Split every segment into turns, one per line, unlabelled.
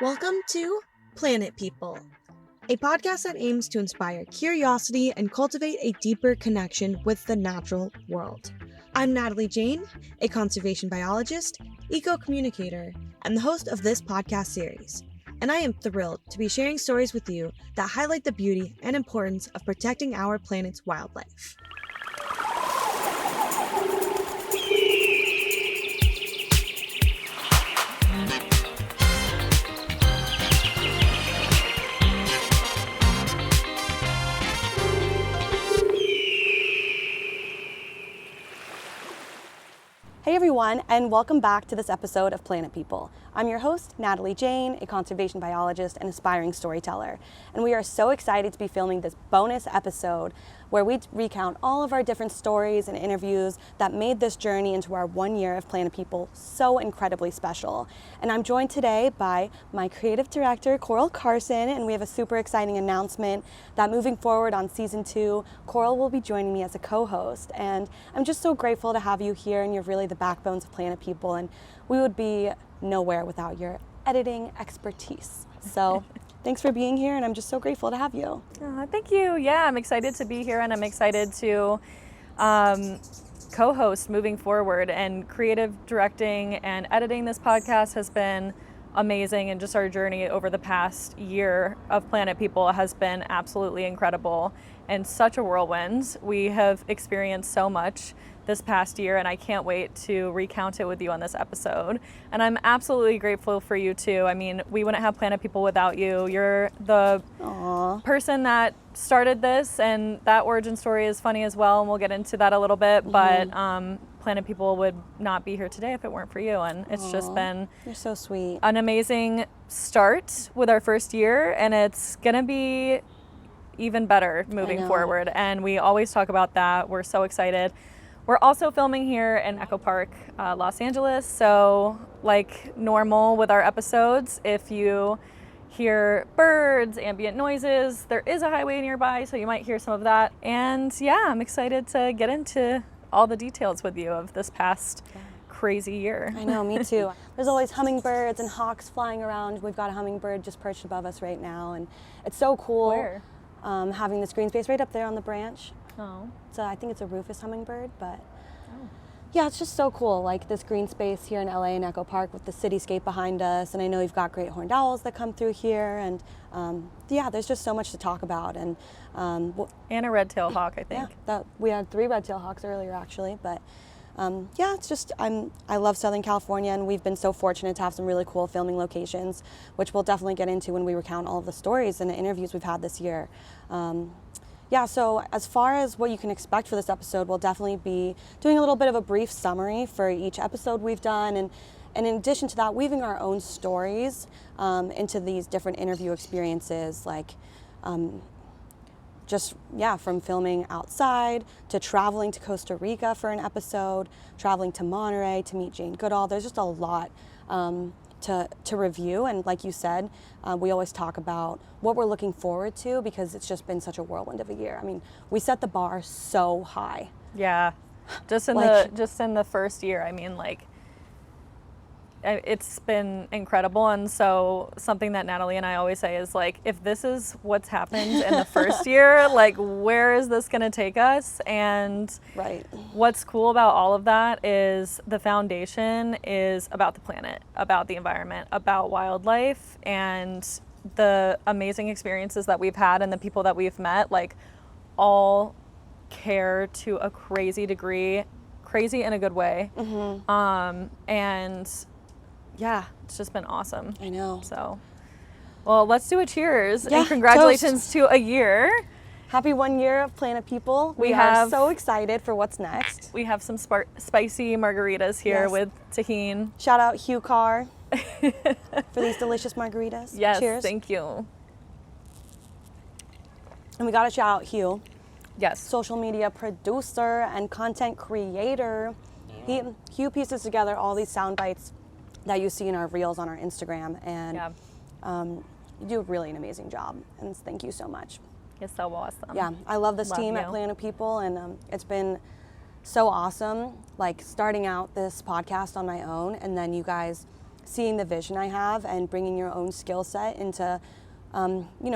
Welcome to Planet People, a podcast that aims to inspire curiosity and cultivate a deeper connection with the natural world. I'm Natalie Jane, a conservation biologist, eco-communicator, and the host of this podcast series. And I am thrilled to be sharing stories with you that highlight the beauty and importance of protecting our planet's wildlife.
Hey everyone, and welcome back to this episode of Planet People. I'm your host, Natalie Jane, a conservation biologist and aspiring storyteller. And we are so excited to be filming this bonus episode where we recount all of our different stories and interviews that made this journey into our 1 year of Planet People so incredibly special. And I'm joined today by my creative director, Carson, and we have a super exciting announcement that moving forward on season 2, Coral will be joining me as a co-host. And I'm just so grateful to have you here, and you're really the backbones of Planet People, and we would be nowhere without your editing expertise. So thanks for being here, and I'm just so grateful to have you.
Thank you. Yeah, I'm excited to be here, and I'm excited to co-host moving forward. And creative directing and editing this podcast has been amazing, and just our journey over the past year of Planet People has been absolutely incredible and such a whirlwind. We have experienced so much this past year, and I can't wait to recount it with you on this episode. And I'm absolutely grateful for you too. I mean, we wouldn't have Planet People without you. You're the person that started this, and that origin story is funny as well, and we'll get into that a little bit. But Planet People would not be here today if it weren't for you, and it's just been
You're so sweet.
An amazing start with our first year, and it's gonna be even better moving forward. And we always talk about that. We're so excited. We're also filming here in Echo Park, Los Angeles. So like normal with our episodes, if you hear birds, ambient noises, there is a highway nearby, so you might hear some of that. And yeah, I'm excited to get into all the details with you of this past crazy year.
I know, me too. There's always hummingbirds and hawks flying around. We've got a hummingbird just perched above us right now, and it's so cool.
Where?
Having this green space right up there on the branch.
Oh.
So I think it's a rufous hummingbird, but yeah, it's just so cool. Like this green space here in LA in Echo Park with the cityscape behind us, and I know you've got great horned owls that come through here, and yeah, there's just so much to talk about. And
a red-tailed hawk, I think.
Yeah, we had 3 red-tailed hawks earlier actually, but yeah, it's just I love Southern California, and we've been so fortunate to have some really cool filming locations, which we'll definitely get into when we recount all of the stories and the interviews we've had this year. Yeah, so as far as what you can expect for this episode, we'll definitely be doing a little bit of a brief summary for each episode we've done, and in addition to that, weaving our own stories into these different interview experiences, like from filming outside to traveling to Costa Rica for an episode, traveling to Monterey to meet Jane Goodall. There's just a lot to review, and like you said, we always talk about what we're looking forward to, because it's just been such a whirlwind of a year. I mean, we set the bar so high.
Yeah, just in the first year. I mean, like, it's been incredible. And so something that Natalie and I always say is, like, if this is what's happened in the first year, like, where is this going to take us? And what's cool about all of that is the foundation is about the planet, about the environment, about wildlife, and the amazing experiences that we've had and the people that we've met, like, all care to a crazy degree, crazy in a good way. And yeah, it's just been awesome.
I know.
So, well, let's do a cheers, and congratulations to a year.
Happy 1 year of Planet People. We are so excited for what's next.
We have some spicy margaritas here with tahini.
Shout out Hugh Carr for these delicious margaritas.
Yes,
cheers.
Thank you.
And we got to shout out Hugh.
Yes.
Social media producer and content creator. Hugh pieces together all these sound bites that you see in our reels on our Instagram, and you do really an amazing job, and thank you so much.
You're so awesome.
Yeah, I love this team at Planet People, and it's been so awesome, like starting out this podcast on my own, and then you guys seeing the vision I have and bringing your own skill set into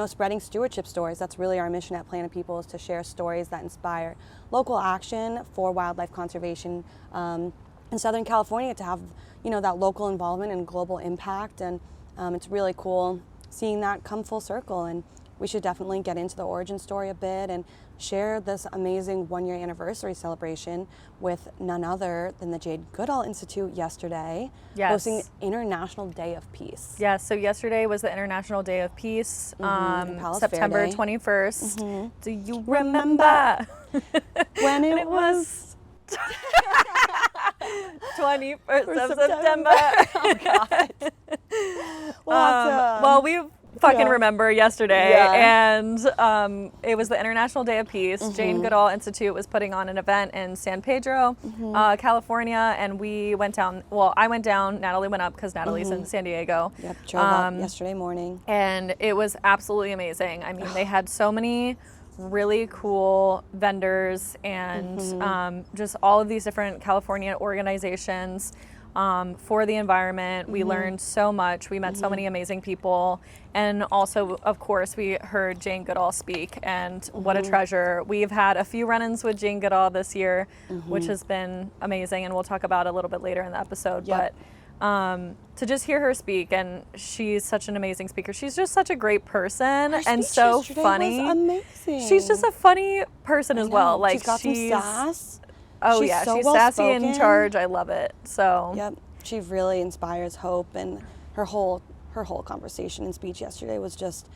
spreading stewardship stories. That's really our mission at Planet People, is to share stories that inspire local action for wildlife conservation in Southern California, to have, that local involvement and global impact. And it's really cool seeing that come full circle. And we should definitely get into the origin story a bit and share this amazing 1-year anniversary celebration with none other than the Jane Goodall Institute yesterday, hosting International Day of Peace.
Yes, so yesterday was the International Day of Peace, September 21st. Do you remember
when it was
21st of September?
Oh, God.
Well, we fucking remember yesterday, and it was the International Day of Peace. Jane Goodall Institute was putting on an event in San Pedro, California, and we went down. Well, I went down, Natalie went up because Natalie's in San Diego.
Yep, drove up yesterday morning.
And it was absolutely amazing. I mean, they had so many really cool vendors and just all of these different California organizations for the environment. We learned so much. We met so many amazing people. And also, of course, we heard Jane Goodall speak, and what a treasure. We've had a few run-ins with Jane Goodall this year, which has been amazing, and we'll talk about a little bit later in the episode. But to just hear her speak, and she's such an amazing speaker. She's just such a great person and so funny.
Was amazing.
She's just a funny person as well. Like,
she's got some sass.
Oh,
she's
yeah,
so
she's
well-spoken.
sassy and in charge. I love it. So
yep, she really inspires hope, and her whole conversation and speech yesterday was just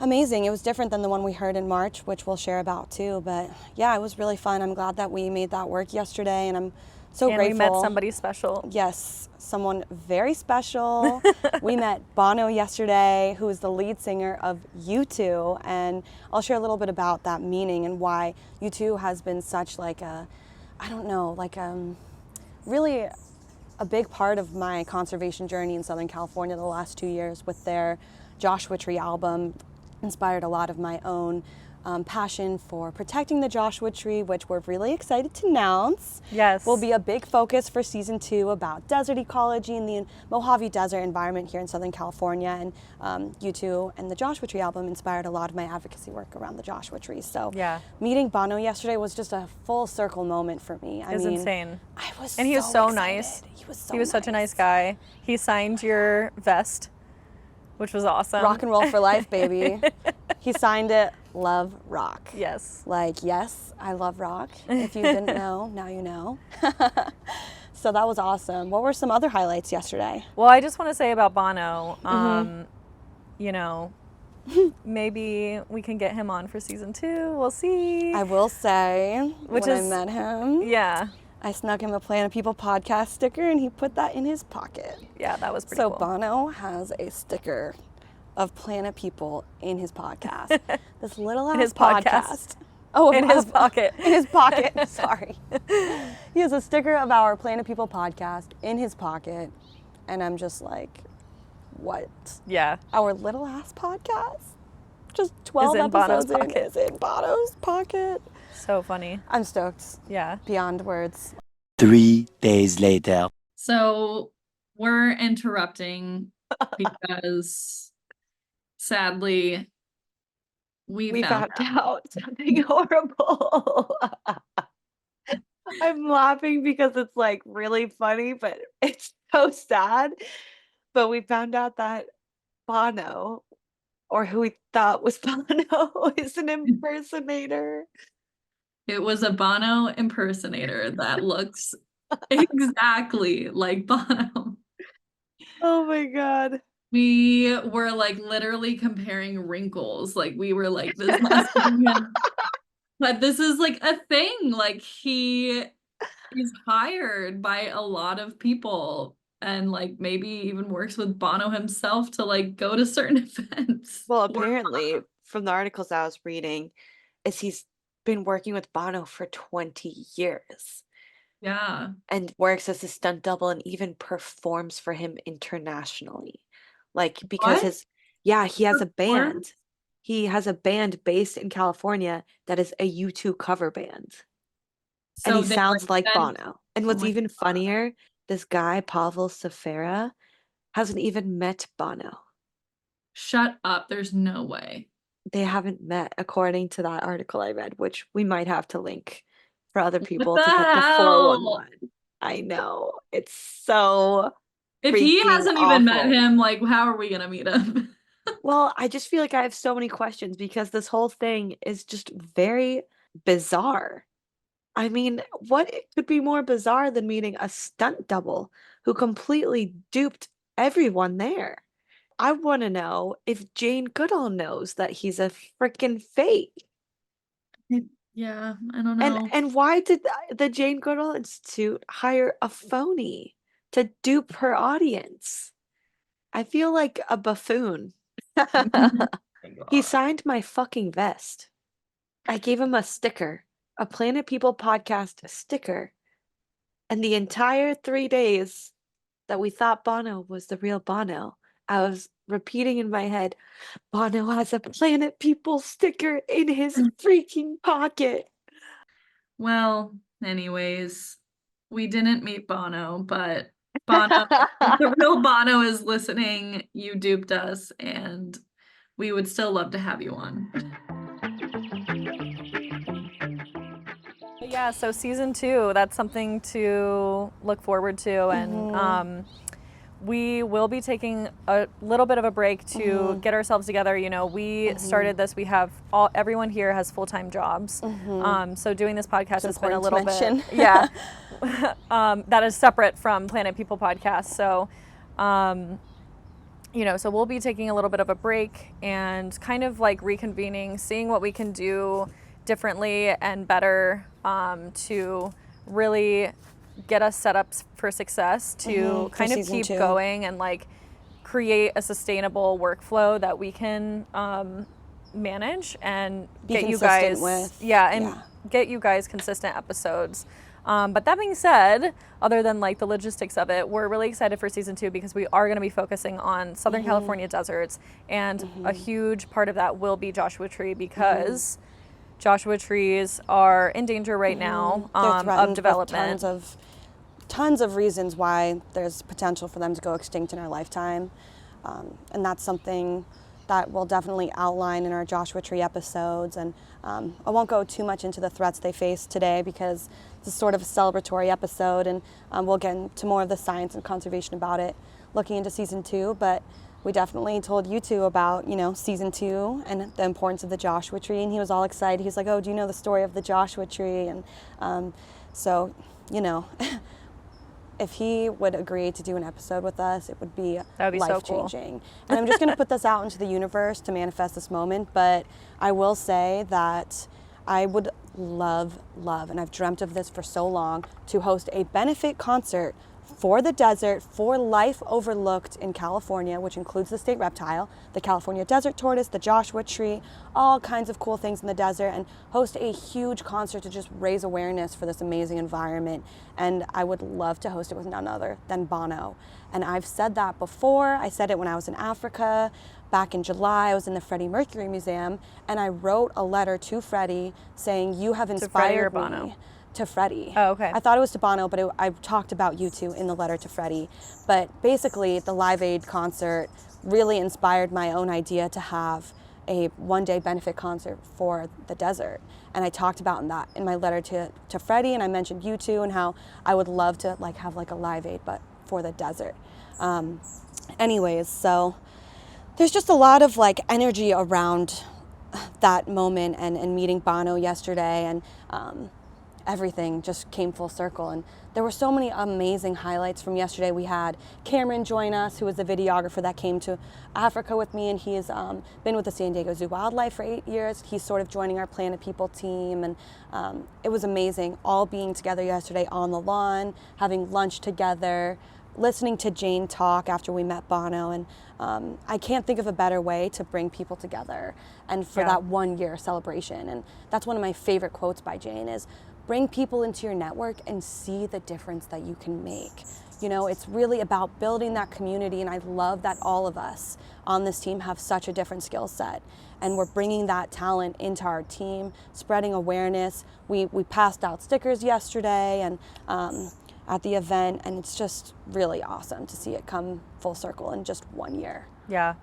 amazing. It was different than the one we heard in March, which we'll share about too. But yeah, it was really fun. I'm glad that we made that work yesterday, and I'm so grateful.
We met somebody special.
Yes, someone very special. We met Bono yesterday, who is the lead singer of U2, and I'll share a little bit about that meaning and why U2 has been such really a big part of my conservation journey in Southern California the last 2 years. With their Joshua Tree album, inspired a lot of my own passion for protecting the Joshua Tree, which we're really excited to announce.
Yes.
Will be a big focus for season 2 about desert ecology and the Mojave Desert environment here in Southern California. And U2 and the Joshua Tree album inspired a lot of my advocacy work around the Joshua Tree. So meeting Bono yesterday was just a full circle moment for me.
It was insane.
He
was so nice. He was such a nice guy. He signed your vest, which was awesome.
Rock and roll for life, baby. He signed it, love rock.
Yes.
Like, yes, I love rock. If you didn't know, now you know. So that was awesome. What were some other highlights yesterday?
Well, I just want to say about Bono, maybe we can get him on for season 2. We'll see.
I will say, when I met him, I snuck him a Planet People podcast sticker, and he put that in his pocket.
Yeah, that was pretty cool.
So Bono has a sticker of Planet People in his podcast. This little ass podcast. Oh,
in his pocket.
In his pocket. Sorry. He has a sticker of our Planet People podcast in his pocket, and I'm just like, what?
Yeah.
Our little ass podcast? Just 12 episodes is in Bono's pocket.
So funny.
I'm stoked.
Yeah.
Beyond words.
3 days later.
So we're interrupting because sadly we found out
something horrible. I'm laughing because it's like really funny, but it's so sad. But we found out that Bono, or who we thought was Bono, is an impersonator.
It was a Bono impersonator that looks exactly like Bono.
Oh my God.
We were like literally comparing wrinkles. Like we were like, this must be him. But this is like a thing. Like he is hired by a lot of people, and like maybe even works with Bono himself to like go to certain events.
Well, apparently from the articles I was reading is he's been working with Bono for 20 years.
Yeah.
And works as a stunt double and even performs for him internationally. Like, because he has a band. He has a band based in California that is a U2 cover band. So and he sounds like Bono. And what's even funnier, this guy, Pavel Safara,
hasn't even met Bono.
Shut up. There's no way.
They haven't met, according to that article I read, which we might have to link for other people
What
to
the
get the
hell?
411. I know. It's so
If he
freaking
hasn't even met
awful.
him, like, how are we gonna meet him?
Well, I just feel like I have so many questions because this whole thing is just very bizarre. I mean, what could be more bizarre than meeting a stunt double who completely duped everyone there? I want to know if Jane Goodall knows that he's a freaking fake.
Yeah, I don't know.
And why did the Jane Goodall Institute hire a phony to dupe her audience? I feel like a buffoon. He signed my fucking vest. I gave him a sticker, a Planet People podcast sticker. And the entire 3 days that we thought Bono was the real Bono, I was repeating in my head, Bono has a Planet People sticker in his freaking pocket.
Well, anyways, we didn't meet Bono, but Bono, if the real Bono is listening, you duped us, and we would still love to have you on.
Yeah, so season 2, that's something to look forward to, and we will be taking a little bit of a break to get ourselves together. You know, we started this. We have everyone here has full-time jobs, so doing this podcast has been a little bit, yeah, that is separate from Planet People podcast. So, you know, so we'll be taking a little bit of a break and kind of like reconvening, seeing what we can do differently and better to really get us set up for success, to kind of keep going and like create a sustainable workflow that we can manage and get you guys get you guys consistent episodes. But that being said, other than like the logistics of it, we're really excited for season 2 because we are going to be focusing on Southern California deserts, and a huge part of that will be Joshua Tree, because Joshua trees are in danger right now of development.
Tons of reasons why there's potential for them to go extinct in our lifetime. And that's something that we'll definitely outline in our Joshua Tree episodes. And I won't go too much into the threats they face today because it's sort of a celebratory episode, and we'll get into more of the science and conservation about it looking into season 2. But we definitely told you two about, you know, season 2 and the importance of the Joshua Tree, and he was all excited. He's like, oh, do you know the story of the Joshua Tree? And so, you know, if he would agree to do an episode with us, it would be life-changing. So cool. And I'm just going to put this out into the universe to manifest this moment, but I will say that I would love, and I've dreamt of this for so long, to host a benefit concert for the desert, for life overlooked in California, which includes the state reptile, the California desert tortoise, the Joshua Tree, all kinds of cool things in the desert, and host a huge concert to just raise awareness for this amazing environment. And I would love to host it with none other than Bono. And I've said that before. I said it when I was in Africa. Back in July, I was in the Freddie Mercury Museum, and I wrote a letter to Freddie saying, you have inspired me. To Freddie.
Oh, okay.
I thought it was to Bono, but I talked about you two in the letter to Freddie. But basically, the Live Aid concert really inspired my own idea to have a one-day benefit concert for the desert. And I talked about that in my letter to Freddie, and I mentioned you two and how I would love to like have like a Live Aid, but for the desert. Anyways, so there's just a lot of like energy around that moment and meeting Bono yesterday, and everything just came full circle. And there were so many amazing highlights from yesterday. We had Cameron join us, who was the videographer that came to Africa with me, and he has been with the San Diego Zoo Wildlife for 8 years. He's sort of joining our Planet People team, and it was amazing all being together yesterday on the lawn, having lunch together, listening to Jane talk after we met Bono. And I can't think of a better way to bring people together and for that 1 year celebration. And that's one of my favorite quotes by Jane is, bring people into your network and see the difference that you can make. You know, it's really about building that community, and I love that all of us on this team have such a different skill set, and we're bringing that talent into our team, spreading awareness. We passed out stickers yesterday, and at the event, and it's just really awesome to see it come full circle in just 1 year.
Yeah.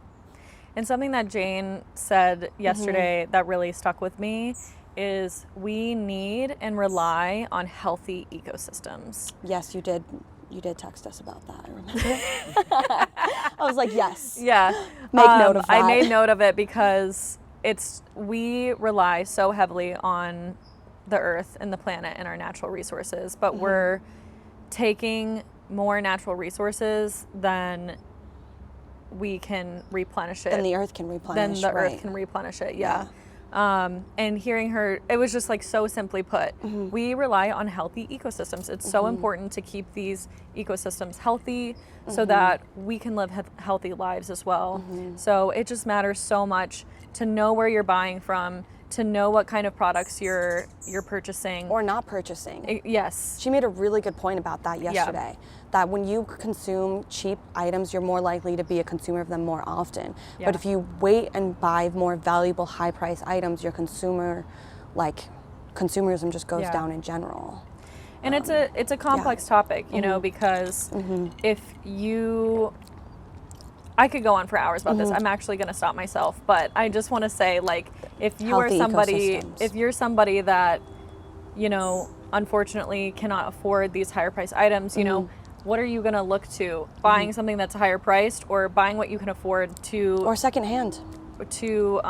And something that Jane said yesterday that really stuck with me is we need and rely on healthy ecosystems.
Yes, you did text us about that, I remember. I was like, yes.
Yeah.
Make note of that.
I made note of it because we rely so heavily on the earth and the planet and our natural resources, but we're taking more natural resources than we can replenish it.
Then the earth can replenish.
Then the earth can replenish it, yeah. And hearing her, it was just like so simply put, we rely on healthy ecosystems. It's so important to keep these ecosystems healthy so that we can live healthy lives as well. So it just matters so much to know where you're buying from, to know what kind of products you're purchasing.
Or not purchasing.
Yes.
She made a really good point about that yesterday.
Yeah.
That when you consume cheap items, you're more likely to be a consumer of them more often.
Yeah.
But if you wait and buy more valuable, high-priced items, your consumerism just goes down in general.
And it's a complex topic, you know, because if I could go on for hours about this. I'm actually going to stop myself, but I just want to say, like, if you're somebody that, you know, unfortunately cannot afford these higher priced items, you know, what are you going to look to? Buying something that's higher priced, or buying what you can afford to,
or secondhand,
to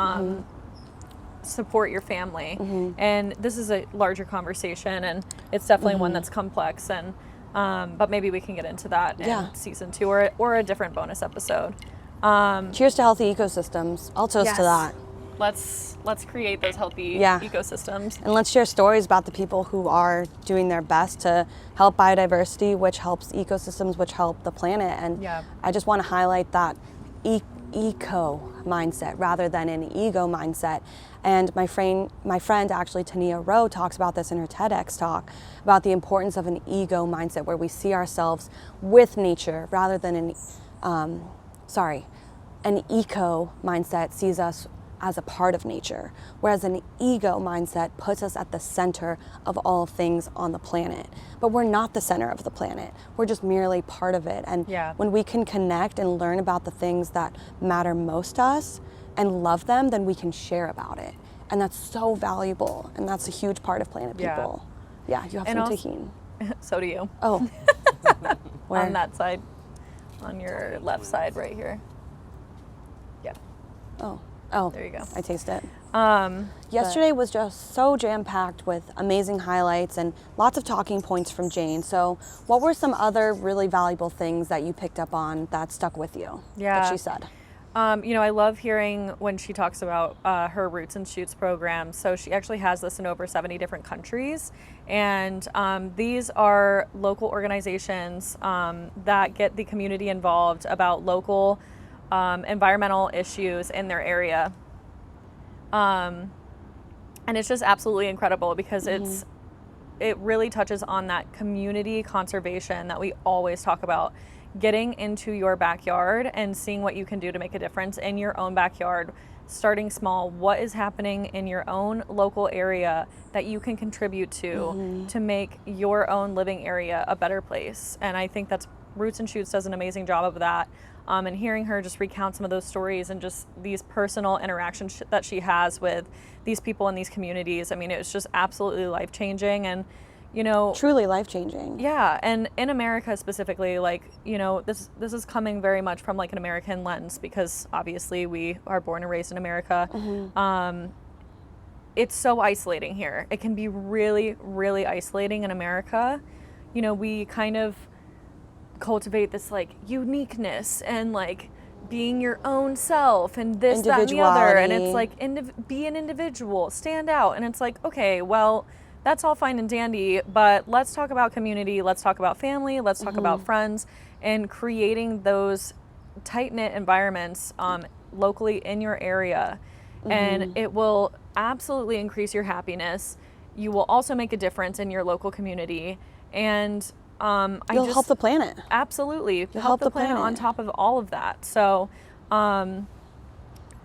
support your family. And this is a larger conversation, and it's definitely one that's complex, and but maybe we can get into that in season 2 or a different bonus episode.
Cheers to healthy ecosystems. I'll toast to that.
Let's create those healthy ecosystems.
And let's share stories about the people who are doing their best to help biodiversity, which helps ecosystems, which help the planet. And I just want to highlight that eco mindset rather than an ego mindset. And my friend actually, Tania Rowe, talks about this in her TEDx talk about the importance of an ego mindset, where we see ourselves with nature rather than an eco mindset sees us as a part of nature, whereas an ego mindset puts us at the center of all things on the planet. But we're not the center of the planet. We're just merely part of it. And when we can connect and learn about the things that matter most to us and love them, then we can share about it. And that's so valuable. And that's a huge part of Planet People. Yeah, you have some tahini.
So do you.
Oh. Where?
On that side. On your left side right here. Yeah.
Oh,
there you go.
I taste it. Yesterday was just so jam-packed with amazing highlights and lots of talking points from Jane. So what were some other really valuable things that you picked up on that stuck with you that she said?
You know, I love hearing when she talks about her Roots and Shoots program. So she actually has this in over 70 different countries. And these are local organizations that get the community involved about local environmental issues in their area. And it's just absolutely incredible because it really touches on that community conservation that we always talk about. Getting into your backyard and seeing what you can do to make a difference in your own backyard, starting small. What is happening in your own local area that you can contribute to make your own living area a better place? And I think that's Roots and Shoots does an amazing job of that. And hearing her just recount some of those stories and just these personal interactions that she has with these people in these communities, I mean, it was just absolutely life-changing. And you know,
truly life-changing. Yeah,
and in America specifically, like, you know, this is coming very much from like an American lens because obviously we are born and raised in America. It's so isolating here. It can be really, really isolating in America. You know, we kind of cultivate this like uniqueness and like being your own self and this, that, and the other. And it's like, be an individual, stand out. And it's like, okay, well, that's all fine and dandy, but let's talk about community, let's talk about family, let's talk about friends, and creating those tight-knit environments locally in your area. And it will absolutely increase your happiness. You will also make a difference in your local community. And
you'll help the planet.
Absolutely. You'll help the planet on top of all of that. So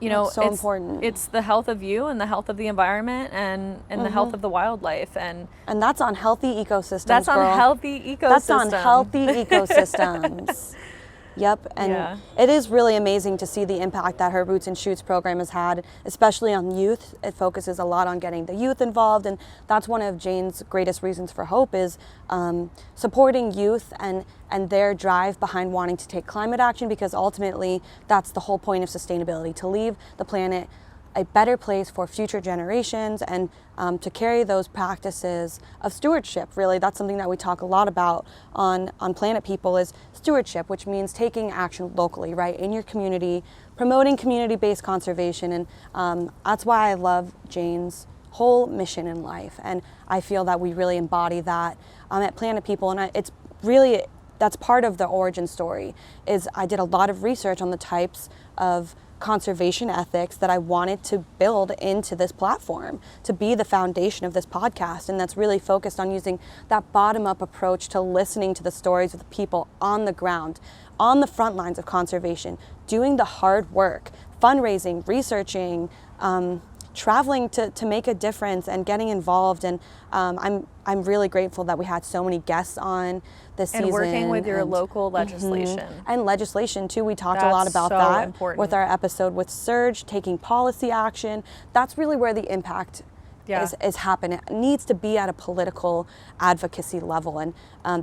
you know,
so important.
It's the health of you and the health of the environment and the health of the wildlife. And
that's on healthy ecosystems,
That's
girl.
on healthy ecosystems.
That's on healthy ecosystems. Yep, and it is really amazing to see the impact that her Roots and Shoots program has had, especially on youth. It focuses a lot on getting the youth involved, and that's one of Jane's greatest reasons for hope is supporting youth and their drive behind wanting to take climate action, because ultimately that's the whole point of sustainability, to leave the planet a better place for future generations and to carry those practices of stewardship. Really, that's something that we talk a lot about on Planet People is stewardship, which means taking action locally, right, in your community, promoting community-based conservation. And that's why I love Jane's whole mission in life. And I feel that we really embody that at Planet People. And it's really, that's part of the origin story, is I did a lot of research on the types of conservation ethics that I wanted to build into this platform to be the foundation of this podcast. And that's really focused on using that bottom-up approach to listening to the stories of the people on the ground, on the front lines of conservation, doing the hard work, fundraising, researching, traveling to make a difference and getting involved. And I'm really grateful that we had so many guests on this season.
And working with your local legislation.
And legislation too. We talked a
That's
lot about
so
that
important.
with our episode with Surge, taking policy action. That's really where the impact is happening. It needs to be at a political advocacy level. And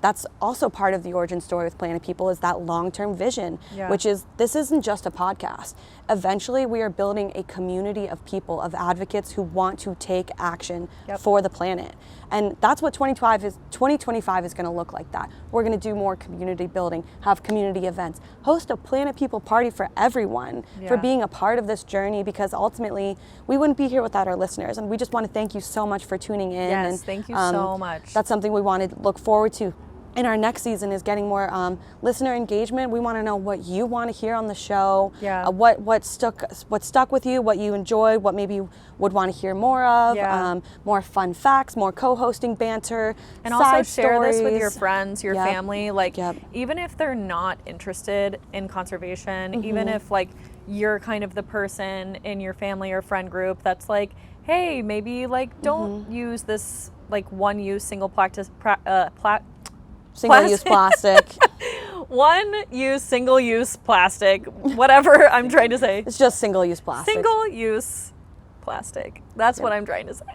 that's also part of the origin story with Planet People, is that long-term vision, which is, this isn't just a podcast. Eventually, we are building a community of people, of advocates who want to take action for the planet. And that's what 2025 is going to look like. That we're going to do more community building, have community events, host a Planet People party for everyone, for being a part of this journey, because ultimately we wouldn't be here without our listeners. And we just want to thank you so much for tuning in.
Yes,
and,
thank you so much.
That's something we want to look forward to in our next season, is getting more listener engagement. We want to know what you want to hear on the show, what stuck with you, what you enjoyed, what maybe you would want to hear more of, more fun facts, more co-hosting banter,
and also
side
share
stories.
this with your friends, your family, like even if they're not interested in conservation, even if like you're kind of the person in your family or friend group that's like, hey, maybe like don't use this like one-use single-use plastic. One-use single-use plastic, whatever I'm trying to say.
It's just single-use plastic.
Single-use plastic. That's what I'm trying to say.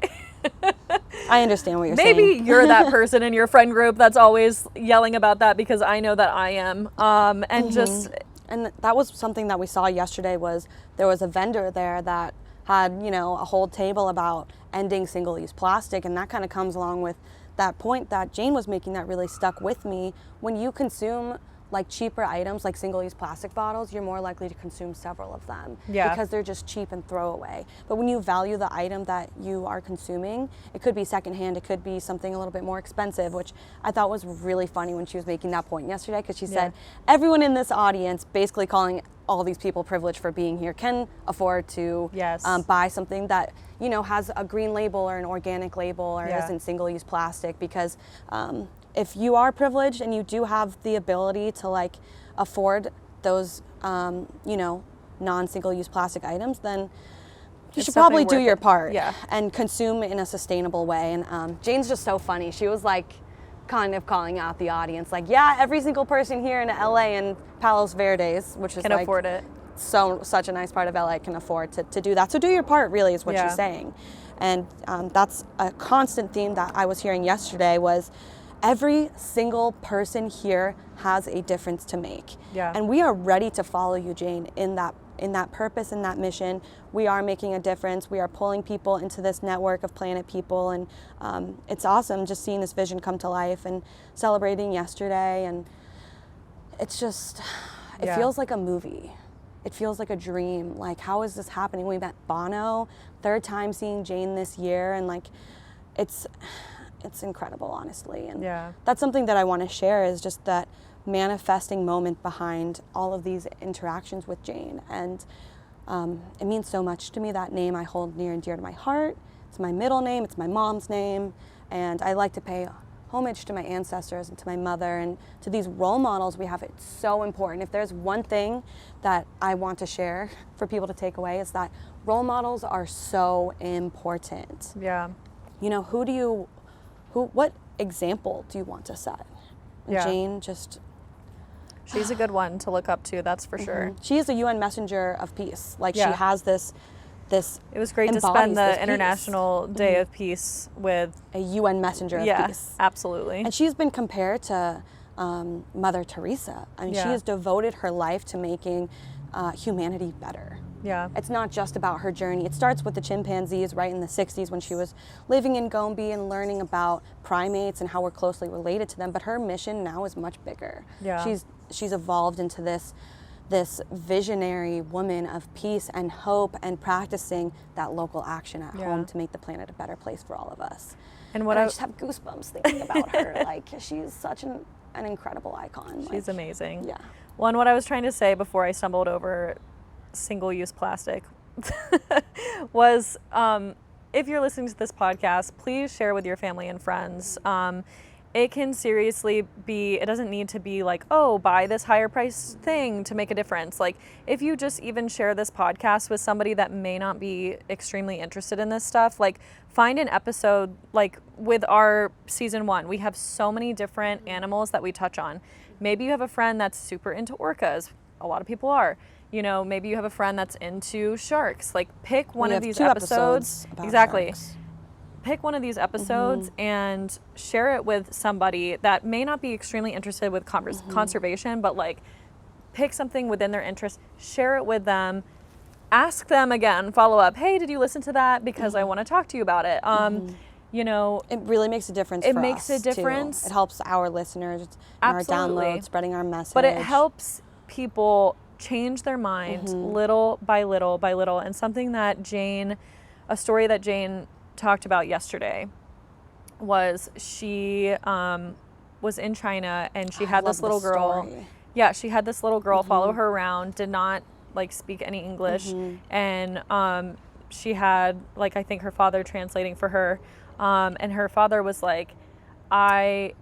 I understand what you're saying.
Maybe you're that person in your friend group that's always yelling about that, because I know that I am.
And that was something that we saw yesterday, was there was a vendor there that had, you know, a whole table about ending single-use plastic, and that kind of comes along with that point that Jane was making that really stuck with me. When you consume like cheaper items like single-use plastic bottles, you're more likely to consume several of them because they're just cheap and throwaway. But when you value the item that you are consuming, it could be secondhand, it could be something a little bit more expensive, which I thought was really funny when she was making that point yesterday, because she said everyone in this audience, basically calling all these people privileged for being here, can afford to buy something that, you know, has a green label or an organic label or isn't single-use plastic, because if you are privileged and you do have the ability to like afford those, you know, non-single-use plastic items, then you should probably do your part and consume in a sustainable way. And Jane's just so funny. She was like kind of calling out the audience, like, every single person here in LA and Palos Verdes, which is
can afford it.
Such a nice part of LA, can afford to do that. So do your part, really, is what she's saying. And that's a constant theme that I was hearing yesterday, was every single person here has a difference to make. And we are ready to follow you, Jane, in that purpose, in that mission. We are making a difference. We are pulling people into this network of Planet People, and it's awesome just seeing this vision come to life and celebrating yesterday. And it's just, it feels like a movie. It feels like a dream. Like, how is this happening? We met Bono, third time seeing Jane this year, and like, it's incredible, honestly. And that's something that I want to share, is just that manifesting moment behind all of these interactions with Jane. And it means so much to me. That name I hold near and dear to my heart. It's my middle name, it's my mom's name, and I like to pay homage to my ancestors and to my mother and to these role models we have. It's so important. If there's one thing that I want to share for people to take away, is that role models are so important.
Yeah.
You know, what example do you want to set?
Yeah.
Jane just...
She's a good one to look up to, that's for sure.
She is a UN messenger of peace. Like,
Yeah.
she has this
It was great to
embodies
spend
this
the
peace.
International Day of Peace with...
a UN messenger of
Yeah,
peace.
absolutely.
And she's been compared to Mother Teresa. I mean, she
Yeah.
has devoted her life to making humanity better.
Yeah.
It's not just about her journey. It starts with the chimpanzees right in the 60s when she was living in Gombe and learning about primates and how we're closely related to them. But her mission now is much bigger.
Yeah.
She's evolved into this visionary woman of peace and hope and practicing that local action at home to make the planet a better place for all of us.
And what
I
I
just have goosebumps thinking about her. Like, she's such an incredible icon.
She's
like,
amazing.
Yeah.
Well, and what I was trying to say before I stumbled over single-use plastic was, if you're listening to this podcast, please share with your family and friends. It can seriously be, it doesn't need to be like, oh, buy this higher price thing to make a difference. Like, if you just even share this podcast with somebody that may not be extremely interested in this stuff, like, find an episode, like with our season 1, we have so many different animals that we touch on. Maybe you have a friend that's super into orcas. A lot of people are. You know, maybe you have a friend that's into sharks. Like, pick one of these episodes. Exactly.
Sharks.
Pick one of these episodes and share it with somebody that may not be extremely interested with conservation, but like, pick something within their interest, share it with them, ask them again, follow up, hey, did you listen to that? Because I want to talk to you about it. You know,
it really makes a difference
it
for
makes
us,
a difference.
too. It helps our listeners and our downloads, spreading our message.
But it helps people change their mind little by little by little. And something that a story that Jane talked about yesterday was she was in China and she had this little girl. Yeah, she had this little girl follow her around, did not like speak any English, and she had like, I think her father translating for her, and her father was like,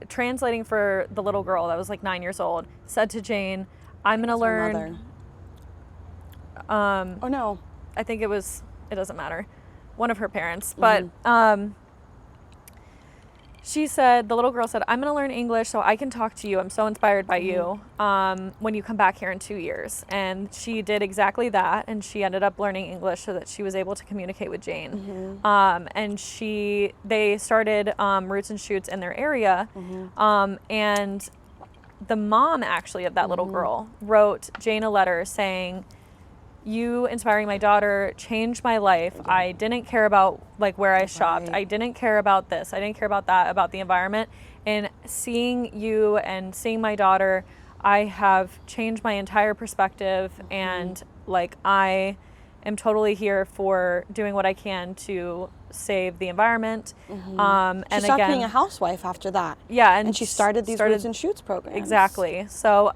translating for the little girl that was like 9 years old, said to Jane, I'm gonna learn.
Oh no,
I think it doesn't matter, one of her parents, but she said, the little girl said, I'm gonna learn English so I can talk to you. I'm so inspired by you when you come back here in 2 years. And she did exactly that, and she ended up learning English so that she was able to communicate with Jane. And they started Roots and Shoots in their area, and the mom actually of that little girl wrote Jane a letter saying, you inspiring my daughter changed my life. I didn't care about like where I shopped. I didn't care about this. I didn't care about that, about the environment. And seeing you and seeing my daughter, I have changed my entire perspective. And like, I am totally here for doing what I can to save the environment. And
she stopped being a housewife after that.
Yeah,
and she started these Roots and Shoots programs.
Exactly. So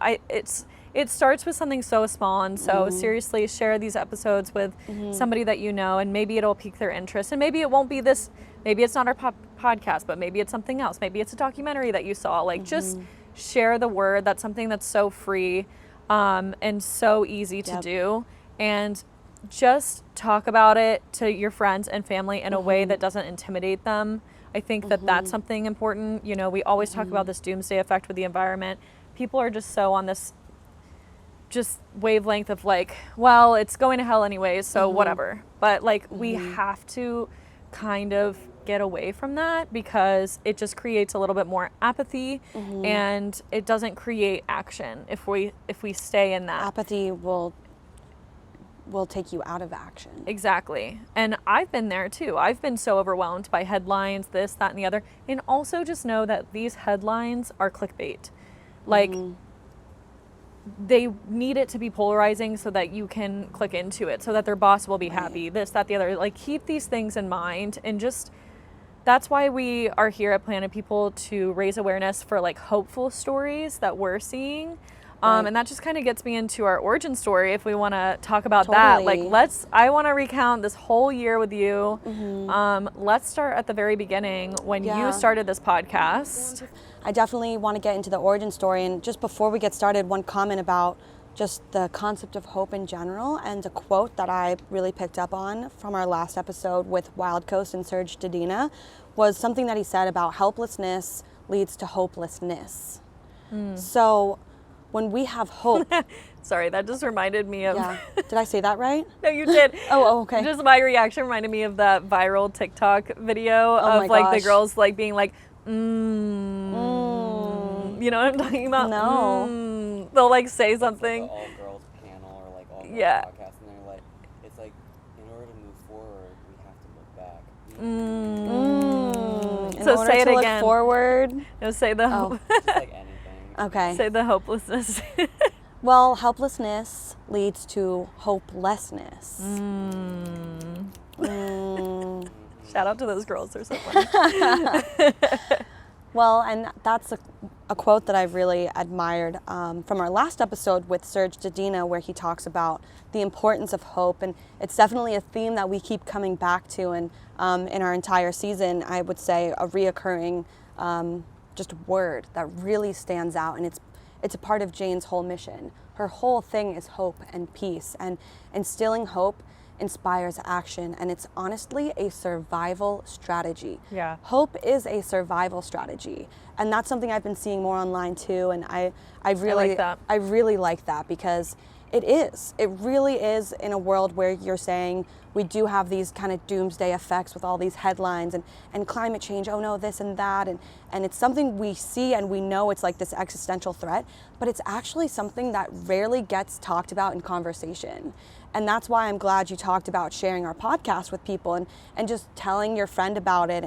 it starts with something so small, and so seriously share these episodes with somebody that you know, and maybe it'll pique their interest, and maybe it won't be this, maybe it's not our podcast, but maybe it's something else, maybe it's a documentary that you saw. Like, just share the word. That's something that's so free and so easy to do, and just talk about it to your friends and family in a way that doesn't intimidate them. I think that that's something important. You know, we always talk about this doomsday effect with the environment. People are just so on this just wavelength of like, well, it's going to hell anyways, so whatever. But like, we have to kind of get away from that, because it just creates a little bit more apathy, and it doesn't create action if we stay in that.
Apathy will take you out of action.
Exactly. And I've been there too. I've been so overwhelmed by headlines, this, that, and the other. And also just know that these headlines are clickbait. Like, they need it to be polarizing so that you can click into it, so that their boss will be happy, this, that, the other. Like, keep these things in mind, and just, that's why we are here at Planet People, to raise awareness for like hopeful stories that we're seeing, And that just kind of gets me into our origin story if we want to talk about that. Like, I want to recount this whole year with you. Let's start at the very beginning when you started this podcast.
I definitely want to get into the origin story. And just before we get started, one comment about just the concept of hope in general, and a quote that I really picked up on from our last episode with Wild Coast and Serge Dedina was something that he said about helplessness leads to hopelessness. So when we have hope...
Sorry, that just reminded me of...
Yeah. Did I say that right?
No, you did.
Oh, okay.
Just my reaction reminded me of that viral TikTok video of like the girls like being like, You know what I'm talking about?
No.
They'll like say something.
It's like the all-girls panel or like all-girls podcast, and they're like, it's like, in order to move forward, we have to look back.
So say it again.
Look forward.
No, say the hope.
Just like anything.
Okay.
Say the hopelessness.
Well, helplessness leads to hopelessness.
Shout out to those girls, they're so funny.
Well, and that's a quote that I've really admired from our last episode with Serge Dedina, where he talks about the importance of hope. And it's definitely a theme that we keep coming back to. And in our entire season, I would say a reoccurring just word that really stands out. And it's a part of Jane's whole mission. Her whole thing is hope and peace. And instilling hope inspires action, and it's honestly a survival strategy.
Yeah.
Hope is a survival strategy, and that's something I've been seeing more online too, and I really like that because it really is in a world where you're saying we do have these kind of doomsday effects with all these headlines and climate change, oh no, this and that, and it's something we see and we know it's like this existential threat, but it's actually something that rarely gets talked about in conversation. And that's why I'm glad you talked about sharing our podcast with people and just telling your friend about it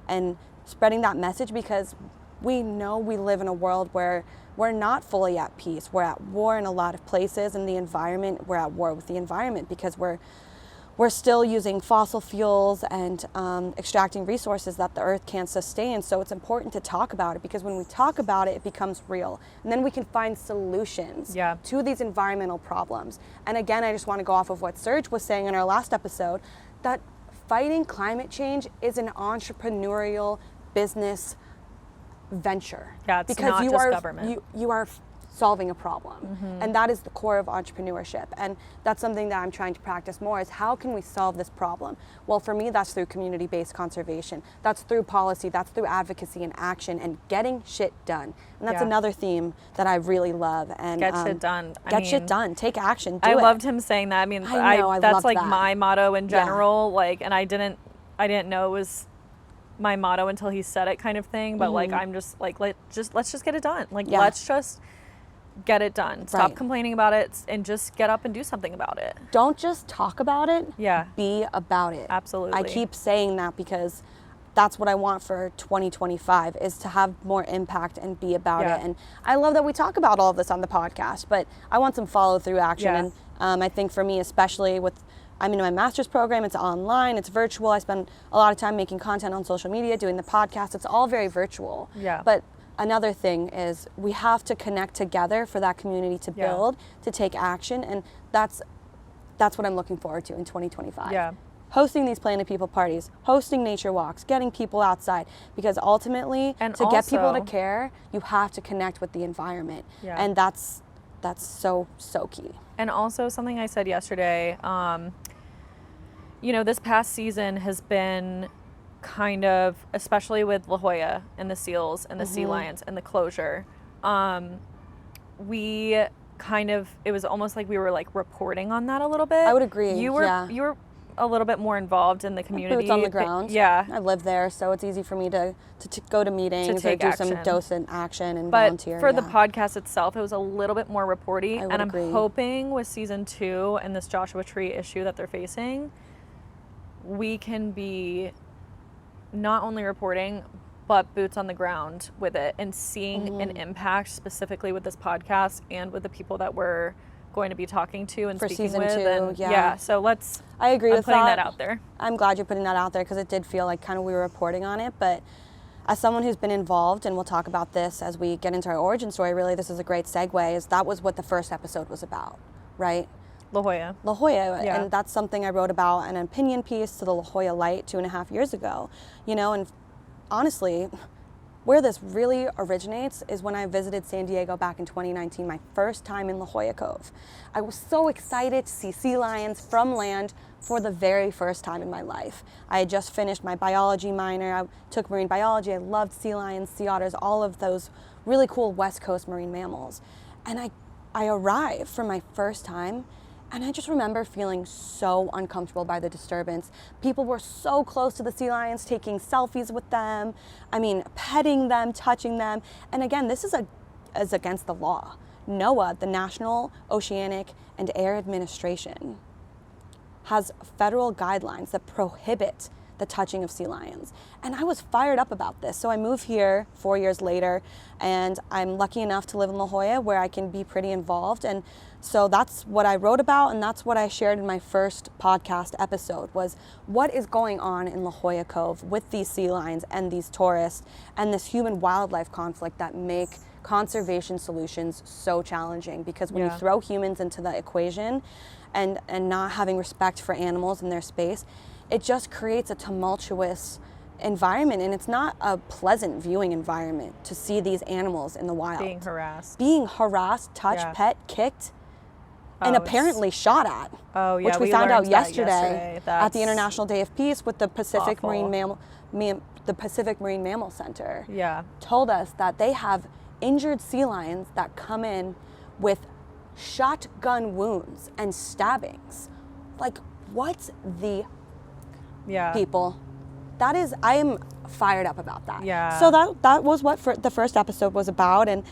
and spreading that message, because we know we live in a world where we're not fully at peace. We're at war in a lot of places, and the environment, we're at war with the environment because we're still using fossil fuels and extracting resources that the earth can't sustain. So it's important to talk about it, because when we talk about it, it becomes real. And then we can find solutions to these environmental problems. And again, I just want to go off of what Serge was saying in our last episode, that fighting climate change is an entrepreneurial business venture.
Yeah, it's because not just government.
You are solving a problem. And that is the core of entrepreneurship. And that's something that I'm trying to practice more, is how can we solve this problem? Well, for me, that's through community-based conservation. That's through policy. That's through advocacy and action and getting shit done. And that's another theme that I really love. And
get shit done.
Get shit done. Take action.
I loved him saying that. I mean, that's like my motto in general. Like, and I didn't know it was my motto until he said it, kind of thing. But like, I'm just like, let's just get it done. Like, let's just get it done. Stop complaining about it and just get up and do something about it.
Don't just talk about it.
Yeah.
Be about it.
Absolutely.
I keep saying that because that's what I want for 2025, is to have more impact and be about it. And I love that we talk about all of this on the podcast, but I want some follow through action. And I think for me, especially I'm in my master's program, it's online, it's virtual. I spend a lot of time making content on social media, doing the podcast. It's all very virtual.
Yeah.
But another thing is we have to connect together for that community to build, to take action, and that's what I'm looking forward to in 2025.
Yeah.
Hosting these Planet People parties, hosting nature walks, getting people outside, because ultimately get people to care, you have to connect with the environment. Yeah. And that's so key.
And also something I said yesterday, this past season has been kind of, especially with La Jolla and the seals and the sea lions and the closure, it was almost like we were like reporting on that a little bit.
I would agree.
You were a little bit more involved in the community.
Boots on the ground.
Yeah.
I live there, so it's easy for me to go to meetings or do some docent action and
but
volunteer.
For the podcast itself, it was a little bit more reporty. And I'm
agree.
hoping with season 2 and this Joshua Tree issue that they're facing, we can be not only reporting, but boots on the ground with it and seeing an impact specifically with this podcast and with the people that we're going to be talking to and
for
speaking
season
with.
2,
And so
I agree with
putting
that.
that out there.
I'm glad you're putting that out there, because it did feel like kind of we were reporting on it, but as someone who's been involved, and we'll talk about this as we get into our origin story, really this is a great segue, is that was what the first episode was about, right?
La Jolla.
La Jolla,
Yeah.
and that's something I wrote about in an opinion piece to the La Jolla Light 2.5 years ago, you know, and honestly, where this really originates is when I visited San Diego back in 2019, my first time in La Jolla Cove. I was so excited to see sea lions from land for the very first time in my life. I had just finished my biology minor. I took marine biology. I loved sea lions, sea otters, all of those really cool West Coast marine mammals. And I arrived for my first time, and I just remember feeling so uncomfortable by the disturbance. People were so close to the sea lions, taking selfies with them. I mean, petting them, touching them. And again, this is against the law. NOAA, the National Oceanic and Air Administration, has federal guidelines that prohibit the touching of sea lions. And I was fired up about this. So I moved here 4 years later, and I'm lucky enough to live in La Jolla where I can be pretty involved. And so that's what I wrote about, and that's what I shared in my first podcast episode, was what is going on in La Jolla Cove with these sea lions and these tourists and this human wildlife conflict that make conservation solutions so challenging. Because when you throw humans into the equation and not having respect for animals and their space, it just creates a tumultuous environment, and it's not a pleasant viewing environment to see these animals in the wild. Being harassed, touched, pet, kicked, and apparently shot at.
Oh, yeah,
which we found out
yesterday
at the International Day of Peace with the Pacific
awful.
the Pacific Marine Mammal Center.
Yeah.
Told us that they have injured sea lions that come in with shotgun wounds and stabbings. Like, what's the people? That is, I am fired up about that.
Yeah.
So that was what the first episode was about, and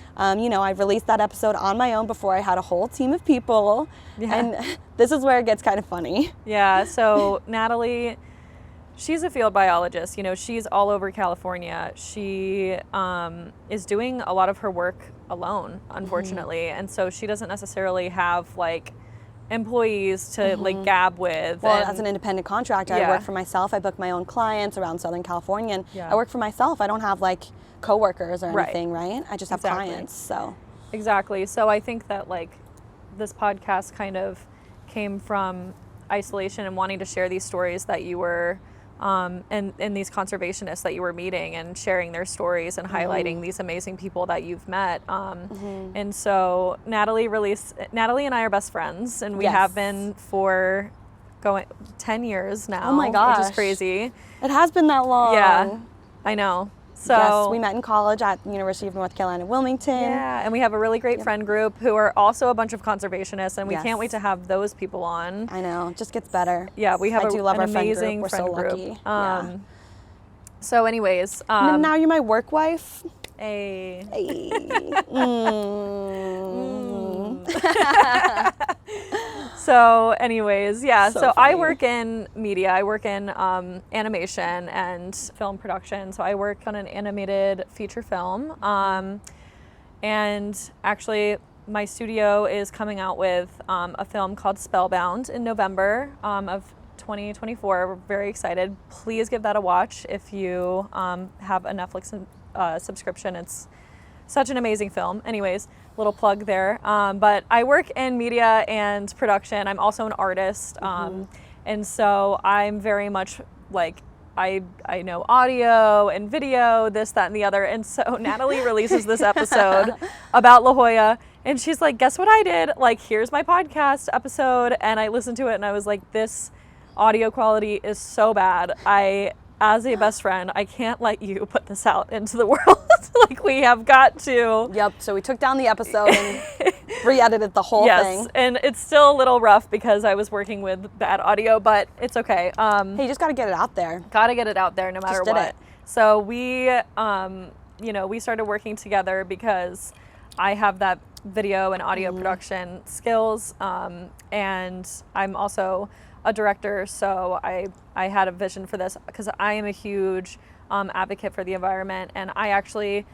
you know, I released that episode on my own before I had a whole team of people. Yeah. And this is where it gets kind of funny.
Yeah. So Natalie, she's a field biologist. You know, she's all over California. She is doing a lot of her work alone, unfortunately, and so she doesn't necessarily have like employees to like gab with.
Well, as an independent contractor, I work for myself. I book my own clients around Southern California, and I work for myself. I don't have like coworkers or anything, right? I just have clients. So
exactly. So I think that like this podcast kind of came from isolation and wanting to share these stories that you were and these conservationists that you were meeting and sharing their stories and highlighting these amazing people that you've met. And so Natalie and I are best friends, and we have been for 10 years now.
Oh my gosh.
Which is crazy.
It has been that long.
Yeah, I know. So
yes, we met in college at the University of North Carolina, Wilmington.
Yeah, and we have a really great friend group who are also a bunch of conservationists, and we can't wait to have those people on.
I know, it just gets better.
Yeah, we have
I do love
an
our
amazing
friend group. We're
friend
so lucky.
group. So anyways.
And now you're my work wife.
Hey. So anyways, so I work in media. I work in animation and film production. So I work on an animated feature film. And actually my studio is coming out with a film called Spellbound in November of 2024. We're very excited. Please give that a watch if you have a Netflix subscription. It's such an amazing film. Anyways, little plug there. But I work in media and production. I'm also an artist. And so I'm very much like, I know audio and video, this, that, and the other. And so Natalie releases this episode about La Jolla, and she's like, guess what I did? Like, here's my podcast episode. And I listened to it and I was like, this audio quality is so bad. As a best friend, I can't let you put this out into the world. Like, we have got to.
Yep, so we took down the episode and re-edited the whole thing.
Yes, and it's still a little rough because I was working with bad audio, but it's okay.
Hey, you just got to get it out there.
Got to get it out there no matter what. So we, we started working together because I have that video and audio production skills, and I'm also a director, so I had a vision for this because I am a huge advocate for the environment, and I actually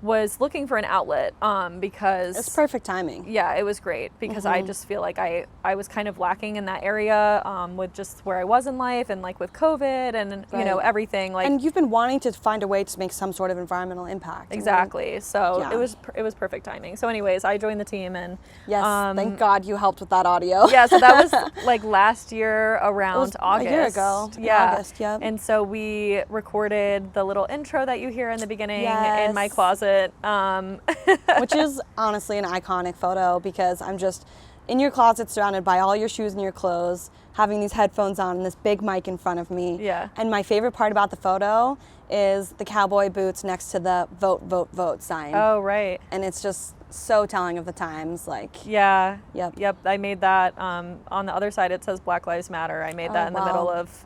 was looking for an outlet because
It's perfect timing.
Yeah, it was great because I just feel like I was kind of lacking in that area with just where I was in life and like with COVID and you know, everything. Like,
and you've been wanting to find a way to make some sort of environmental impact.
Exactly. So it was perfect timing. So anyways, I joined the team and
yes, thank God you helped with that audio.
Yeah, so that was like last year around August.
A year ago.
Yeah.
August, yep.
And so we recorded the little intro that you hear in the beginning in my closet.
Which is honestly an iconic photo because I'm just in your closet surrounded by all your shoes and your clothes, having these headphones on and this big mic in front of me.
Yeah.
And my favorite part about the photo is the cowboy boots next to the vote, vote, vote sign.
Oh, right.
And it's just so telling of the times. Like,
yeah.
Yep.
I made that. On the other side, it says Black Lives Matter. I made that in the middle of,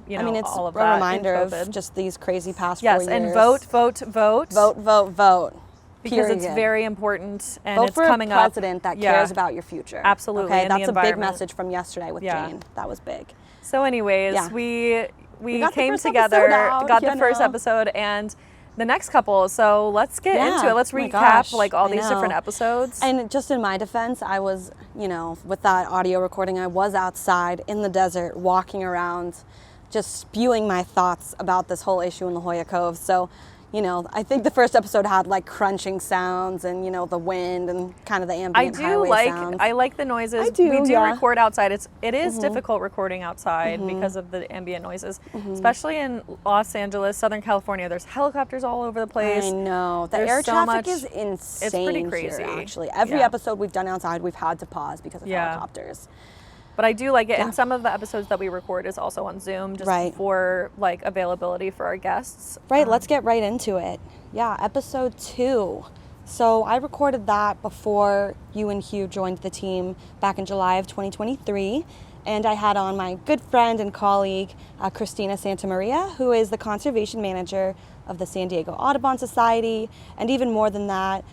you know,
it's
all of
a
that.
reminder of just these crazy past 4 years.
Yes, and vote.
Vote, vote, vote.
Because it's very important and
vote
it's
for
coming
a president that cares about your future.
Absolutely.
Okay,
and
that's
the
a big
environment.
message from yesterday with Jane. That was big.
So anyways, we came together, got the first episode and the next couple. So let's get into it. Let's recap like all these different episodes.
And just in my defense, I was, you know, with that audio recording, I was outside in the desert walking around just spewing my thoughts about this whole issue in La Jolla Cove. So, you know, I think the first episode had like crunching sounds and, you know, the wind and kind of the ambient highway sounds.
I like the noises.
I do,
we do record outside. It is difficult recording outside because of the ambient noises, especially in Los Angeles, Southern California. There's helicopters all over the place.
I know. The air traffic is insane.
It's pretty crazy.
Here, actually. Every episode we've done outside, we've had to pause because of helicopters.
But I do like it, and some of the episodes that we record is also on Zoom, just for like availability for our guests.
Right, let's get right into it. Yeah, episode 2. So I recorded that before you and Hugh joined the team back in July of 2023, and I had on my good friend and colleague, Christina Santamaria, who is the conservation manager of the San Diego Audubon Society, and even more than that,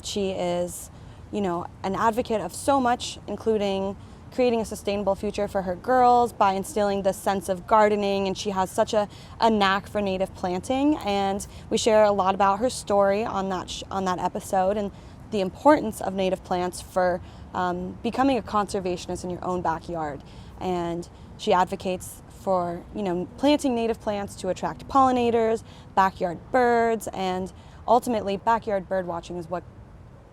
she is, you know, an advocate of so much, including creating a sustainable future for her girls by instilling this sense of gardening, and she has such a knack for native planting, and we share a lot about her story on that episode and the importance of native plants for becoming a conservationist in your own backyard. And she advocates for, you know, planting native plants to attract pollinators, backyard birds, and ultimately backyard bird watching is what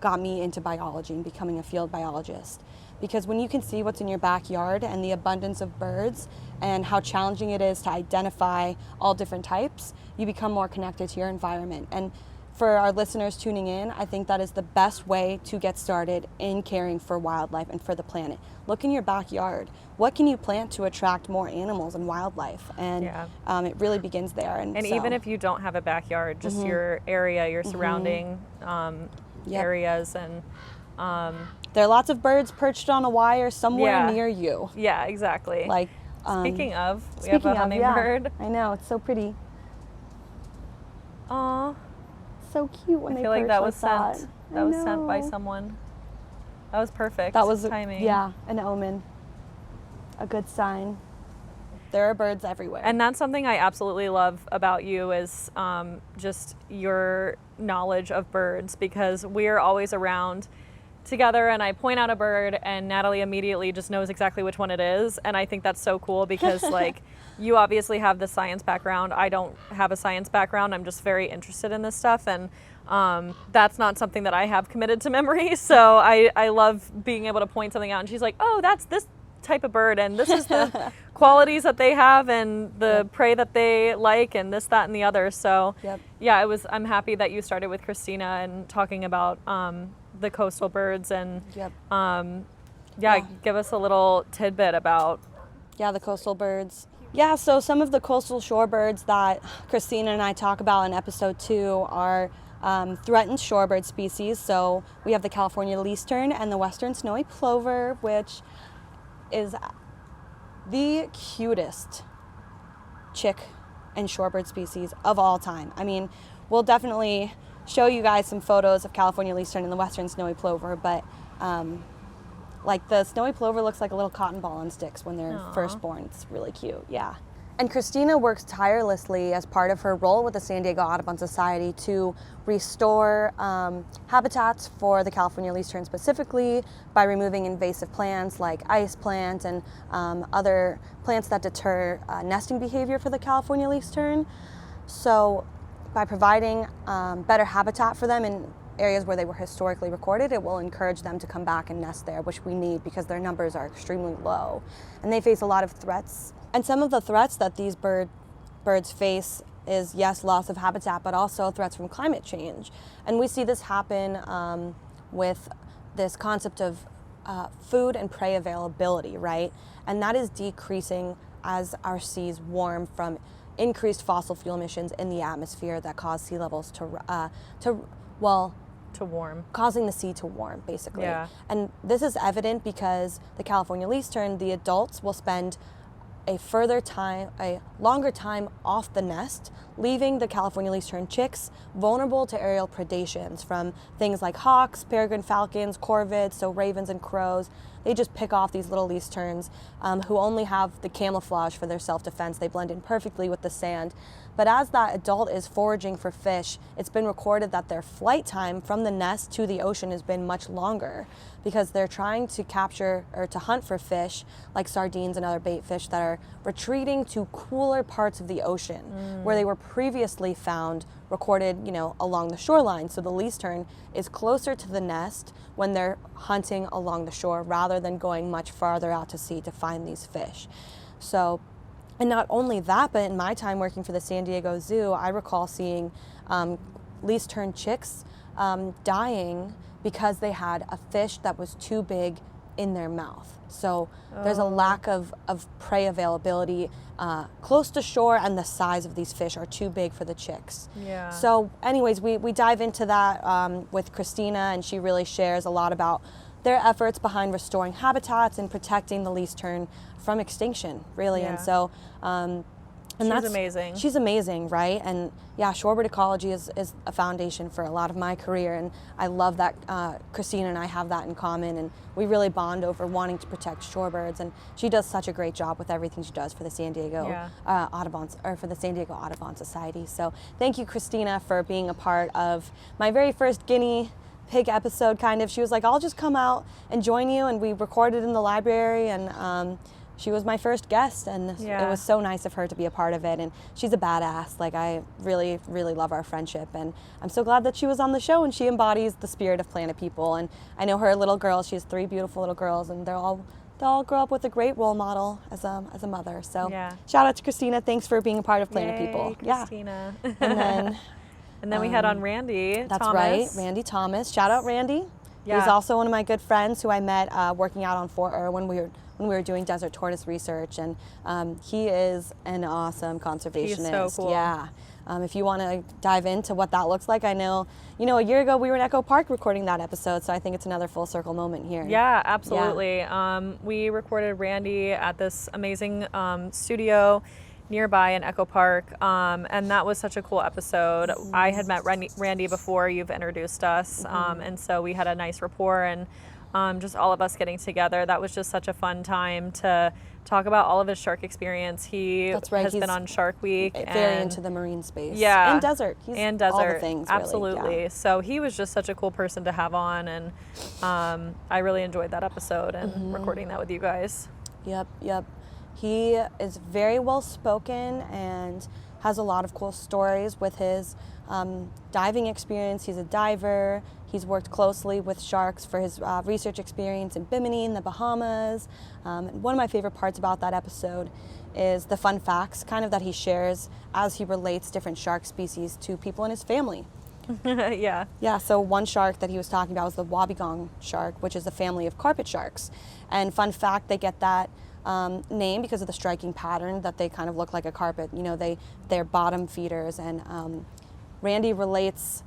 got me into biology and becoming a field biologist. Because when you can see what's in your backyard and the abundance of birds and how challenging it is to identify all different types, you become more connected to your environment. And for our listeners tuning in, I think that is the best way to get started in caring for wildlife and for the planet. Look in your backyard. What can you plant to attract more animals and wildlife? And it really begins there. And so,
even if you don't have a backyard, just your area, your surrounding areas, and
there are lots of birds perched on a wire somewhere near you.
Yeah, exactly.
Like
speaking of, we have a hummingbird.
I know, it's so pretty.
Aw.
So cute when they perch
like that was
that.
sent. That was sent by someone. That was perfect.
That was
timing.
Yeah, an omen. A good sign. There are birds everywhere.
And that's something I absolutely love about you is just your knowledge of birds, because we're always around together and I point out a bird and Natalie immediately just knows exactly which one it is. And I think that's so cool because like you obviously have the science background. I don't have a science background. I'm just very interested in this stuff. And that's not something that I have committed to memory. So I love being able to point something out and she's like, oh, that's this type of bird and this is the qualities that they have and the prey that they like and this, that, and the other. So yeah, I'm happy that you started with Christina and talking about the coastal birds and give us a little tidbit about
the coastal birds. Yeah, so some of the coastal shorebirds that Christina and I talk about in episode 2 are threatened shorebird species. So we have the California leastern and the western snowy plover, which is the cutest chick and shorebird species of all time. I mean, we'll definitely show you guys some photos of California leastern and the western snowy plover, but like the snowy plover looks like a little cotton ball on sticks when they're first born. It's really cute. Yeah. And Christina works tirelessly as part of her role with the San Diego Audubon Society to restore habitats for the California least tern specifically by removing invasive plants like ice plant and other plants that deter nesting behavior for the California least tern. So by providing better habitat for them in areas where they were historically recorded, it will encourage them to come back and nest there, which we need because their numbers are extremely low. And they face a lot of threats. And some of the threats that these birds face is, yes, loss of habitat, but also threats from climate change. And we see this happen with this concept of food and prey availability, right? And that is decreasing as our seas warm from increased fossil fuel emissions in the atmosphere that cause sea levels to warm. Causing the sea to warm, basically.
Yeah.
And this is evident because the California least tern, the adults will spend a longer time off the nest, leaving the California least tern chicks vulnerable to aerial predations from things like hawks, peregrine falcons, corvids, so ravens and crows. They just pick off these little least terns who only have the camouflage for their self-defense. They blend in perfectly with the sand. But as that adult is foraging for fish, it's been recorded that their flight time from the nest to the ocean has been much longer because they're trying to capture or to hunt for fish like sardines and other bait fish that are retreating to cooler parts of the ocean where they were previously found recorded, along the shoreline. So the least tern is closer to the nest when they're hunting along the shore rather than going much farther out to sea to find these fish. So, and not only that, but in my time working for the San Diego Zoo, I recall seeing least tern chicks dying because they had a fish that was too big in their mouth. So there's a lack of prey availability close to shore, and the size of these fish are too big for the chicks.
Yeah.
So anyways, we dive into that with Christina, and she really shares a lot about their efforts behind restoring habitats and protecting the least tern from extinction, really.
Yeah.
And so and
She's amazing.
She's amazing, right? And yeah, shorebird ecology is a foundation for a lot of my career, and I love that Christina and I have that in common, and we really bond over wanting to protect shorebirds, and she does such a great job with everything she does for the San Diego for the San Diego Audubon Society. So thank you, Christina, for being a part of my very first guinea pig episode, kind of. She was like, I'll just come out and join you, and we recorded in the library, and she was my first guest, and it was so nice of her to be a part of it. And she's a badass. Like, I really, really love our friendship, and I'm so glad that she was on the show, and she embodies the spirit of Planet People. And I know her little girls. She has 3 beautiful little girls, and they'll all grow up with a great role model as a mother. So shout out to Christina. Thanks for being a part of Planet People.
Christina.
Yeah.
And then we had on Randy
That's
Thomas.
right, Randy Thomas. Shout out Randy.
Yeah.
He's also one of my good friends who I met working out on Fort when we were doing desert tortoise research, and he is an awesome conservationist.
He's so cool.
Yeah. If you want to dive into what that looks like, I know, a year ago we were in Echo Park recording that episode, so I think it's another full circle moment here.
Yeah, absolutely. Yeah. We recorded Randy at this amazing studio nearby in Echo Park, and that was such a cool episode. I had met Randy before you've introduced us, and so we had a nice rapport, and just all of us getting together. That was just such a fun time to talk about all of his shark experience. He has been on Shark Week.
Very into the marine space.
Yeah.
And desert. He's all the things, really.
Absolutely. Yeah. So he was just such a cool person to have on, and I really enjoyed that episode and recording that with you guys.
Yep. He is very well spoken and has a lot of cool stories with his diving experience. He's a diver. He's worked closely with sharks for his research experience in Bimini in the Bahamas. One of my favorite parts about that episode is the fun facts kind of that he shares as he relates different shark species to people in his family. Yeah, so one shark that he was talking about was the wobbegong shark, which is a family of carpet sharks. And fun fact, they get that name because of the striking pattern that they kind of look like a carpet. They're bottom feeders, and Randy relates,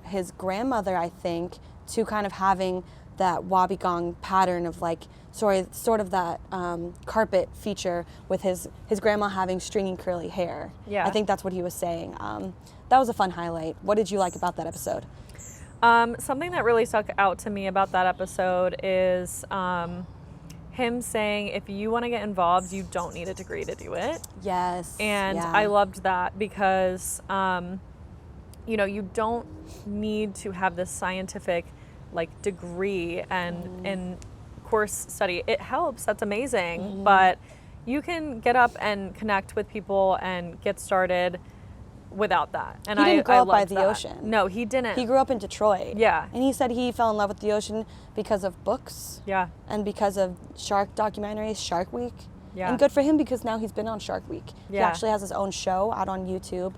his grandmother, I think, to kind of having that wobbegong pattern of sort of that carpet feature with his grandma having stringy curly hair.
Yeah.
I think that's what he was saying. That was a fun highlight. What did you like about that episode?
Something that really stuck out to me about that episode is him saying, if you want to get involved, you don't need a degree to do it.
Yes.
And
yeah.
I loved that because, you know, you don't need to have this scientific like degree and course study. It helps. That's amazing. But you can get up and connect with people and get started without that. And
he didn't grow up by
loved
the
that.
ocean.
No, he didn't.
He grew up in Detroit.
Yeah.
And he said he fell in love with the ocean because of books.
Yeah.
And because of shark documentaries, Shark Week.
Yeah.
And good for him because now he's been on Shark Week. He
Yeah.
actually has his own show out on YouTube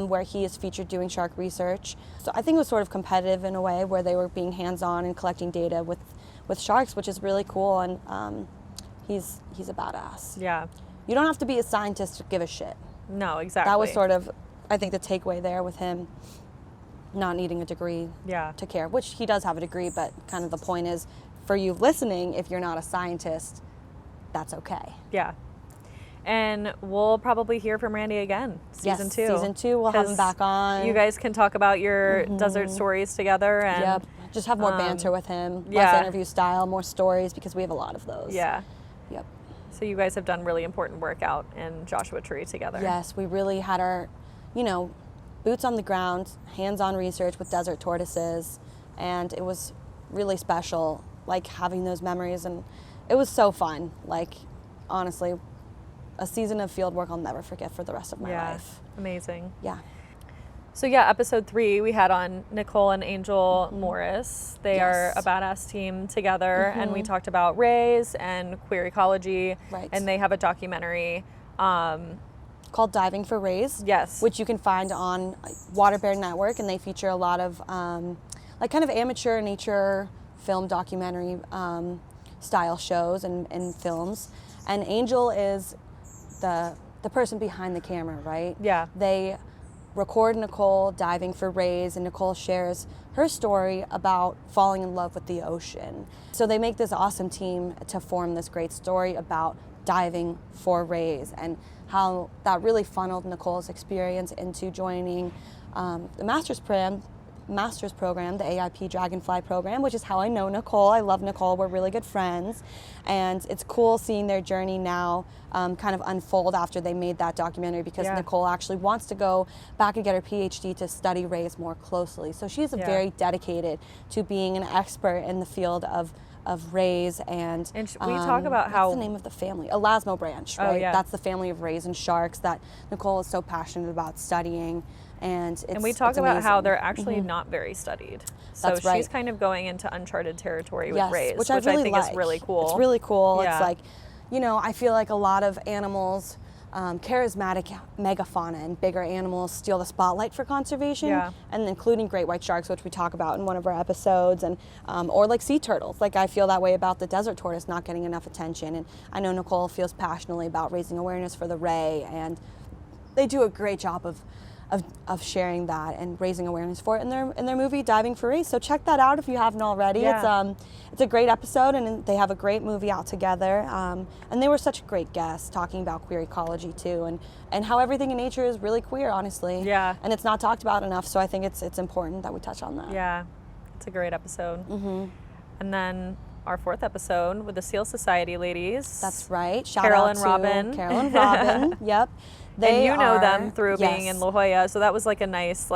where he is featured doing shark research. So I think it was sort of competitive in a way where they were being hands-on and collecting data with sharks, which is really cool. And he's a badass.
Yeah.
You don't have to be a scientist to give a shit.
No, exactly.
That was sort of, I think, the takeaway there with him not needing a degree
Yeah.
to care, which he does have a degree, but kind of the point is for you listening, if you're not a scientist, that's okay.
Yeah. And we'll probably hear from Randy again, season 2.
Season 2, we'll have him
'Cause
back on.
You guys can talk about your desert stories together. And
Yep. Just have more banter with him,
yeah.
less interview style, more stories, because we have a lot of those.
Yeah.
Yep.
So you guys have done really important work out in Joshua Tree together.
Yes, we really had our, boots on the ground, hands-on research with desert tortoises, and it was really special, like having those memories, and it was so fun. Like, honestly, a season of field work I'll never forget for the rest of my life.
Amazing.
Yeah.
So yeah, episode 3, we had on Nicole and Angel Morris. They are
Yes.
a badass team together, and we talked about rays and queer ecology.
Right.
And they have a documentary.
Called Diving for Rays.
Yes.
Which you can find on Water Bear Network, and they feature a lot of kind of amateur nature film documentary style shows and films. And Angel is the person behind the camera, right?
Yeah.
They record Nicole diving for rays, and Nicole shares her story about falling in love with the ocean. So they make this awesome team to form this great story about diving for rays and how that really funneled Nicole's experience into joining the master's program, the AIP Dragonfly program, which is how I know Nicole. I love Nicole. We're really good friends. And it's cool seeing their journey now kind of unfold after they made that documentary, because Nicole actually wants to go back and get her PhD to study rays more closely. So she's very dedicated to being an expert in the field of rays and
we talk about how...
what's the name of the family? Elasmobranch, right?
Oh, yeah.
That's the family of rays and sharks that Nicole is so passionate about studying. And
we talk about
amazing.
how they're actually not very studied. So
That's right.
she's kind of going into uncharted territory with rays,
which I
think
like.
is really cool.
It's really cool.
Yeah.
It's like, I feel like a lot of animals, charismatic megafauna and bigger animals steal the spotlight for conservation, and including great white sharks, which we talk about in one of our episodes, and or like sea turtles. Like, I feel that way about the desert tortoise not getting enough attention, and I know Nicole feels passionately about raising awareness for the ray, and they do a great job of sharing that and raising awareness for it in their movie Diving for Rays. So check that out if you haven't already. It's a great episode, and they have a great movie out together. And they were such a great guest, talking about queer ecology too, and how everything in nature is really queer, honestly.
Yeah.
And it's not talked about enough, so I think it's important that we touch on that.
Yeah, it's a great episode. And then our 4th episode with the Seal Society ladies.
That's right.
Carol
out
and
to
Robin.
Carol and Robin. Yep.
And you know them through being in La Jolla, so that was like a nice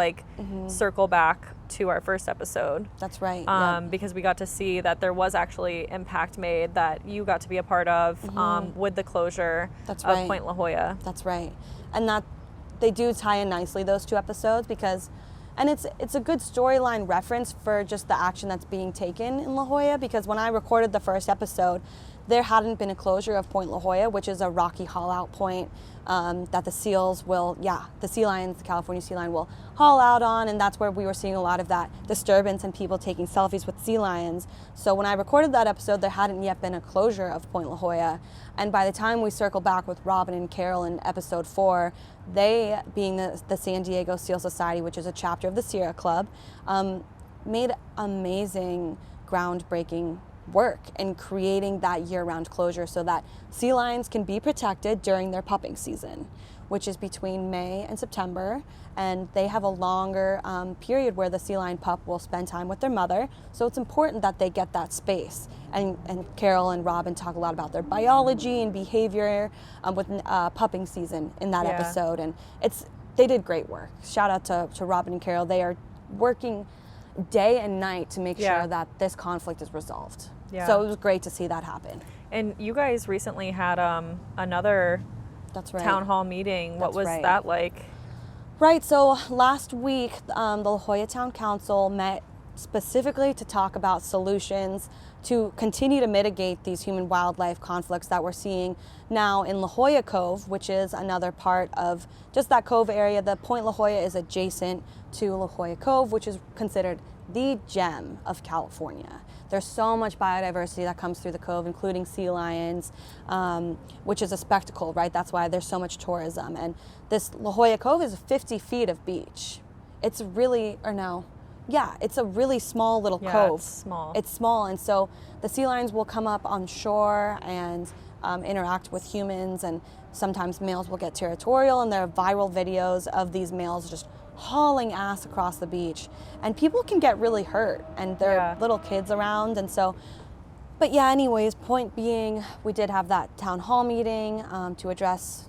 circle back to our first episode.
That's right.
Because we got to see that there was actually impact made that you got to be a part of with the closure of Point La Jolla.
That's right. And that they do tie in nicely, those 2 episodes, because and it's a good storyline reference for just the action that's being taken in La Jolla, because when I recorded the first episode, there hadn't been a closure of Point La Jolla, which is a rocky haul-out point that the seals will, the sea lions, the California sea lion will haul out on, and that's where we were seeing a lot of that disturbance and people taking selfies with sea lions. So when I recorded that episode, there hadn't yet been a closure of Point La Jolla, and by the time we circled back with Robin and Carol in episode 4, they, being the San Diego Seal Society, which is a chapter of the Sierra Club, made amazing, groundbreaking work in creating that year-round closure so that sea lions can be protected during their pupping season, which is between May and September, and they have a longer period where the sea lion pup will spend time with their mother, so it's important that they get that space. And Carol and Robin talk a lot about their biology and behavior with pupping season in that episode, and they did great work. Shout out to Robin and Carol. They are working day and night to make sure that this conflict is resolved. Yeah. So it was great to see that happen.
And you guys recently had another town hall meeting. What was that like?
Right, so last week the La Jolla Town Council met specifically to talk about solutions to continue to mitigate these human-wildlife conflicts that we're seeing now in La Jolla Cove, which is another part of just that cove area. The Point La Jolla is adjacent to La Jolla Cove, which is considered the gem of California. There's so much biodiversity that comes through the cove, including sea lions, which is a spectacle, right? That's why there's so much tourism. And this La Jolla Cove is 50 feet of beach. It's really, it's a really small little cove. It's small, and so the sea lions will come up on shore and interact with humans, and sometimes males will get territorial, and there are viral videos of these males just hauling ass across the beach, and people can get really hurt, and there are little kids around, and so, but anyways, point being, we did have that town hall meeting to address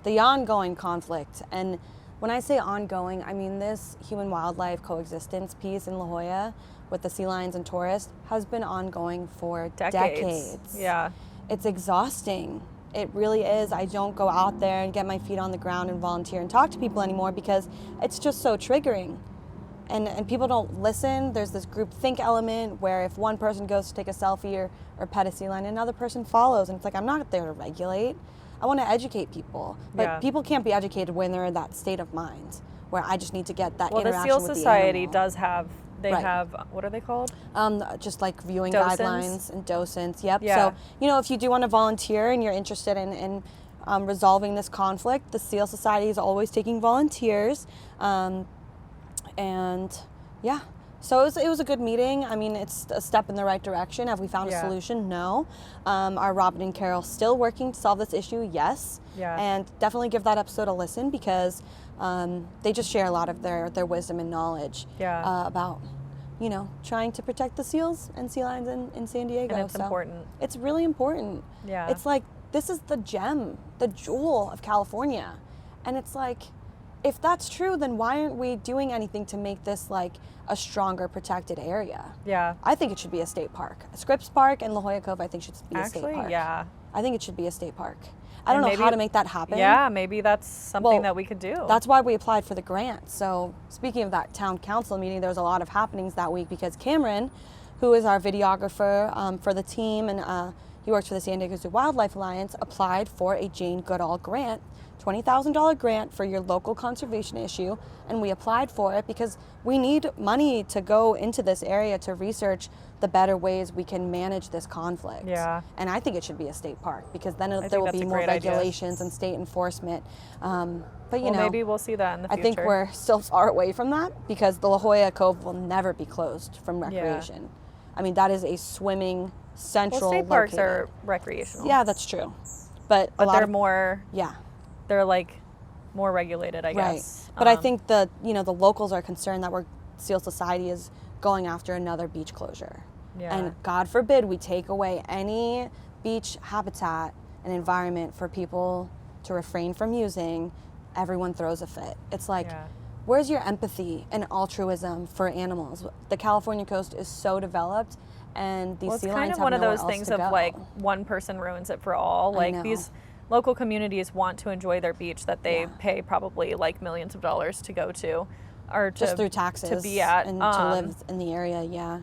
the ongoing conflict. And when I say ongoing, I mean this human-wildlife coexistence piece in La Jolla with the sea lions and tourists has been ongoing for decades.
Yeah.
It's exhausting. It really is. I don't go out there and get my feet on the ground and volunteer and talk to people anymore because it's just so triggering. And people don't listen. There's this group think element where if one person goes to take a selfie or pet a sea lion, another person follows. And it's like, I'm not there to regulate. I want to educate people, but people can't be educated when they're in that state of mind where I just need to get that interaction with the animal.
Well, the Seal Society does have, have, what are they called?
Just like viewing
docents?
Guidelines and docents. Yep.
Yeah.
So, if you do want to volunteer and you're interested in resolving this conflict, the Seal Society is always taking volunteers. So it was a good meeting. I mean, it's a step in the right direction. Have we found a solution? No. Are Robin and Carol still working to solve this issue? Yes.
Yeah.
And definitely give that episode a listen because they just share a lot of their wisdom and knowledge about, trying to protect the seals and sea lions in San Diego.
And it's important.
It's really important.
Yeah.
It's like, this is the gem, the jewel of California. And it's like, if that's true, then why aren't we doing anything to make this like a stronger protected area?
Yeah.
I think it should be a state park. Scripps Park and La Jolla Cove, I think should be a state park.
Yeah.
I think it should be a state park. I don't know how to make that happen.
Yeah, maybe that's something that we could do.
That's why we applied for the grant. So speaking of that town council meeting, there was a lot of happenings that week because Cameron, who is our videographer for the team, and he works for the San Diego Zoo Wildlife Alliance, applied for a Jane Goodall grant, $20,000 grant for your local conservation issue, and we applied for it because we need money to go into this area to research the better ways we can manage this conflict.
Yeah.
And I think it should be a state park because then there will be more regulations and state enforcement. But
maybe we'll see that in the future.
I think we're still far away from that because the La Jolla Cove will never be closed from recreation. Yeah. I mean, that is a swimming central
state parks are recreational.
Yeah, that's true. But
they're more...
Yeah.
They're like more regulated, I guess.
But I think the locals are concerned that Seal Society is going after another beach closure.
Yeah.
And God forbid we take away any beach habitat and environment for people to refrain from using, everyone throws a fit. It's like, where's your empathy and altruism for animals? The California coast is so developed, and these sea lions have nowhere else to go. It's kind of one of those things of like one person ruins it for all. Like these local communities want to enjoy their beach that they pay probably like millions of dollars to go to, or just through taxes
to be at
and to live in the area. Yeah.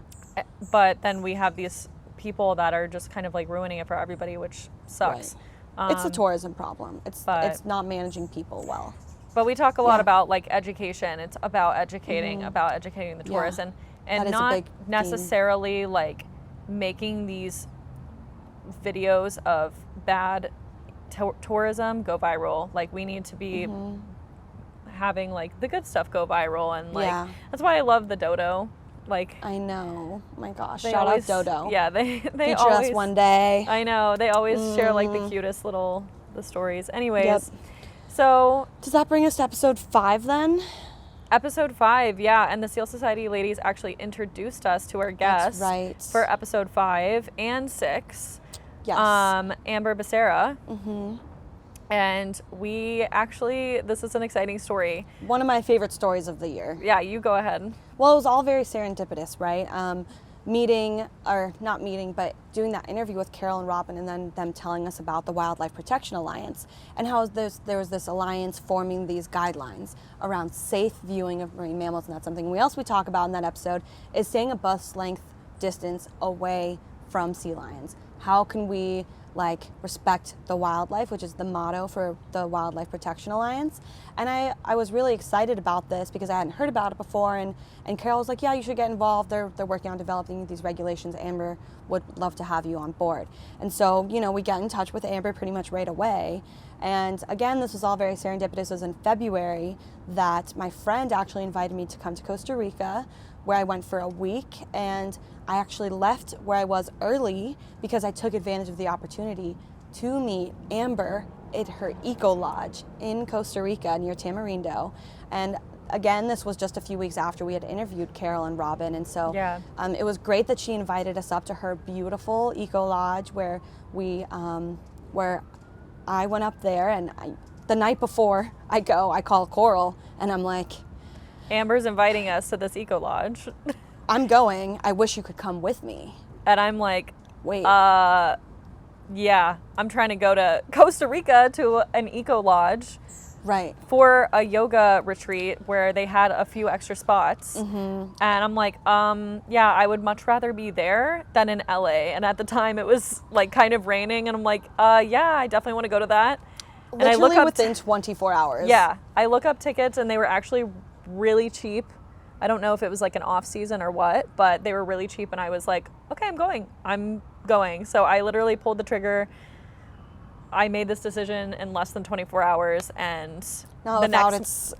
But then we have these people that are just kind of like ruining it for everybody, which sucks.
Right. It's a tourism problem. It's not managing people well.
But we talk a lot about like education. It's about educating the tourists and not necessarily like making these videos of bad tourism go viral. Like we need to be having like the good stuff go viral, and like that's why I love the dodo Like,
I know. Oh my gosh.
they
Shout
always,
out Dodo.
Yeah, they
Feature
always.
us one day.
I know, they always share like the cutest little stories. Anyways,
Yep.
so
Does that bring us to episode 5 then?
episode 5, yeah, and the Seal Society ladies actually introduced us to our guests
right.
for episode 5 and 6.
Yes.
Amber Becerra. And we actually, this is an exciting story.
One of my favorite stories of the year.
Yeah, you go ahead.
Well, it was all very serendipitous, right? Not meeting, but doing that interview with Carol and Robin, and then them telling us about the Wildlife Protection Alliance and how there was this alliance forming these guidelines around safe viewing of marine mammals, and that's something we talk about in that episode is staying a bus length distance away from sea lions. How can we respect the wildlife, which is the motto for the Wildlife Protection Alliance. And I was really excited about this because I hadn't heard about it before, and Carol was like, yeah, you should get involved. They're working on developing these regulations. Amber would love to have you on board. And so, we get in touch with Amber pretty much right away. And again, this was all very serendipitous. It was in February that my friend actually invited me to come to Costa Rica, where I went for a week, and I actually left where I was early because I took advantage of the opportunity to meet Amber at her eco lodge in Costa Rica near Tamarindo. And again, this was just a few weeks after we had interviewed Carol and Robin, and so it was great that she invited us up to her beautiful eco lodge where I went up there, and the night before I call Coral and I'm like,
Amber's inviting us to this eco lodge.
I'm going. I wish you could come with me.
And I'm like,
wait.
Yeah, I'm trying to go to Costa Rica to an eco lodge.
Right.
For a yoga retreat where they had a few extra spots. And I'm like, yeah, I would much rather be there than in LA. And at the time it was kind of raining, and I'm like, yeah, I definitely want to go to that.
Literally, and I look up within 24 hours.
Yeah, I look up tickets and they were actually really cheap. I don't know if it was an off season or what, but they were really cheap, and I was like, okay, I'm going. So I literally pulled the trigger. I made this decision in less than 24 hours, and
challenges.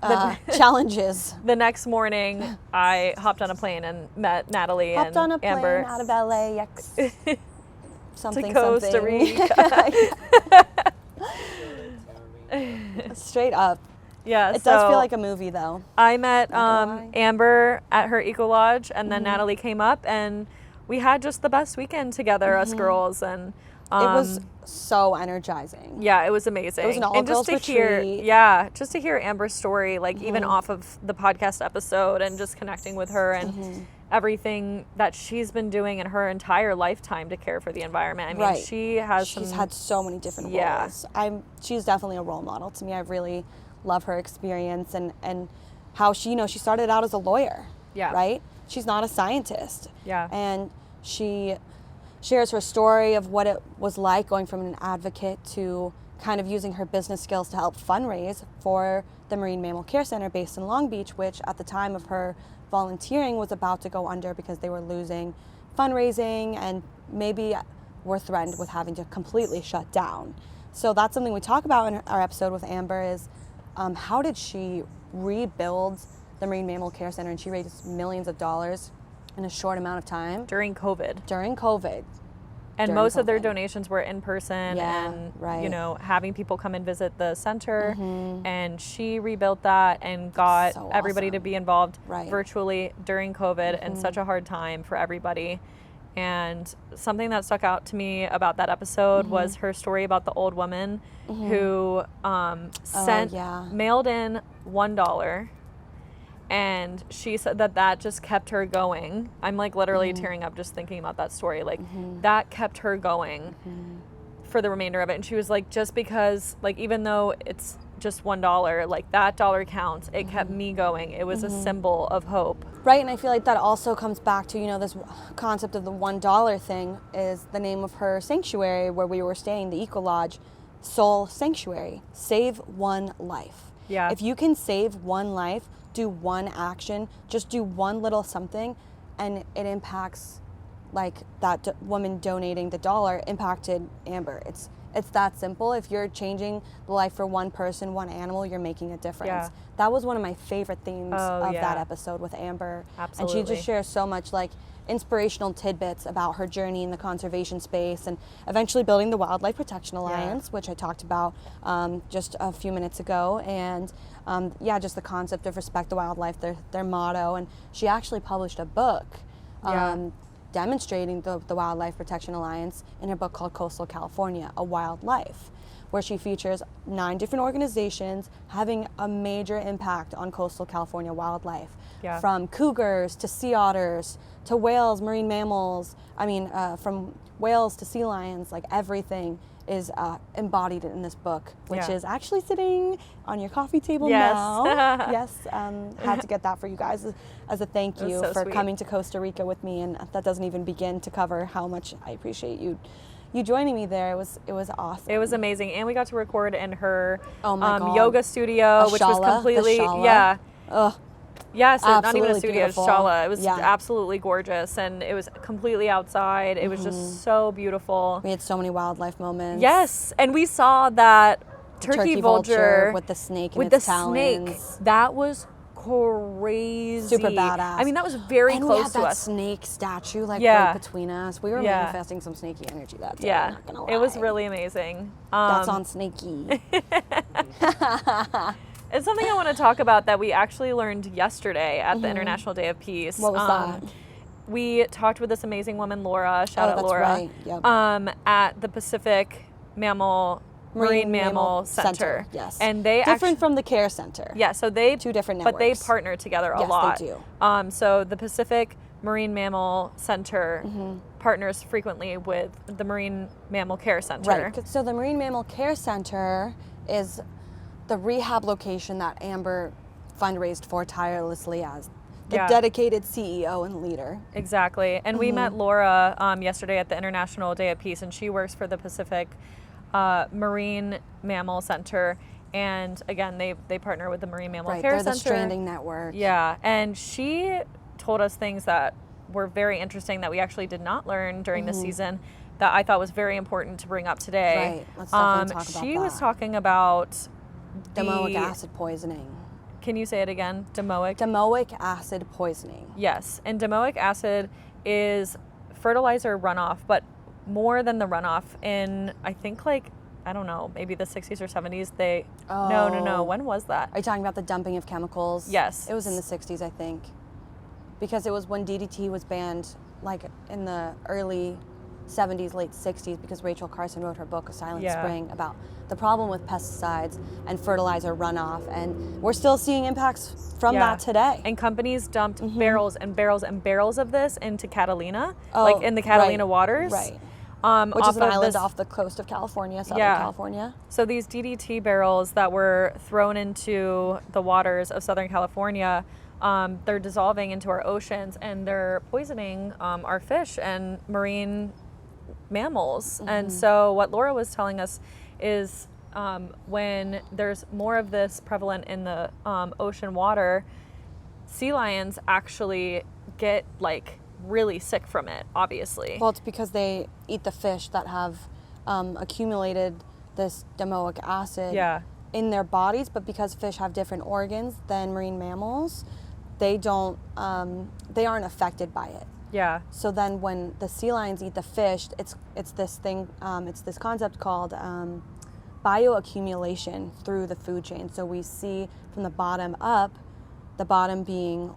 The next morning, I hopped on a plane and met Natalie and Amber.
Hopped on a plane out of LAX.
To Costa Rica.
Straight up.
Yeah,
it does feel like a movie, though.
I met Amber at her eco lodge, and then Natalie came up, and we had just the best weekend together, us girls, and
it was so energizing.
Yeah, it was amazing.
It was an all-girls retreat.
Just to hear Amber's story, even off of the podcast episode, and just connecting with her and everything that she's been doing in her entire lifetime to care for the environment. I mean, she's
had so many different roles. She's definitely a role model to me. I really love her experience and how she started out as a lawyer. Yeah. Right? She's not a scientist.
Yeah.
And she shares her story of what it was like going from an advocate to kind of using her business skills to help fundraise for the Marine Mammal Care Center based in Long Beach, which at the time of her volunteering was about to go under because they were losing fundraising and maybe were threatened with having to completely shut down. So that's something we talk about in our episode with Amber is how did she rebuild the Marine Mammal Care Center, and she raised millions of dollars in a short amount of time.
During COVID. And most of their donations were in person and, having people come and visit the center. And she rebuilt that and got everybody to be involved virtually during COVID and such a hard time for everybody. And something that stuck out to me about that episode was her story about the old woman who mailed in $1. And she said that just kept her going. I'm literally tearing up just thinking about that story. That kept her going for the remainder of it. And she was like, just because, even though it's just $1, that dollar counts. It kept me going. It was a symbol of hope.
Right, and I feel like that also comes back to, this concept of the $1 thing is the name of her sanctuary where we were staying, the Eco Lodge, Soul Sanctuary. Save one life.
Yeah.
If you can save one life, do one action, just do one little something, and it impacts, that woman donating the $1 impacted Amber. It's that simple. If you're changing the life for one person, one animal, you're making a difference.
Yeah.
That was one of my favorite themes of
yeah.
that episode with Amber.
Absolutely.
And she just shares so much like inspirational tidbits about her journey in the conservation space and eventually building the Wildlife Protection Alliance, which I talked about just a few minutes ago. And just the concept of respect the wildlife, their motto. And she actually published a book demonstrating the Wildlife Protection Alliance in her book called Coastal California, A Wild Life, where she features 9 different organizations having a major impact on coastal California wildlife.
Yeah.
From cougars to sea otters to whales, marine mammals, from whales to sea lions, like everything is embodied in this book, which is actually sitting on your coffee table now. Yes, had to get that for you guys as a thank you
so
for
sweet.
coming to Costa Rica with me, and that doesn't even begin to cover how much I appreciate you joining me there. It was awesome.
It was amazing, and we got to record in her
God.
yoga studio, which was completely
Ugh.
Yes, not even
Absolutely
a studio,
beautiful.
Jolla. It was absolutely gorgeous, and it was completely outside. It was just so beautiful.
We had so many wildlife moments.
Yes, and we saw that turkey vulture
with the snake
with
in its
the
talons.
snake. That was crazy.
Super badass.
I mean, that was very
and
close
we had
to
that
us.
snake statue right between us. We were manifesting some snaky energy that day. I'm not gonna lie.
It was really amazing.
That's on snaky.
It's something I want to talk about that we actually learned yesterday at the International Day of Peace.
What was that?
We talked with this amazing woman, Laura, shout out
that's
Laura,
right. Yep.
at the Pacific Marine Mammal Center.
Yes.
And they
different from the Care Center.
Yeah, so they
2 different networks.
but they partner together a lot.
Yes, they do.
So the Pacific Marine Mammal Center partners frequently with the Marine Mammal Care Center.
Right. So the Marine Mammal Care Center is the rehab location that Amber fundraised for tirelessly as the dedicated CEO and leader.
Exactly. And we met Laura yesterday at the International Day of Peace, and she works for the Pacific Marine Mammal Center. And again, they partner with the Marine Mammal Care
they're
Center.
the stranding network.
Yeah. And she told us things that were very interesting that we actually did not learn during the season that I thought was very important to bring up today.
Right. Let's definitely talk about
she
that.
was talking about
Domoic acid poisoning.
Can you say it again? Domoic?
Domoic acid poisoning.
Yes. And domoic acid is fertilizer runoff, but more than the runoff in, I think, I don't know, maybe the 60s or 70s. No. When was that?
Are you talking about the dumping of chemicals?
Yes.
It was in the 60s, I think. Because it was when DDT was banned, in the early 70s, late 60s, because Rachel Carson wrote her book, A Silent Spring, about the problem with pesticides and fertilizer runoff. And we're still seeing impacts from that today.
And companies dumped barrels and barrels and barrels of this into Catalina, in the
right,
Catalina waters.
Right. Which is an island off the coast of California, Southern California.
So these DDT barrels that were thrown into the waters of Southern California, they're dissolving into our oceans, and they're poisoning our fish and marine mammals. And so what Laura was telling us is when there's more of this prevalent in the ocean water, sea lions actually get really sick from it, obviously.
Well, it's because they eat the fish that have accumulated this domoic acid in their bodies, but because fish have different organs than marine mammals, they aren't affected by it.
Yeah.
So then when the sea lions eat the fish, it's this thing, it's this concept called bioaccumulation through the food chain. So we see from the bottom up, the bottom being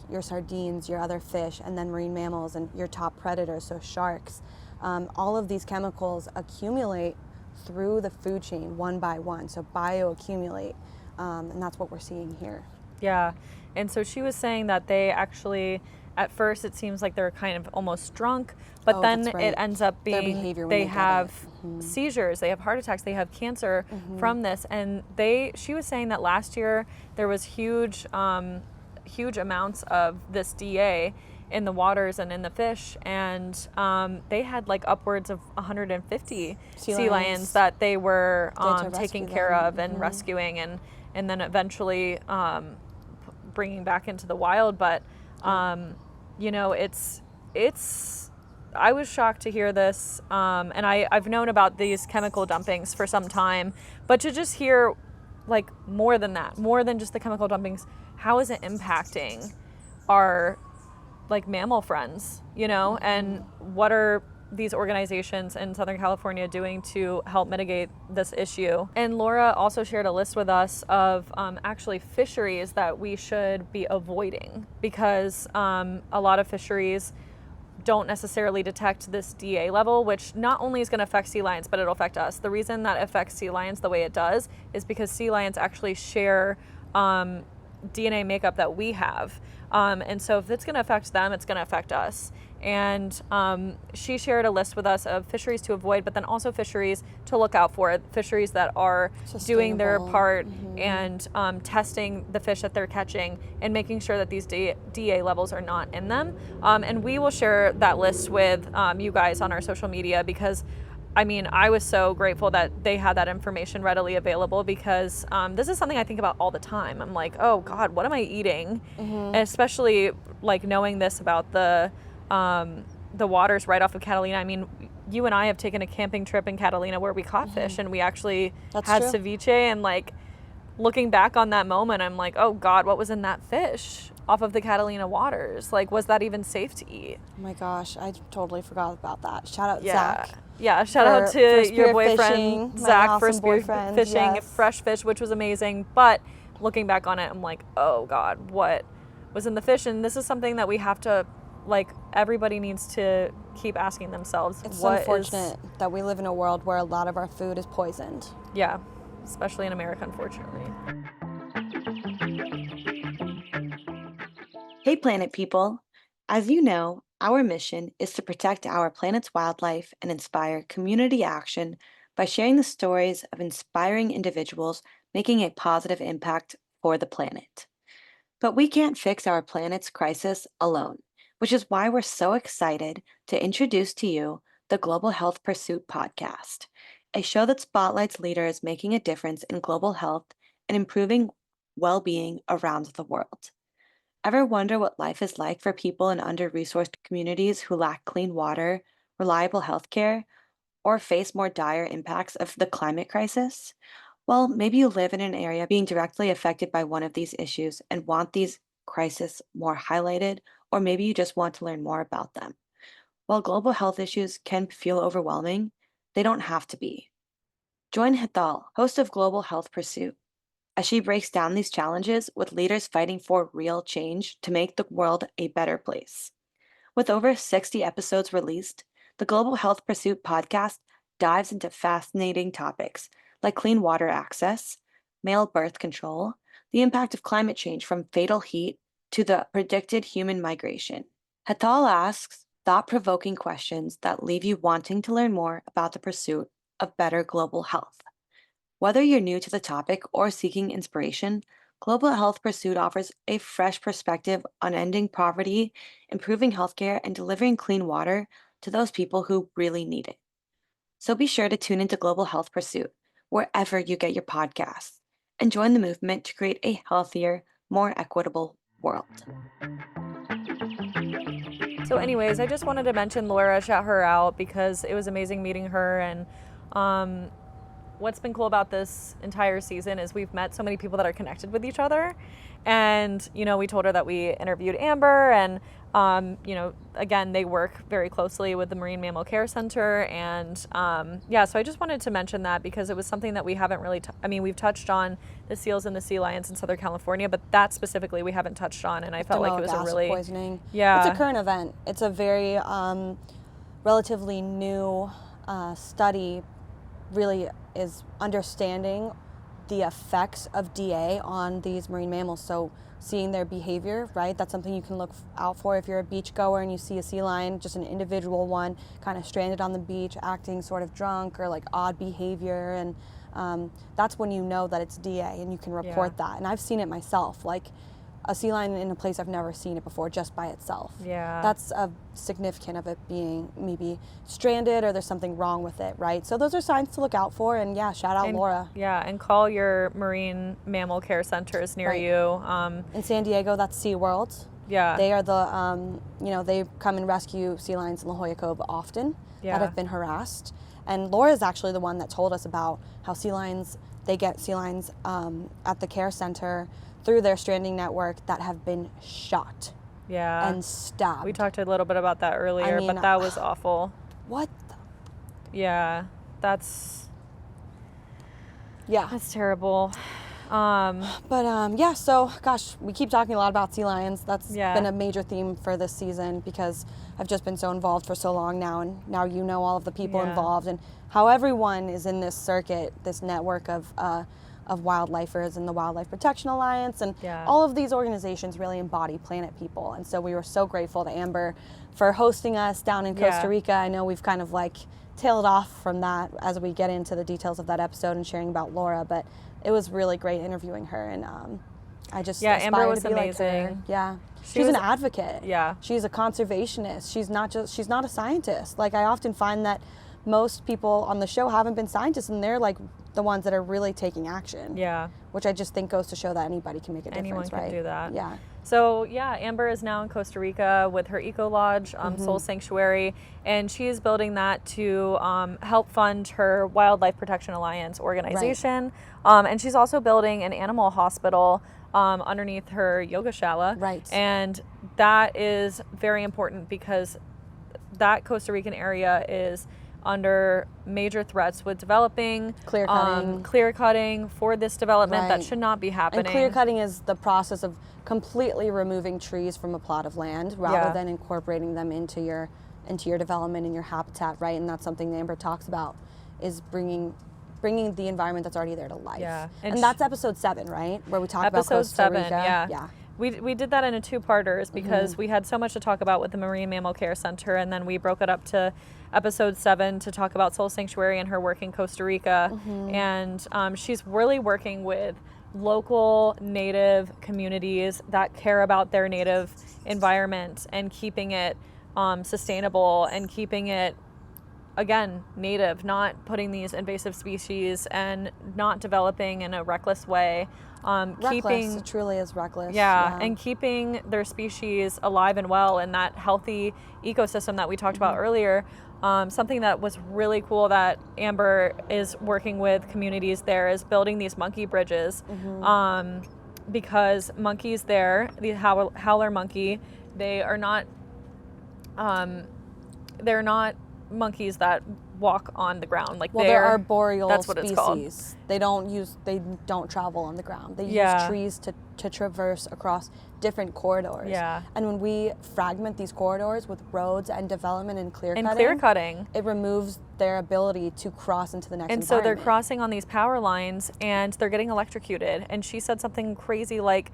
your sardines, your other fish, and then marine mammals and your top predators, so sharks. All of these chemicals accumulate through the food chain one by one, so bioaccumulate, and that's what we're seeing here.
Yeah, and so she was saying that they actually, at first it seems like they're kind of almost drunk, but then it ends up being they have seizures, they have heart attacks, they have cancer from this. And she was saying that last year there was huge amounts of this DA in the waters and in the fish, and they had upwards of 150 sea lions that they were taking care of and rescuing and then eventually bringing back into the wild. But it's I was shocked to hear this, and I've known about these chemical dumpings for some time, but to just hear like more than that, more than just the chemical dumpings, how is it impacting our like mammal friends, you know, and what are these organizations in Southern California doing to help mitigate this issue? And Laura also shared a list with us of actually fisheries that we should be avoiding, because a lot of fisheries don't necessarily detect this DA level, which not only is going to affect sea lions, but it'll affect us. The reason that affects sea lions the way it does is because sea lions actually share DNA makeup that we have. And so if it's going to affect them, it's going to affect us. And she shared a list with us of fisheries to avoid, but then also fisheries to look out for, fisheries that are doing their part and testing the fish that they're catching and making sure that these DA levels are not in them. And we will share that list with you guys on our social media, because I mean, I was so grateful that they had that information readily available, because this is something I think about all the time. I'm like, oh God, what am I eating? And especially like knowing this about the waters right off of Catalina. I mean, you and I have taken a camping trip in Catalina where we caught fish, and we actually had ceviche, and like looking back on that moment, I'm like, oh God, what was in that fish off of the Catalina waters? Like, was that even safe to eat?
Oh my gosh, I totally forgot about that. Shout out Zach.
Yeah, shout out to your boyfriend, Zach, for spear fishing,
yes.
Fresh fish, which was amazing. But looking back on it, I'm like, oh God, what was in the fish? And this is something that we have to, like, everybody needs to keep asking themselves.
It's unfortunate that we live in a world where a lot of our food is poisoned.
Yeah, especially in America, unfortunately.
Hey, planet people. As you know, our mission is to protect our planet's wildlife and inspire community action by sharing the stories of inspiring individuals making a positive impact for the planet. But we can't fix our planet's crisis alone, which is why we're so excited to introduce to you the Global Health Pursuit podcast, a show that spotlights leaders making a difference in global health and improving well-being around the world. Ever wonder what life is like for people in under-resourced communities who lack clean water, reliable healthcare, or face more dire impacts of the climate crisis? Well, maybe you live in an area being directly affected by one of these issues and want these crises more highlighted, or maybe you just want to learn more about them. While global health issues can feel overwhelming, they don't have to be. Join Hetal, host of Global Health Pursuit, as she breaks down these challenges with leaders fighting for real change to make the world a better place. With over 60 episodes released, the Global Health Pursuit podcast dives into fascinating topics like clean water access, male birth control, the impact of climate change from fatal heat to the predicted human migration. Hetal asks thought-provoking questions that leave you wanting to learn more about the pursuit of better global health. Whether you're new to the topic or seeking inspiration, Global Health Pursuit offers a fresh perspective on ending poverty, improving healthcare, and delivering clean water to those people who really need it. So be sure to tune into Global Health Pursuit wherever you get your podcasts and join the movement to create a healthier, more equitable world.
So anyways, I just wanted to mention Laura, shout her out, because it was amazing meeting her. And what's been cool about this entire season is we've met so many people that are connected with each other. And, you know, we told her that we interviewed Amber, and, you know, again, they work very closely with the Marine Mammal Care Center. And yeah, so I just wanted to mention that because it was something that we haven't really, we've touched on the seals and the sea lions in Southern California, but that specifically we haven't touched on. And I felt like it was a really,
poisoning.
Yeah.
It's a current event. It's a very relatively new study, really is understanding the effects of DA on these marine mammals. So seeing their behavior, right? That's something you can look out for if you're a beach goer and you see a sea lion, just an individual one, kind of stranded on the beach, acting sort of drunk or like odd behavior. And that's when you know that it's DA and you can report that. And I've seen it myself, like a sea lion in a place I've never seen it before just by itself.
Yeah.
That's significant of it being maybe stranded or there's something wrong with it, right? So those are signs to look out for, and yeah, shout out Laura.
Yeah, and call your Marine Mammal Care Centers near you.
In San Diego, that's SeaWorld.
Yeah.
They are the, they come and rescue sea lions in La Jolla Cove often
Yeah.
that have been harassed. And Laura's actually the one that told us about how they get sea lions at the care center through their stranding network that have been shot
Yeah.
and stabbed.
We talked a little bit about that earlier,
I mean,
but that was awful.
What?
Yeah. That's
Yeah.
terrible.
But so gosh, we keep talking a lot about sea lions. That's
Yeah.
been a major theme for this season because I've just been so involved for so long now, and now you know all of the people
Yeah.
involved and how everyone is in this circuit, this network of wildlifers and the Wildlife Protection Alliance, and
Yeah.
all of these organizations really embody Planet People. And so we were so grateful to Amber for hosting us down in Costa
Yeah.
Rica. I know we've kind of like tailed off from that as we get into the details of that episode and sharing about Laura, but it was really great interviewing her, and I just
Yeah,
aspire
Amber was
to be like her.
amazing.
Yeah,
She
she's
was-
an advocate.
Yeah.
She's a conservationist. She's not a scientist. Like, I often find that most people on the show haven't been scientists, and they're like the ones that are really taking action.
Yeah.
Which I just think goes to show that anybody can make a
Anyone
difference,
can
right?
do that.
Yeah.
So yeah, Amber is now in Costa Rica with her Eco Lodge,
Mm-hmm.
Soul Sanctuary, and she is building that to help fund her Wildlife Protection Alliance organization. And she's also building an animal hospital underneath her yoga shala.
Right.
And that is very important because that Costa Rican area is under major threats with developing
Clear cutting.
clear cutting for this development that
Right.
should not be happening.
And clear cutting is the process of completely removing trees from a plot of land rather
Yeah.
than incorporating them into your development and your habitat, right? And that's something that Amber talks about, is bringing the environment that's already there to life.
Yeah.
And,
And
that's episode 7, right? Where we talk about
Episode
Costa
7,
Rica.
yeah.
Yeah.
We did that in a two-parters because we had so much to talk about with the Marine Mammal Care Center, and then we broke it up to episode 7 to talk about Soul Sanctuary and her work in Costa Rica. And she's really working with local native communities that care about their native environment and keeping it sustainable and keeping it, again, native, not putting these invasive species and not developing in a reckless way.
Reckless. It truly is reckless.
Yeah, and keeping their species alive and well in that healthy ecosystem that we talked about earlier. Something that was really cool that Amber is working with communities there is building these monkey bridges. Because monkeys there, the howler monkey, they are not, they're not monkeys that walk on the ground. Like,
well, they're arboreal
that's what
species.
it's called.
They don't travel on the ground. They
Yeah.
use trees to traverse across different corridors.
Yeah.
And when we fragment these corridors with roads and development and clear
And
cutting,
clear cutting.
it removes their ability to cross into the next
And so they're
environment.
crossing on these power lines and they're getting electrocuted. And she said something crazy like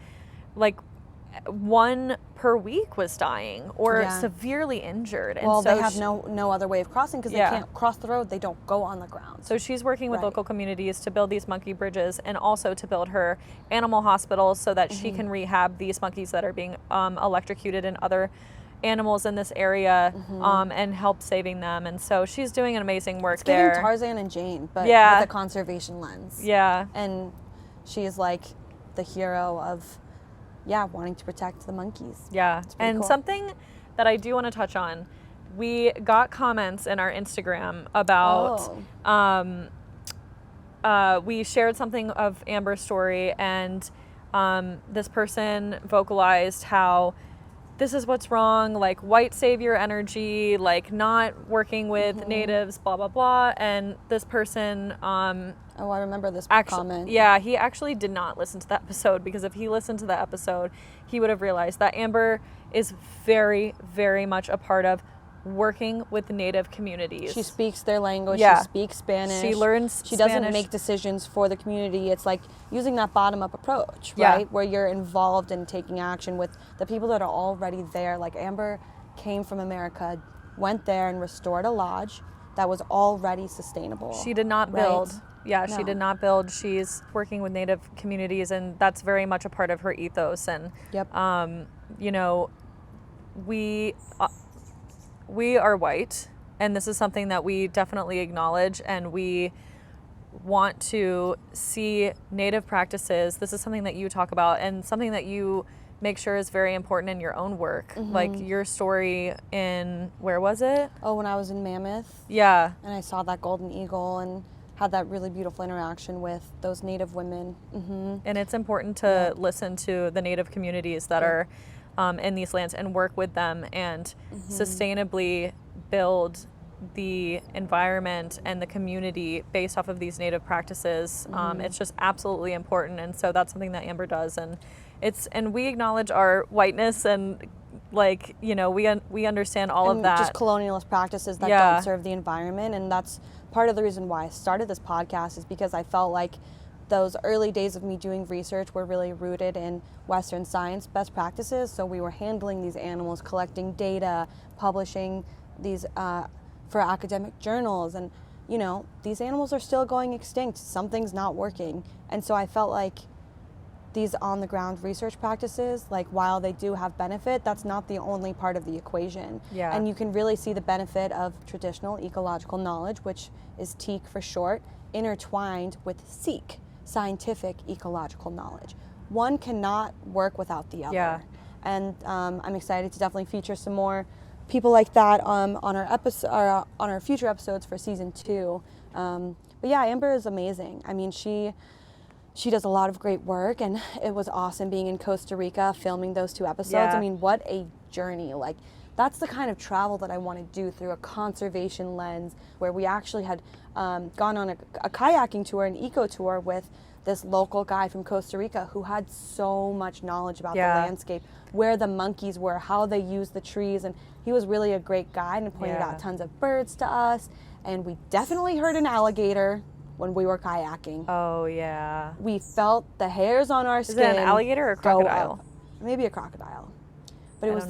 1 per week was dying or
Yeah.
severely injured. And
Well,
so
they have no other way of crossing because
Yeah.
they can't cross the road. They don't go on the ground.
So she's working with
Right.
local communities to build these monkey bridges and also to build her animal hospitals so that she can rehab these monkeys that are being electrocuted and other animals in this area and help saving them. And so she's doing an amazing work
It's giving
there.
Tarzan and Jane, but
Yeah.
with a conservation lens.
Yeah.
And she is like the hero of, wanting to protect the monkeys.
Yeah.
pretty
And
cool.
something that I do want to touch on, we got comments in our Instagram about we shared something of Amber's story, and this person vocalized how this is what's wrong, like white savior energy, like not working with natives, blah, blah, blah. And this person
Oh, I remember this
actually,
comment.
yeah, he actually did not listen to the episode, because if he listened to the episode, he would have realized that Amber is very, very much a part of working with native communities.
She speaks their language.
Yeah.
She speaks Spanish.
She learns
She doesn't
Spanish.
make decisions for the community. It's like using that bottom-up approach,
Yeah.
right? Where you're involved in taking action with the people that are already there. Like Amber came from America, went there and restored a lodge that was already sustainable.
She did not
right?
build. Yeah, she
No.
did not build. She's working with native communities, and that's very much a part of her ethos. And
Yep.
you know, we are white, and this is something that we definitely acknowledge, and we want to see native practices. This is something that you talk about and something that you make sure is very important in your own work. Like your story in, where was it?
Oh, when I was in Mammoth.
Yeah.
And I saw that golden eagle and had that really beautiful interaction with those Native women.
And it's important to listen to the Native communities that are in these lands and work with them and sustainably build the environment and the community based off of these Native practices. It's just absolutely important, and so that's something that Amber does, and we acknowledge our whiteness and like, you know, we understand all of that.
Just colonialist practices that don't serve the environment, and that's part of the reason why I started this podcast, is because I felt like those early days of me doing research were really rooted in Western science best practices. So we were handling these animals, collecting data, publishing these for academic journals, and you know, these animals are still going extinct. Something's not working. And so I felt like these on-the-ground research practices, like while they do have benefit, that's not the only part of the equation. And you can really see the benefit of traditional ecological knowledge, which is TEAK for short, intertwined with SEEK, scientific ecological knowledge. One cannot work without the other. And I'm excited to definitely feature some more people like that on our future episodes for season 2. But yeah, Amber is amazing. I mean, she does a lot of great work, and it was awesome being in Costa Rica filming those 2 episodes. I mean, what a journey. Like, that's the kind of travel that I want to do through a conservation lens, where we actually had gone on a kayaking tour, an eco tour with this local guy from Costa Rica who had so much knowledge about the landscape, where the monkeys were, how they use the trees, and he was really a great guide and pointed out tons of birds to us. And we definitely heard an alligator when we were kayaking.
Oh yeah.
We felt the hairs on our skin.
Is it an alligator or a crocodile?
Maybe a crocodile. But it was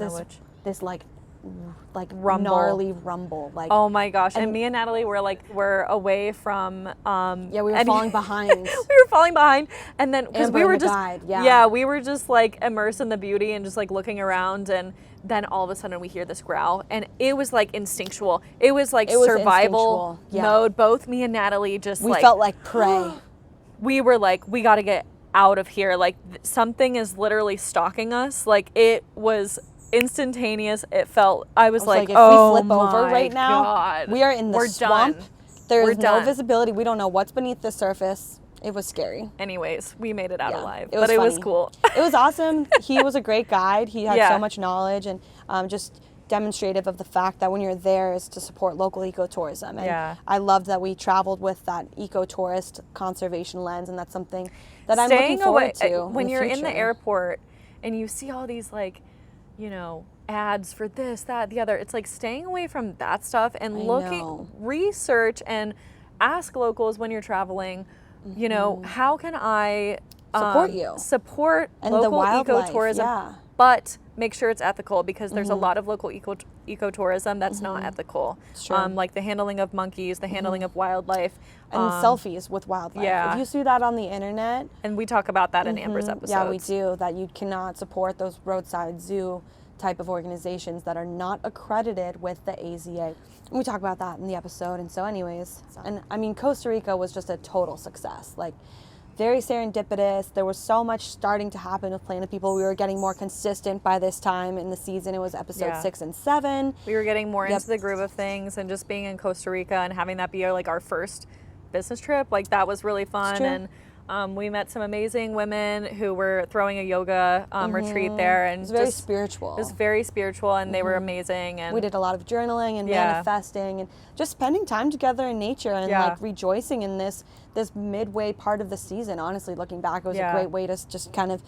this like
rumble.
Gnarly rumble. Like,
oh my gosh. And me and Natalie were away from
we were falling behind.
We were falling behind, and then because we were just
guide,
we were just like immersed in the beauty and just like looking around, and then all of a sudden we hear this growl, and it was like instinctual. It was like survival mode. Both me and Natalie just
we felt like prey.
We were like, we got to get out of here. Like something is literally stalking us. Like it was instantaneous. It felt, I was like,
if
oh
we flip over right now,
God.
we are in the swamp.
Done.
There's no visibility. We don't know what's beneath the surface. It was scary.
Anyways, we made it out alive,
it was
but it was cool.
It was awesome. He was a great guide. He had so much knowledge, and just demonstrative of the fact that when you're there is to support local ecotourism. And I loved that we traveled with that eco-tourist conservation lens, and that's something that I'm looking forward to.
When you're in the airport and you see all these like, you know, ads for this, that, the other, it's like staying away from that stuff and research and ask locals when you're traveling, you know, how can I support
and
local
the
ecotourism, but make sure it's ethical, because there's a lot of local ecotourism that's not ethical. Like the handling of monkeys, the handling of wildlife.
And selfies with wildlife. If you see that on the internet.
And we talk about that in Amber's episodes.
Yeah, we do, that you cannot support those roadside zoo type of organizations that are not accredited with the AZA. And we talk about that in the episode. And so anyways, and I mean, Costa Rica was just a total success. Like, very serendipitous. There was so much starting to happen with Planet People. We were getting more consistent by this time in the season. It was episode 6 and 7.
We were getting more into the groove of things, and just being in Costa Rica and having that be like our first business trip, like that was really fun. And we met some amazing women who were throwing a yoga retreat there, and
it was very spiritual.
It was very spiritual, and they were amazing. And
we did a lot of journaling and manifesting, and just spending time together in nature, and like rejoicing in this midway part of the season. Honestly, looking back, it was a great way to just kind of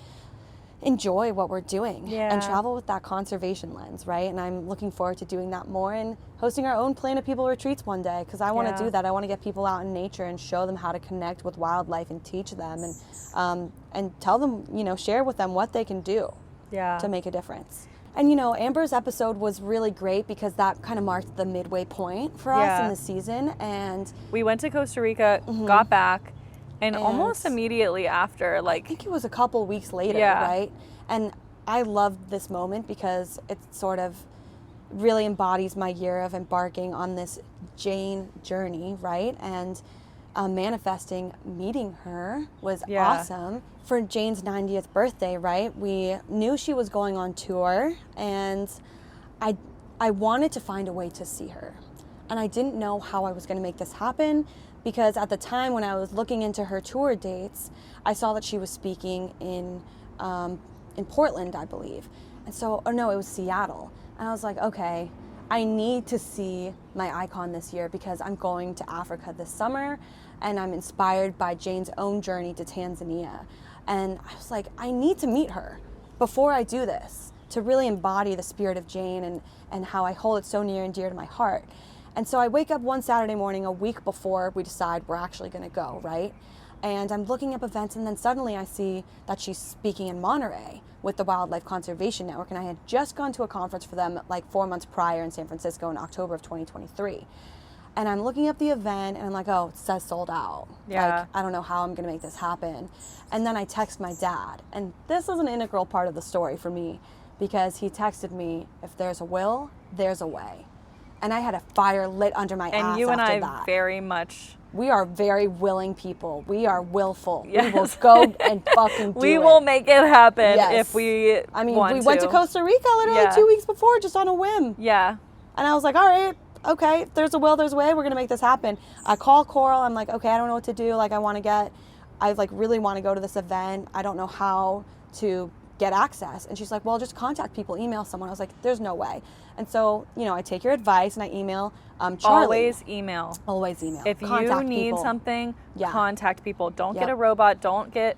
enjoy what we're doing and travel with that conservation lens, right? And I'm looking forward to doing that more and hosting our own Planet People retreats one day, because I want to do that. I want to get people out in nature and show them how to connect with wildlife and teach them, and tell them, you know, share with them what they can do to make a difference. And you know, Amber's episode was really great because that kind of marked the midway point for us in the season. And
we went to Costa Rica, got back, and almost immediately after, like,
I think it was a couple weeks later, right? And I loved this moment because it sort of really embodies my year of embarking on this Jane journey, right? And manifesting meeting her was awesome. For Jane's 90th birthday, right, we knew she was going on tour, and I wanted to find a way to see her. And I didn't know how I was going to make this happen, because at the time when I was looking into her tour dates, I saw that she was speaking in Portland, I believe. And so, or no, it was Seattle. And I was like, okay, I need to see my icon this year because I'm going to Africa this summer, and I'm inspired by Jane's own journey to Tanzania. And I was like, I need to meet her before I do this, to really embody the spirit of Jane and how I hold it so near and dear to my heart. And so I wake up one Saturday morning a week before we decide we're actually going to go, right? And I'm looking up events, and then suddenly I see that she's speaking in Monterey with the Wildlife Conservation Network, and I had just gone to a conference for them like 4 months prior in San Francisco in October of 2023. And I'm looking up the event, and I'm like, oh, it says sold out.
Yeah.
Like, I don't know how I'm going to make this happen. And then I text my dad, and this is an integral part of the story for me, because he texted me, if there's a will, there's a way. And I had a fire lit under my ass after that.
And you and I very much...
We are very willing people. We are willful.
Yes.
We will go and fucking do it.
We will make it happen
Yes.
if we want
we went to Costa Rica literally 2 weeks before, just on a whim.
Yeah.
And I was like, all right, okay, if there's a will, there's a way. We're going to make this happen. I call Coral. I'm like, okay, I don't know what to do. Like, I really want to go to this event. I don't know how to get access. And she's like, well, just contact people, email someone. I was like, there's no way. And so, I take your advice and I email Charlie.
Always email.
Always email.
If
Contact
you need
people.
something,
Yeah.
contact people. Don't get a robot. Don't get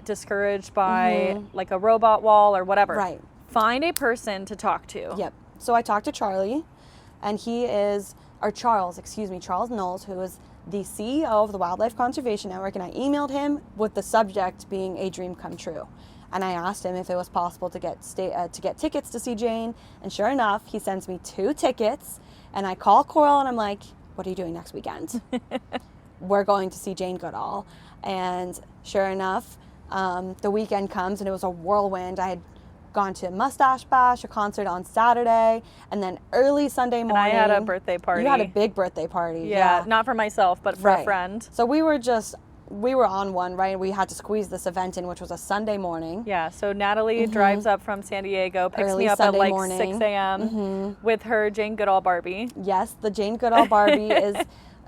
discouraged by like a robot wall or whatever.
Right.
Find a person to talk to.
Yep. So I talked to Charlie, and Charles Knowles, who is the CEO of the Wildlife Conservation Network, and I emailed him with the subject being a dream come true. And I asked him if it was possible to get tickets to see Jane, and sure enough, he sends me 2 tickets, and I call Coral, and I'm like, what are you doing next weekend? We're going to see Jane Goodall. And sure enough, the weekend comes, and it was a whirlwind. I had gone to Mustache Bash, a concert on Saturday, and then early Sunday morning.
And I had a birthday party.
You had a big birthday party.
Yeah, not for myself, but for a friend.
So we were on one, right? We had to squeeze this event in, which was a Sunday morning.
Yeah, so Natalie drives up from San Diego, picks
Early
me up
Sunday
at like
morning.
6 a.m. with her Jane Goodall Barbie.
Yes, the Jane Goodall Barbie is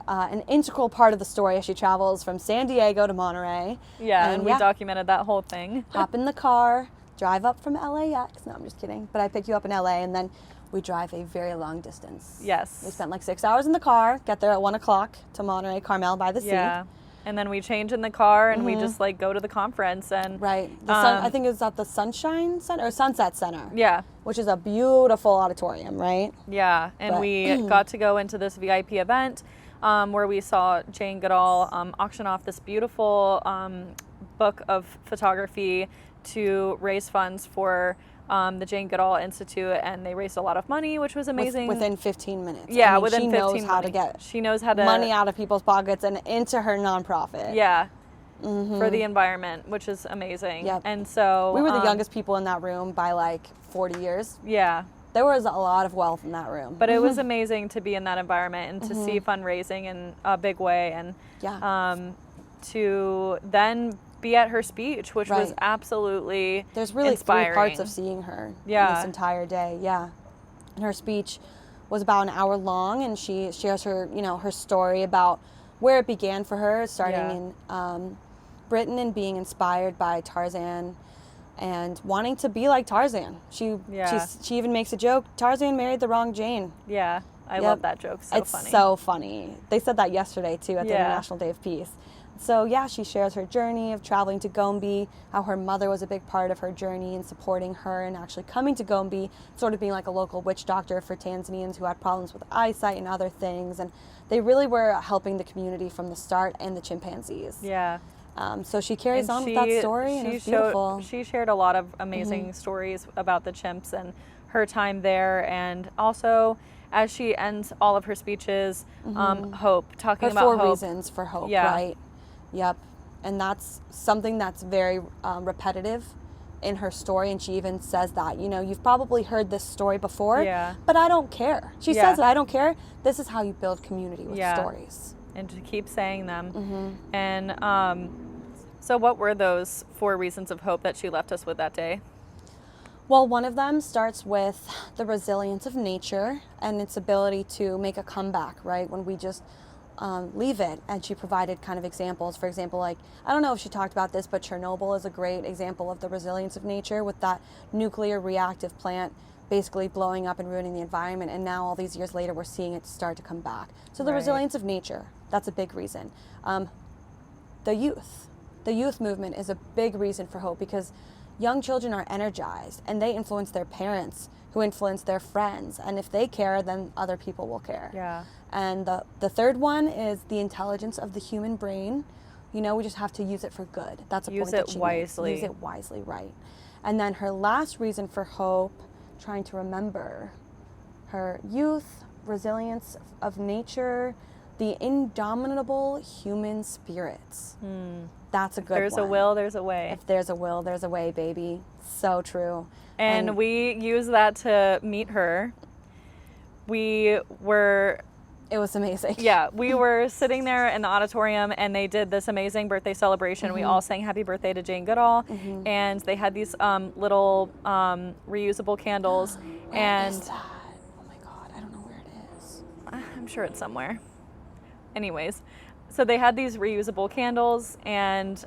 an integral part of the story as she travels from San Diego to Monterey.
Yeah, and we documented that whole thing.
Hop in the car, drive up from LAX. No, I'm just kidding. But I pick you up in LA, and then we drive a very long distance.
Yes.
We spent like 6 hours in the car, get there at 1 o'clock to Monterey, Carmel by the sea.
Yeah. And then we change in the car and we just like go to the conference and
right. I think it was at the Sunshine Center or Sunset Center.
Yeah.
Which is a beautiful auditorium, right?
Yeah. And we got to go into this VIP event where we saw Jane Goodall auction off this beautiful book of photography to raise funds for the Jane Goodall Institute, and they raised a lot of money, which was amazing.
Within 15 minutes.
Yeah,
I mean,
within 15 minutes. She knows how to
money out of people's pockets and into her nonprofit.
Yeah. For the environment, which is amazing.
Yep.
And so
we were the youngest people in that room by like 40 years.
Yeah.
There was a lot of wealth in that room.
But it was amazing to be in that environment and to see fundraising in a big way, and to then be at her speech, which was absolutely
There's really
inspiring.
3 parts of seeing her this entire day. Yeah. And her speech was about an hour long, and she shares her, her story about where it began for her, starting in Britain and being inspired by Tarzan and wanting to be like Tarzan. She even makes a joke, Tarzan married the wrong Jane.
Yeah. I love that joke.
It's so funny. They said that yesterday too at the International Day of Peace. So she shares her journey of traveling to Gombe, how her mother was a big part of her journey in supporting her and actually coming to Gombe, sort of being like a local witch doctor for Tanzanians who had problems with eyesight and other things. And they really were helping the community from the start, and the chimpanzees.
Yeah.
So she carries on with that story, and it's beautiful.
She shared a lot of amazing stories about the chimps and her time there, and also as she ends all of her speeches, hope, talking about hope.
4 reasons for hope, right? Yep. And that's something that's very repetitive in her story, and she even says that, you know, you've probably heard this story before,
Yeah.
but I don't care. She says that, I don't care. This is how you build community with stories.
And to keep saying them.
Mm-hmm.
And so what were those 4 reasons of hope that she left us with that day?
Well, one of them starts with the resilience of nature and its ability to make a comeback, right? When we just leave it. And she provided kind of examples. For example, like, I don't know if she talked about this, but Chernobyl is a great example of the resilience of nature, with that nuclear reactive plant basically blowing up and ruining the environment. And now all these years later, we're seeing it start to come back. So the resilience of nature, that's a big reason. The youth movement is a big reason for hope, because young children are energized and they influence their parents, who influence their friends. And if they care, then other people will care.
Yeah.
And the third one is the intelligence of the human brain. You know, we just have to use it for good. That's a point that she makes. Use it wisely, right. And then her last reason for hope, trying to remember her youth, resilience of nature, the indomitable human spirits. That's a good one.
There's a will, there's a way.
If there's a will, there's a way, baby. So true.
And we used that to meet her.
It was amazing.
Yeah, we were sitting there in the auditorium, and they did this amazing birthday celebration. We all sang happy birthday to Jane Goodall, and they had these little reusable candles.
Where is that? Oh my God, I don't know where it is.
I'm sure it's somewhere. Anyways, so they had these reusable candles, and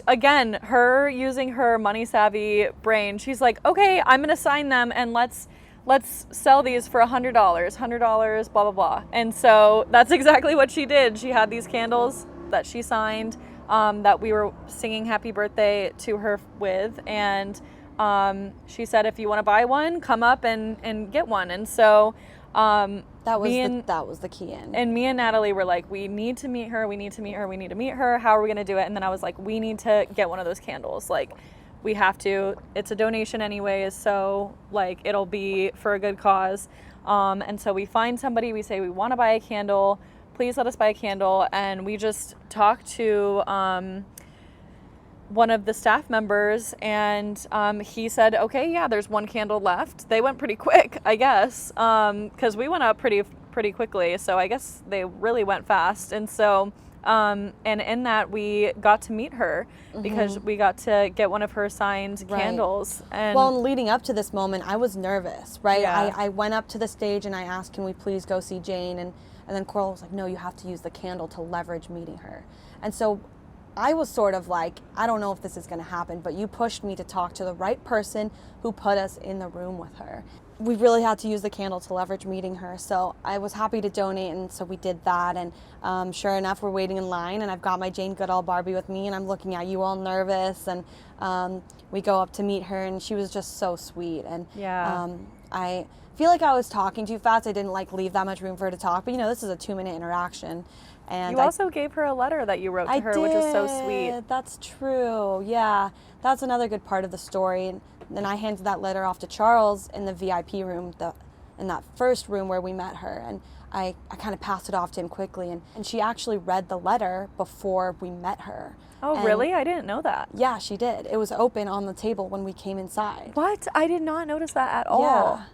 again, her using her money savvy brain, she's like, okay, I'm gonna sign them, and let's sell these for $100, blah, blah, blah. And so that's exactly what she did. She had these candles that she signed, that we were singing happy birthday to her with. And she said, if you want to buy one, come up and get one. And so
that was the key in.
And me and Natalie were like, we need to meet her. We need to meet her. We need to meet her. How are we going to do it? And then I was like, we need to get one of those candles. Like, we have to. It's a donation anyways, so like it'll be for a good cause. And so we find somebody, we say we want to buy a candle, please let us buy a candle. And we just talked to one of the staff members, and he said, okay, yeah, there's one candle left. They went pretty quick, I guess, because we went up pretty quickly, so I guess they really went fast. And so and in that we got to meet her, because we got to get one of her signed candles. And
well, leading up to this moment, I was nervous, right?
Yeah.
I went up to the stage and I asked, can we please go see Jane? And then Coral was like, no, you have to use the candle to leverage meeting her. And so I was sort of like, I don't know if this is going to happen, but you pushed me to talk to the right person who put us in the room with her. We really had to use the candle to leverage meeting her. So I was happy to donate, and so we did that. And sure enough, we're waiting in line, and I've got my Jane Goodall Barbie with me, and I'm looking at you all nervous. And we go up to meet her, and she was just so sweet. And I feel like I was talking too fast. I didn't leave that much room for her to talk. But this is a 2-minute interaction. And
you also gave her a letter that you wrote to her, which was so sweet.
That's true. Yeah, that's another good part of the story. And then I handed that letter off to Charles in the VIP room, in that first room where we met her. And I kind of passed it off to him quickly. And she actually read the letter before we met her.
Oh, really? I didn't know that.
Yeah, she did. It was open on the table when we came inside.
What? I did not notice that at all.
Yeah.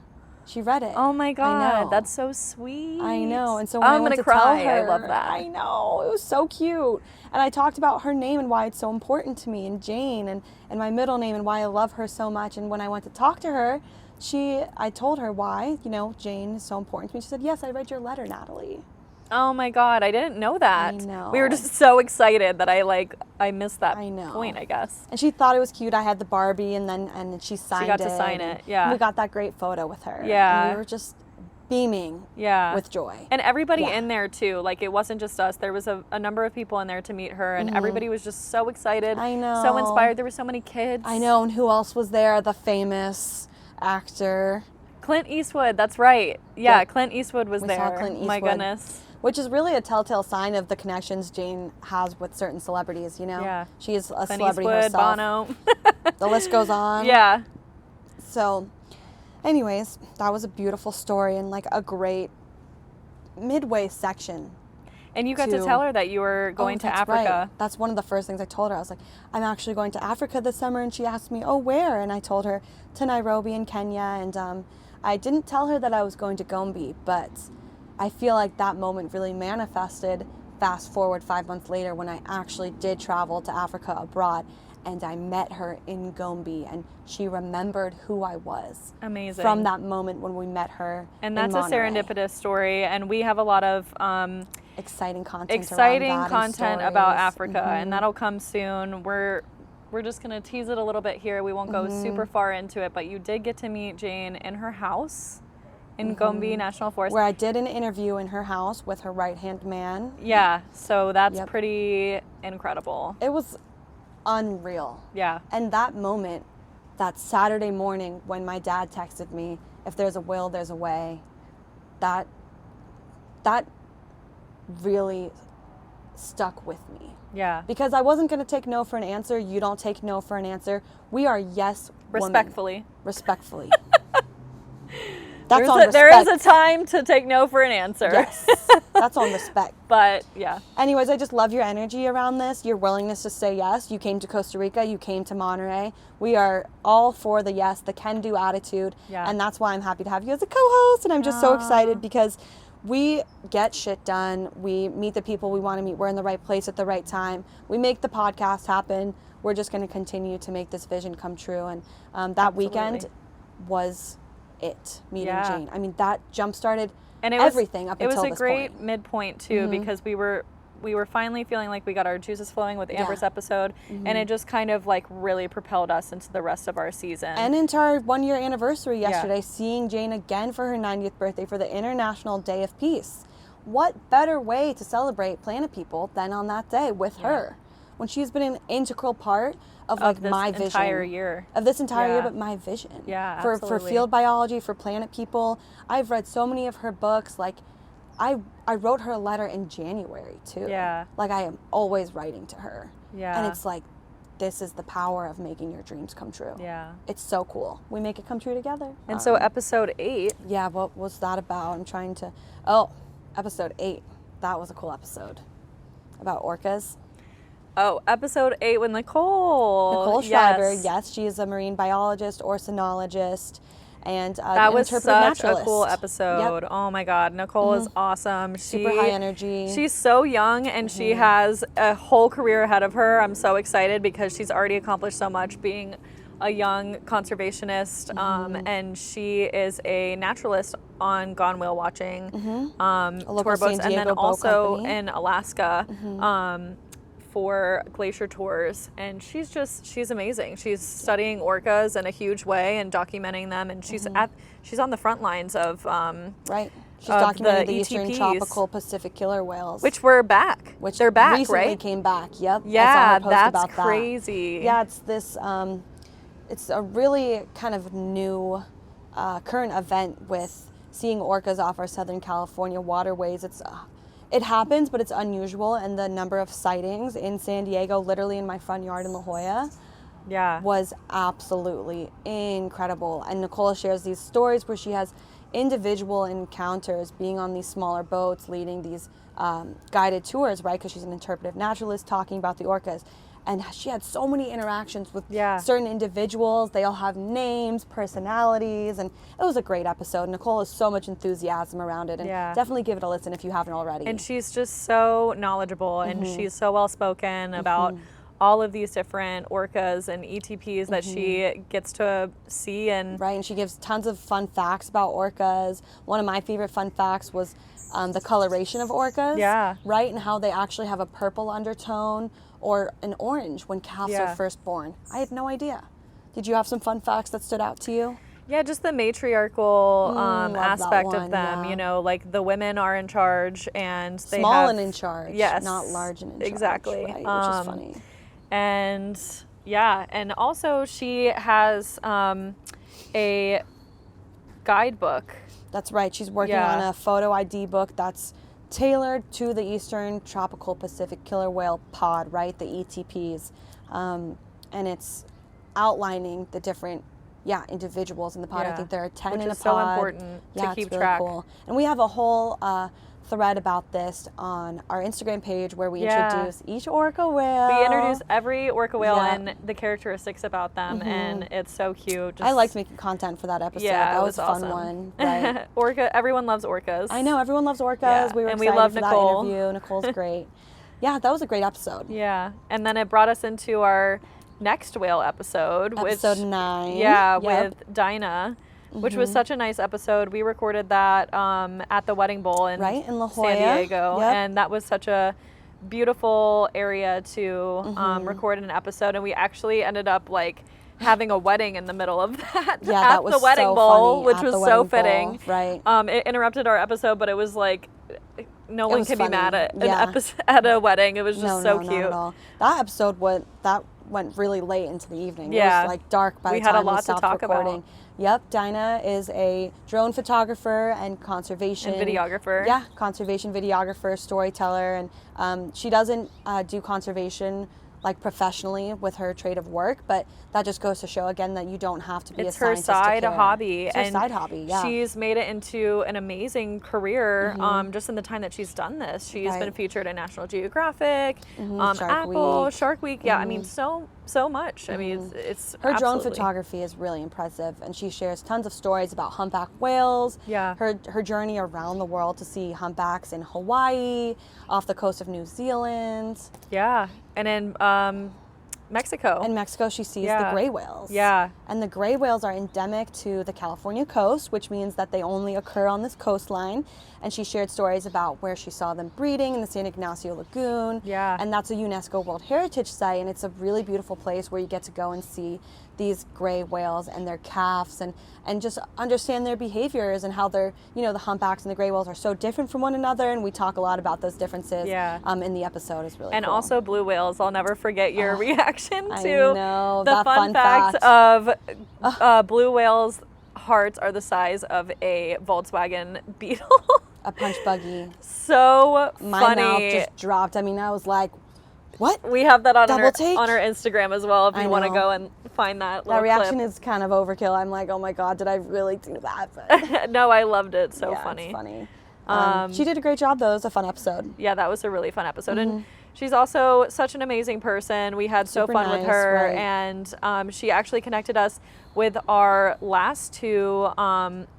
She read it.
Oh my God,
I know.
That's so sweet.
I know. And so when I went to
cry.
tell her,
I love that.
I know. It was so cute. And I talked about her name and why it's so important to me, and Jane, and my middle name, and why I love her so much. And when I went to talk to her, I told her why, Jane is so important to me. She said, yes, I read your letter, Natalie.
Oh my God, I didn't know that.
I know.
We were just so excited that I missed that point, I guess.
And she thought it was cute. I had the Barbie, and she signed it.
She got to sign it, yeah.
And we got that great photo with her.
Yeah.
And we were just beaming with joy.
And everybody in there too, it wasn't just us. There was a number of people in there to meet her, and everybody was just so excited.
I know.
So inspired. There were so many kids.
I know. And who else was there? The famous actor.
Clint Eastwood, that's right. Yeah, Clint Eastwood was there.
Saw Clint Eastwood.
My goodness.
Which is really a telltale sign of the connections Jane has with certain celebrities,
Yeah.
She is a
Clint
celebrity
Eastwood,
herself.
Bono.
The list goes on.
Yeah.
So, anyways, that was a beautiful story and a great midway section.
And you got to tell her that you were going to Africa.
Right. That's one of the first things I told her. I was like, I'm actually going to Africa this summer. And she asked me, oh, where? And I told her to Nairobi in Kenya. And I didn't tell her that I was going to Gombe, but I feel like that moment really manifested fast forward 5 months later when I actually did travel to Africa abroad. And I met her in Gombe, and she remembered who I was.
Amazing.
From that moment when we met her.
And that's a serendipitous story. And we have a lot of
exciting content
about Africa, and that'll come soon. We're just gonna tease it a little bit here. We won't go super far into it, but you did get to meet Jane in her house in Gombe National Forest,
where I did an interview in her house with her right-hand man.
Yeah, so that's pretty incredible.
It was unreal.
Yeah.
And that moment, that Saturday morning when my dad texted me, if there's a will, there's a way, that really stuck with me.
Yeah.
Because I wasn't going to take no for an answer. You don't take no for an answer. We are yes women. Respectfully.
There is a time to take no for an answer.
Yes. That's on respect.
But yeah.
Anyways, I just love your energy around this, your willingness to say yes. You came to Costa Rica, you came to Monterey. We are all for the yes, the can-do attitude.
Yeah.
And that's why I'm happy to have you as a co-host. And I'm just so excited because we get shit done. We meet the people we want to meet. We're in the right place at the right time. We make the podcast happen. We're just going to continue to make this vision come true. And that weekend was it, meeting Jane. I mean, that jump-started everything up until this point.
It was a great midpoint, too, because we were finally feeling like we got our juices flowing with Amber's episode, and it just kind of like really propelled us into the rest of our season.
And into our 1-year anniversary yesterday, seeing Jane again for her 90th birthday for the International Day of Peace. What better way to celebrate Planet People than on that day with her, when she's been an integral part of like my vision. Of this entire year, but my vision.
Yeah,
for field biology, for Planet People. I've read so many of her books. Like, I wrote her a letter in January too.
Yeah.
Like, I am always writing to her.
Yeah.
And it's like, this is the power of making your dreams come true.
Yeah.
It's so cool. We make it come true together.
And so episode 8.
Yeah, what was that about? I'm trying to, episode 8. That was a cool episode. About orcas.
Oh, episode 8 with Nicole.
Schreiber, yes, she is a marine biologist, ornithologist, and
that was
such
a cool episode. Yep. Oh my God, Nicole is awesome.
Super high energy.
She's so young, and she has a whole career ahead of her. I'm so excited because she's already accomplished so much being a young conservationist, and she is a naturalist on Gone Whale Watching, tour boats, and then also in Alaska. For glacier tours, and she's amazing. She's studying orcas in a huge way and documenting them, and she's on the front lines of
She's documenting the eastern tropical Pacific killer whales,
which were back. They're back,
recently
right?
Came back. Yep.
Yeah,
I saw her post
that's
about
crazy.
That. Yeah, it's this. It's a really kind of new current event with seeing orcas off our Southern California waterways. It happens, but it's unusual, and the number of sightings in San Diego, literally in my front yard in La Jolla, was absolutely incredible. And Nicole shares these stories where she has individual encounters being on these smaller boats, leading these guided tours, right? Because she's an interpretive naturalist talking about the orcas. And she had so many interactions with certain individuals. They all have names, personalities, and it was a great episode. Nicole has so much enthusiasm around it, and definitely give it a listen if you haven't already.
And she's just so knowledgeable, and she's so well spoken about all of these different orcas and ETPs that she gets to see. And
she gives tons of fun facts about orcas. One of my favorite fun facts was the coloration of orcas, right? And how they actually have a purple undertone or an orange when calves are first born. I had no idea. Did you have some fun facts that stood out to you?
Yeah, just the matriarchal aspect of them. You know, like the women are in charge, and they
small
have,
and in charge, not large and in charge.
Exactly,
right? Which is funny.
And and also she has a guidebook.
That's right. She's working on a photo ID book that's tailored to the Eastern Tropical Pacific Killer Whale Pod, right? The ETPs. And it's outlining the different individuals in the pod. I think there are 10
which
in a
is
pod.
So important to keep
really
track.
Cool. And we have a whole thread about this on our Instagram page where we introduce each orca whale.
We introduce every orca whale
Yeah.
and the characteristics about them, and it's so cute.
I liked making content for that episode.
Yeah,
that
it
was a fun
awesome.
one. Right?
Everyone loves orcas.
I know, everyone loves orcas.
Yeah,
We were
and we
excited
love
for
Nicole.
that interview. Nicole's great. Yeah, that was a great episode.
Yeah, and then it brought us into our next whale episode.
Episode
which,
9.
Yeah,
Yep.
with Dinah, which was such a nice episode. We recorded that at the Wedding Bowl in
Right, in La Jolla.
San Diego,
Yep.
and that was such a beautiful area to record an episode, and we actually ended up like having a wedding in the middle of that
Yeah,
at
that was
the Wedding
so
Bowl,
funny,
which
at
was
the
so
Wedding
fitting.
Bowl, right.
It interrupted our episode, but it was like no
It
one
was
can
funny.
be mad at
Yeah.
an episode at a wedding. It was just
No,
so
not
cute.
at all. That episode went really late into the evening.
Yeah.
It was like dark by
We
the
had a
time
lot
we
to
stopped
talk about.
recording. Yep, Dinah is a drone photographer and conservation
And videographer.
Yeah, conservation videographer, storyteller, and she doesn't do conservation like professionally with her trade of work, but that just goes to show again that you don't have to be
It's
a
her
scientist to
side
care.
hobby.
It's her
and
side hobby, yeah.
She's made it into an amazing career just in the time that she's done this. She's been
Right.
featured in National Geographic,
Shark
Apple,
Week.
Shark Week. Yeah, I mean, so much. I mean, it's
Her drone
absolutely-
photography is really impressive, and she shares tons of stories about humpback whales.
Yeah.
Her journey around the world to see humpbacks in Hawaii, off the coast of New Zealand.
Yeah, and in Mexico.
In Mexico, she sees the
Yeah.
gray whales.
Yeah.
And the gray whales are endemic to the California coast, which means that they only occur on this coastline. And she shared stories about where she saw them breeding in the San Ignacio Lagoon.
Yeah.
And that's a UNESCO World Heritage Site, and it's a really beautiful place where you get to go and see these gray whales and their calves and just understand their behaviors and how they're, the humpbacks and the gray whales are so different from one another. And we talk a lot about those differences in the episode. It's really
And
cool.
also blue whales. I'll never forget your reaction
I
to
know,
the
that
fun
fun
fact
fact.
of blue whales' hearts are the size of a Volkswagen Beetle.
A punch buggy.
So
My
funny.
mouth just dropped. I mean, I was like, what?
We have that on
Double
our
take?
on our Instagram as well if
I
you want to
know.
go and find that little
That reaction
clip.
is kind of overkill. I'm like, oh my God, did I really do that? But
No, I loved it. So
yeah,
funny.
It's funny. She did a great job though. It was a fun episode.
Yeah, that was a really fun episode. And she's also such an amazing person. We had so
Super
fun with
nice,
her.
right.
And she actually connected us with our last two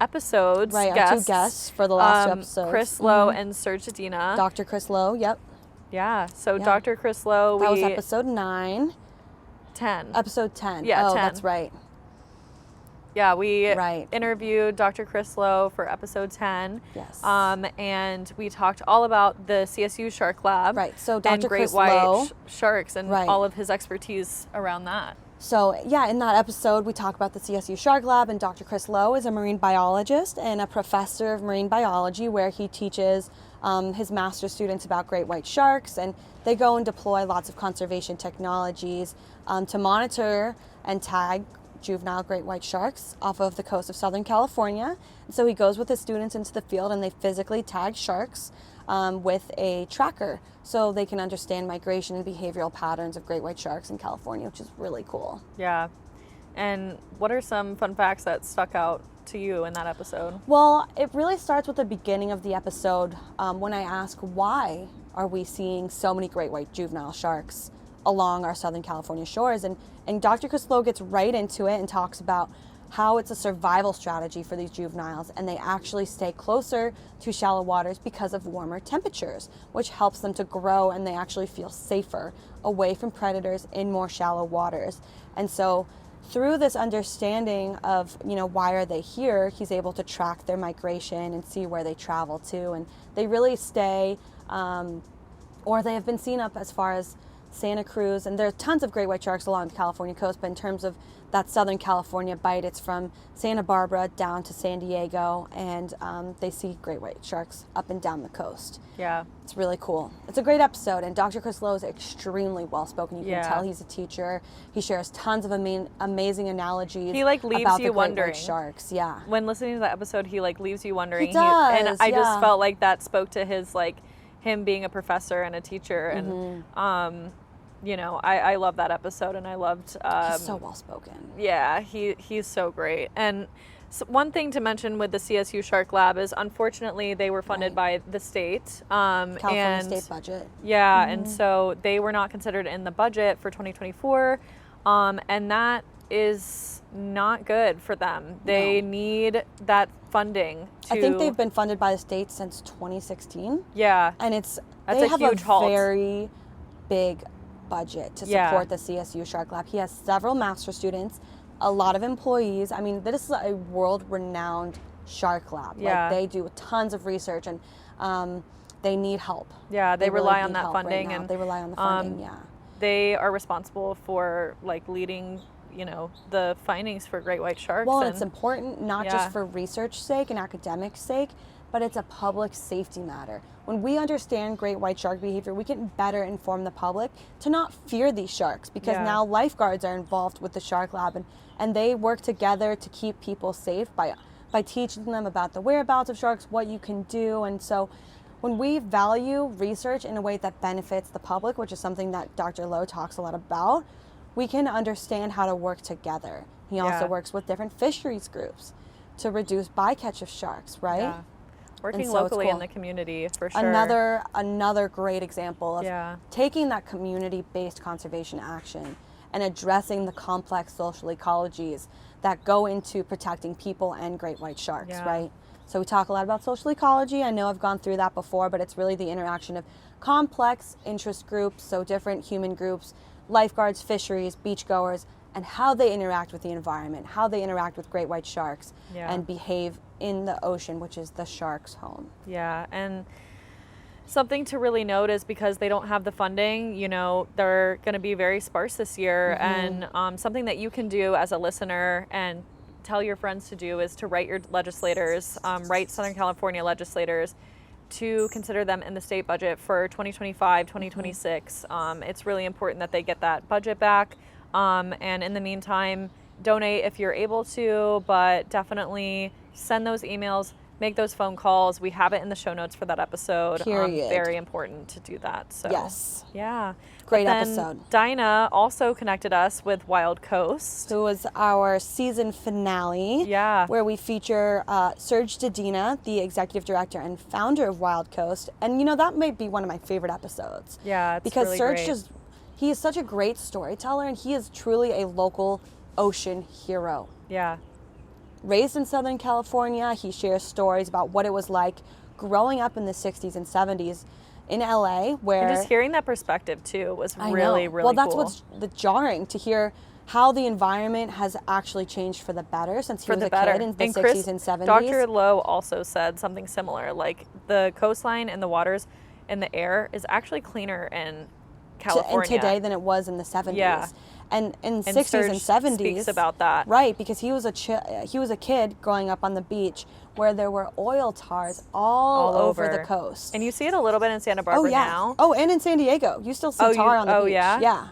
episodes.
Right, our two guests for the last two episodes.
Chris Lowe and Serge Dina.
Dr. Chris Lowe, yep.
Yeah, so
Yeah.
Dr. Chris Lowe,
That was episode 9.
10.
Episode 10.
Yeah,
oh,
10.
that's right.
Yeah, we
Right.
interviewed Dr. Chris Lowe for episode 10.
Yes.
And we talked all about the CSU Shark Lab.
Right, so
and
Dr.
great
Chris
white
Lowe.
sharks and
Right.
all of his expertise around that.
So yeah, in that episode, we talk about the CSU Shark Lab, and Dr. Chris Lowe is a marine biologist and a professor of marine biology where he teaches his master's students about great white sharks, and they go and deploy lots of conservation technologies to monitor and tag juvenile great white sharks off of the coast of Southern California. And so he goes with his students into the field and they physically tag sharks with a tracker so they can understand migration and behavioral patterns of great white sharks in California, which is really cool.
Yeah. And what are some fun facts that stuck out to you in that episode?
Well, it really starts with the beginning of the episode when I ask why are we seeing so many great white juvenile sharks along our Southern California shores, and Dr. Chris Lowe gets right into it and talks about how it's a survival strategy for these juveniles, and they actually stay closer to shallow waters because of warmer temperatures, which helps them to grow, and they actually feel safer away from predators in more shallow waters. And so through this understanding of, why are they here, he's able to track their migration and see where they travel to, and they really stay, or they have been seen up as far as Santa Cruz, and there are tons of great white sharks along the California coast, but in terms of that Southern California bite, it's from Santa Barbara down to San Diego, and they see great white sharks up and down the coast.
Yeah.
It's really cool. It's a great episode, and Dr. Chris Lowe is extremely well-spoken. You can tell he's a teacher. He shares tons of amazing analogies.
He leaves
about
you
the great
wondering.
white sharks. Yeah.
When listening to that episode, he leaves you wondering.
He does,
and I
yeah.
just felt like that spoke to his him being a professor and a teacher, and I love that episode, and I loved
He's so well-spoken.
yeah, he's so great. And So one thing to mention with the CSU Shark Lab is, unfortunately, they were funded by the state.
California state budget.
Yeah, and so they were not considered in the budget for 2024, and that is not good for them. They need that funding.
I think they've been funded by the state since 2016.
Yeah,
and
that's
they have
huge
a
halt.
very big budget to support the CSU Shark Lab. He has several master students, a lot of employees. I mean, this is a world-renowned shark lab.
Yeah.
Like, they do tons of research, and they need help.
Yeah, they
really
rely on
need
that
help
funding,
right now.
and
they rely on the funding. Yeah,
they are responsible for like leading, the findings for great white sharks.
well,
and
it's important not just for research sake and academic sake, but it's a public safety matter. When we understand great white shark behavior, we can better inform the public to not fear these sharks, because now lifeguards are involved with the shark lab, and they work together to keep people safe by teaching them about the whereabouts of sharks, what you can do. And so when we value research in a way that benefits the public, which is something that Dr. Lowe talks a lot about, we can understand how to work together. He also works with different fisheries groups to reduce bycatch of sharks, right?
Yeah. Working
so it's
locally
cool.
in the community, for sure.
Another great example of taking that community-based conservation action and addressing the complex social ecologies that go into protecting people and great white sharks, right? So we talk a lot about social ecology. I know I've gone through that before, but it's really the interaction of complex interest groups, so different human groups, lifeguards, fisheries, beachgoers, and how they interact with the environment, how they interact with great white sharks and behave in the ocean, which is the shark's home.
Yeah, and something to really note is, because they don't have the funding, they're going to be very sparse this year. And something that you can do as a listener and tell your friends to do is to write your legislators, write Southern California legislators, to consider them in the state budget for 2025, 2026. It's really important that they get that budget back. And in the meantime, donate if you're able to, but definitely send those emails, make those phone calls. We have it in the show notes for that episode.
Period.
Very important to do that. So
Yes.
Yeah.
Great
But then
episode.
Dinah also connected us with Wild Coast.
Who was our season finale.
Yeah.
Where we feature Serge Dedina, the executive director and founder of Wild Coast. And that may be one of my favorite episodes.
Yeah, it's
because
really
Serge
great.
he is such a great storyteller, and he is truly a local ocean hero.
Yeah.
Raised in Southern California, he shares stories about what it was like growing up in the 60s and 70s in LA, where...
And just hearing that perspective, too, was really, really cool.
Well, that's what's jarring, to hear how the environment has actually changed for the better since he was a kid in the 60s and 70s.
Dr. Lowe also said something similar, like the coastline and the waters and the air is actually cleaner in California.
And today than it was in the 70s.
Yeah.
And in
And
60s
Serge
and 70s,
speaks about that.
Right, because he was a kid growing up on the beach where there were oil tars all over the coast.
And you see it a little bit in Santa Barbara now.
Oh, and in San Diego. You still see tar on the beach.
Yeah?
Yeah.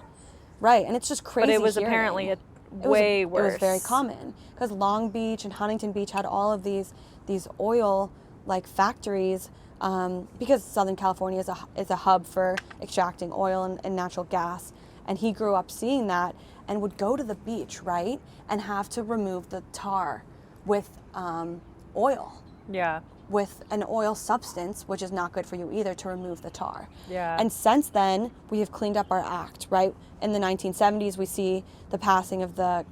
Right, and it's just crazy.
But it was
hearing.
apparently way worse.
It was very common because Long Beach and Huntington Beach had all of these oil factories, because Southern California is a hub for extracting oil and natural gas. And he grew up seeing that and would go to the beach, right, and have to remove the tar with oil.
Yeah.
With an oil substance, which is not good for you either, to remove the tar.
Yeah.
And since then, we have cleaned up our act, right? In the 1970s, we see the passing of the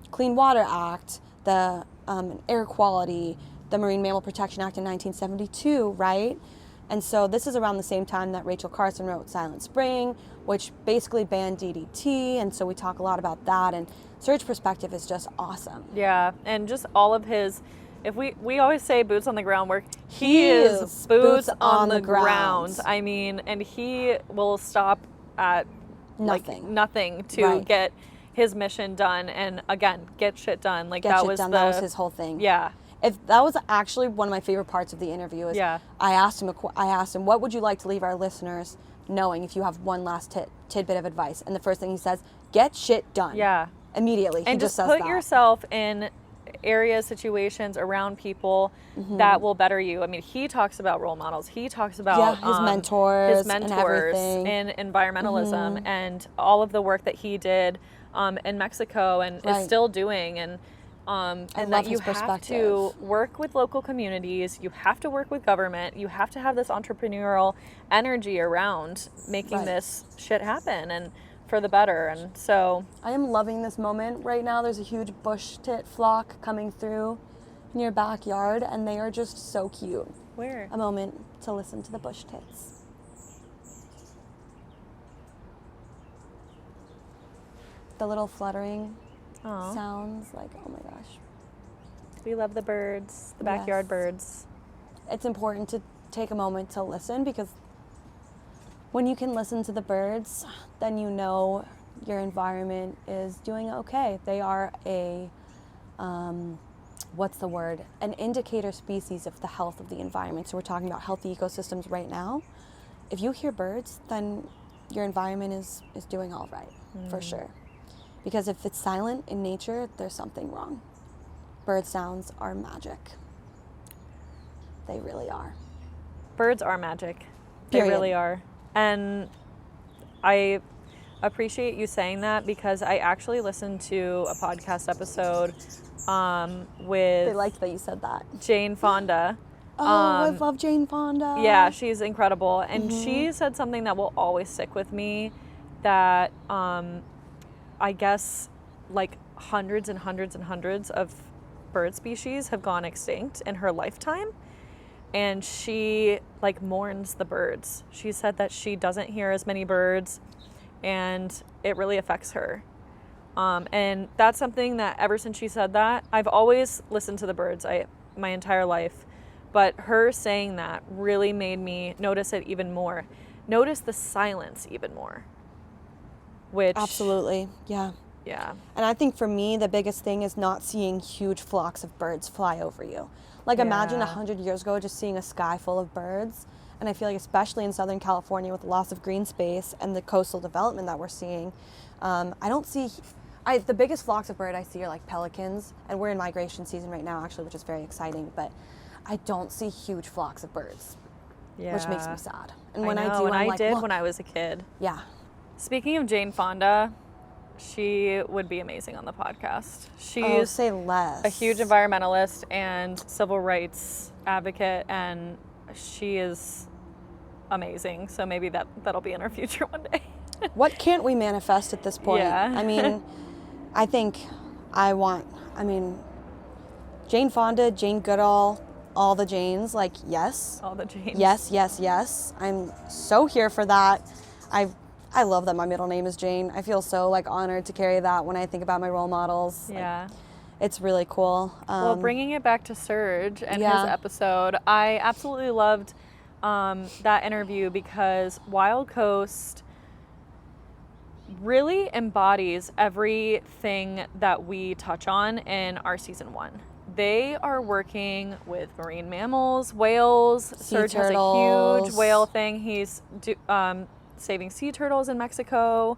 Clean Water Act, the air quality, the Marine Mammal Protection Act in 1972, right? And so this is around the same time that Rachel Carson wrote Silent Spring, which basically banned DDT, and so we talk a lot about that, and Serge's perspective is just awesome.
Yeah, and just all of his, if we always say boots on the ground work, he is boots on the ground. I mean, and he will stop at nothing to get his mission done, and again, get shit done. That was
his whole thing.
Yeah.
If that was actually one of my favorite parts of the interview, is I asked him, what would you like to leave our listeners knowing if you have one last tidbit of advice? And the first thing he says, get shit done.
Yeah.
Immediately.
And
he just says
put
that.
yourself in areas, situations around people that will better you. I mean, he talks about role models. He talks about
his mentors
and
everything.
in environmentalism and all of the work that he did in Mexico and is still doing. And and
love
that you
his
have
perspective.
to work with local communities, you have to work with government, you have to have this entrepreneurial energy around making
Right.
this shit happen and for the better. And so
I am loving this moment right now. There's a huge bush tit flock coming through in your backyard, and they are just so cute.
where?
A moment to listen to the bush tits. The little fluttering
Aw,
sounds, like, oh my gosh.
we love the birds, the backyard
Yes.
birds.
It's important to take a moment to listen, because when you can listen to the birds, then you know your environment is doing okay. They are a, what's the word? An indicator species of the health of the environment. So we're talking about healthy ecosystems right now. If you hear birds, then your environment is doing all right, for sure. Because if it's silent in nature, there's something wrong. Bird sounds are magic. They really are.
Birds are magic. They
Period.
really are. And I appreciate you saying that, because I actually listened to a podcast episode with
They liked that you said that.
Jane Fonda.
Oh, I love Jane Fonda.
Yeah, she's incredible. And she said something that will always stick with me, that I guess like hundreds and hundreds and hundreds of bird species have gone extinct in her lifetime. And she like mourns the birds. She said that she doesn't hear as many birds, and it really affects her. And that's something that ever since she said that, I've always listened to the birds my entire life. But her saying that really made me notice it even more. Notice the silence even more. Which
Absolutely, yeah.
Yeah.
And I think for me, the biggest thing is not seeing huge flocks of birds fly over you. Like imagine
Yeah.
100 years ago just seeing a sky full of birds. And I feel like especially in Southern California with the loss of green space and the coastal development that we're seeing, I don't see, the biggest flocks of bird I see are like pelicans, and we're in migration season right now actually, which is very exciting, but I don't see huge flocks of birds, which makes me sad. And when I do,
and
I'm
I
like,
did
look.
when I was a kid.
Yeah.
Speaking of Jane Fonda, she would be amazing on the podcast.
Oh,
She's
say less.
a huge environmentalist and civil rights advocate, and she is amazing. So maybe that'll be in our future one day.
What can't we manifest at this point?
Yeah.
I mean, Jane Fonda, Jane Goodall, all the Janes, like, yes.
All the Janes.
Yes, yes, yes. I'm so here for that. I love that my middle name is Jane. I feel so like honored to carry that when I think about my role models.
Yeah.
Like, it's really cool.
Well, bringing it back to Serge and
Yeah.
his episode, I absolutely loved that interview, because Wild Coast really embodies everything that we touch on in our season 1. They are working with marine mammals, whales. Serge has a huge
turtles.
whale thing. He's saving sea turtles in Mexico.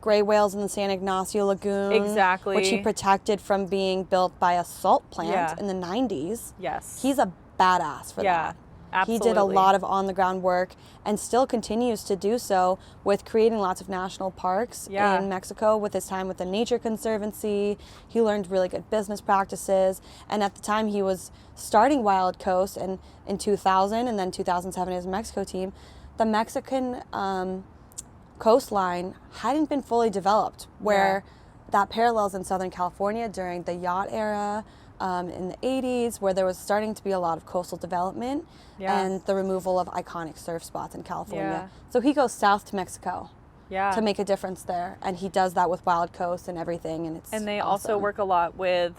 Gray whales in the San Ignacio Lagoon.
Exactly.
Which he protected from being built by a salt plant
Yeah.
in the 90s.
Yes.
He's a badass for
Yeah,
that.
absolutely.
He did a lot of on-the-ground work and still continues to do so with creating lots of national parks
Yeah.
in Mexico with his time with the Nature Conservancy. He learned really good business practices. And at the time he was starting Wild Coast, and in 2000 and then 2007 his Mexico team, the Mexican coastline hadn't been fully developed, where that parallels in Southern California during the yacht era, in the 80s, where there was starting to be a lot of coastal development and the removal of iconic surf spots in California. So he goes south to Mexico to make a difference there, and he does that with Wild Coast and everything, and it's
And they
awesome.
also work a lot with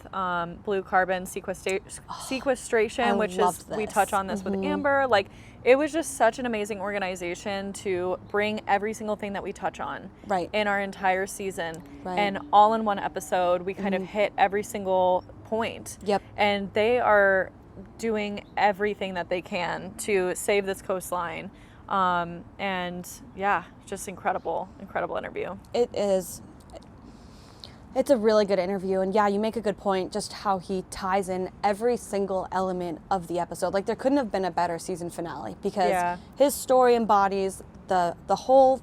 blue carbon sequestration, which is, we touch on this with Amber. Like, it was just such an amazing organization to bring every single thing that we touch on in our entire season. And all in one episode, we kind of hit every single point. And they are doing everything that they can to save this coastline. And yeah, just incredible interview.
It is. It's a really good interview, and yeah, you make a good point, just how he ties in every single element of the episode. Like, there couldn't have been a better season finale, because his story embodies the whole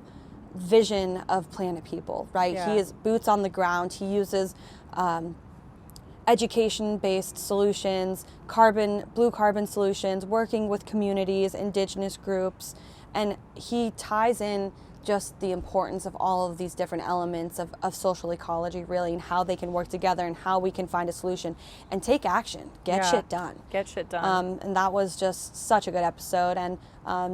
vision of Planet People, right? He is boots on the ground. He uses education-based solutions, blue carbon solutions, working with communities, indigenous groups, and he ties in just the importance of all of these different elements of social ecology, really, and how they can work together and how we can find a solution and take action, get shit done.
Get shit done.
And that was just such a good episode, and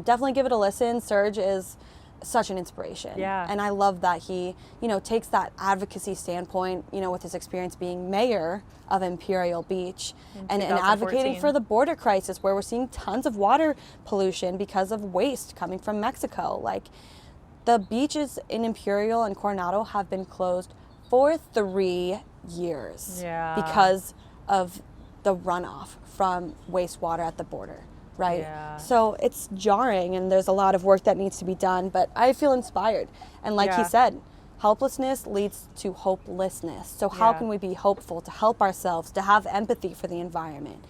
definitely give it a listen. Serge is such an inspiration.
Yeah.
And I love that he, takes that advocacy standpoint, with his experience being mayor of Imperial Beach and advocating for the border crisis where we're seeing tons of water pollution because of waste coming from Mexico. Like, the beaches in Imperial and Coronado have been closed for 3 years because of the runoff from wastewater at the border, right? Yeah. So it's jarring, and there's a lot of work that needs to be done, but I feel inspired. And like he said, helplessness leads to hopelessness. So how can we be hopeful to help ourselves, to have empathy for the environment?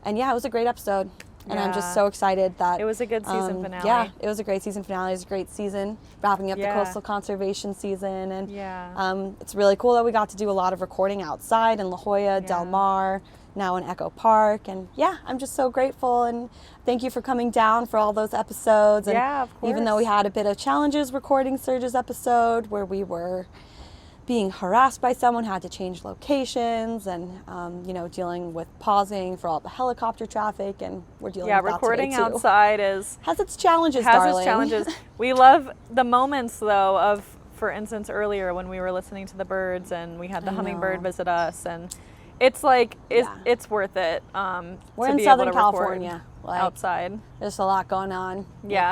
And it was a great episode. And I'm just so excited that...
It was a good season finale.
Yeah, it was a great season finale. It was a great season, wrapping up the coastal conservation season. And it's really cool that we got to do a lot of recording outside in La Jolla, Del Mar, now in Echo Park. And I'm just so grateful. And thank you for coming down for all those episodes. And
of course.
Even though we had a bit of challenges recording Serge's episode where we were being harassed by someone, had to change locations, and dealing with pausing for all the helicopter traffic, and we're dealing with that
recording
today too.
Outside
has its challenges, darling.
We love the moments though of, for instance, earlier when we were listening to the birds and we had the hummingbird visit us, and it's like it's worth it.
We're
to
in
be
Southern
able to
California,
outside.
There's a lot going on.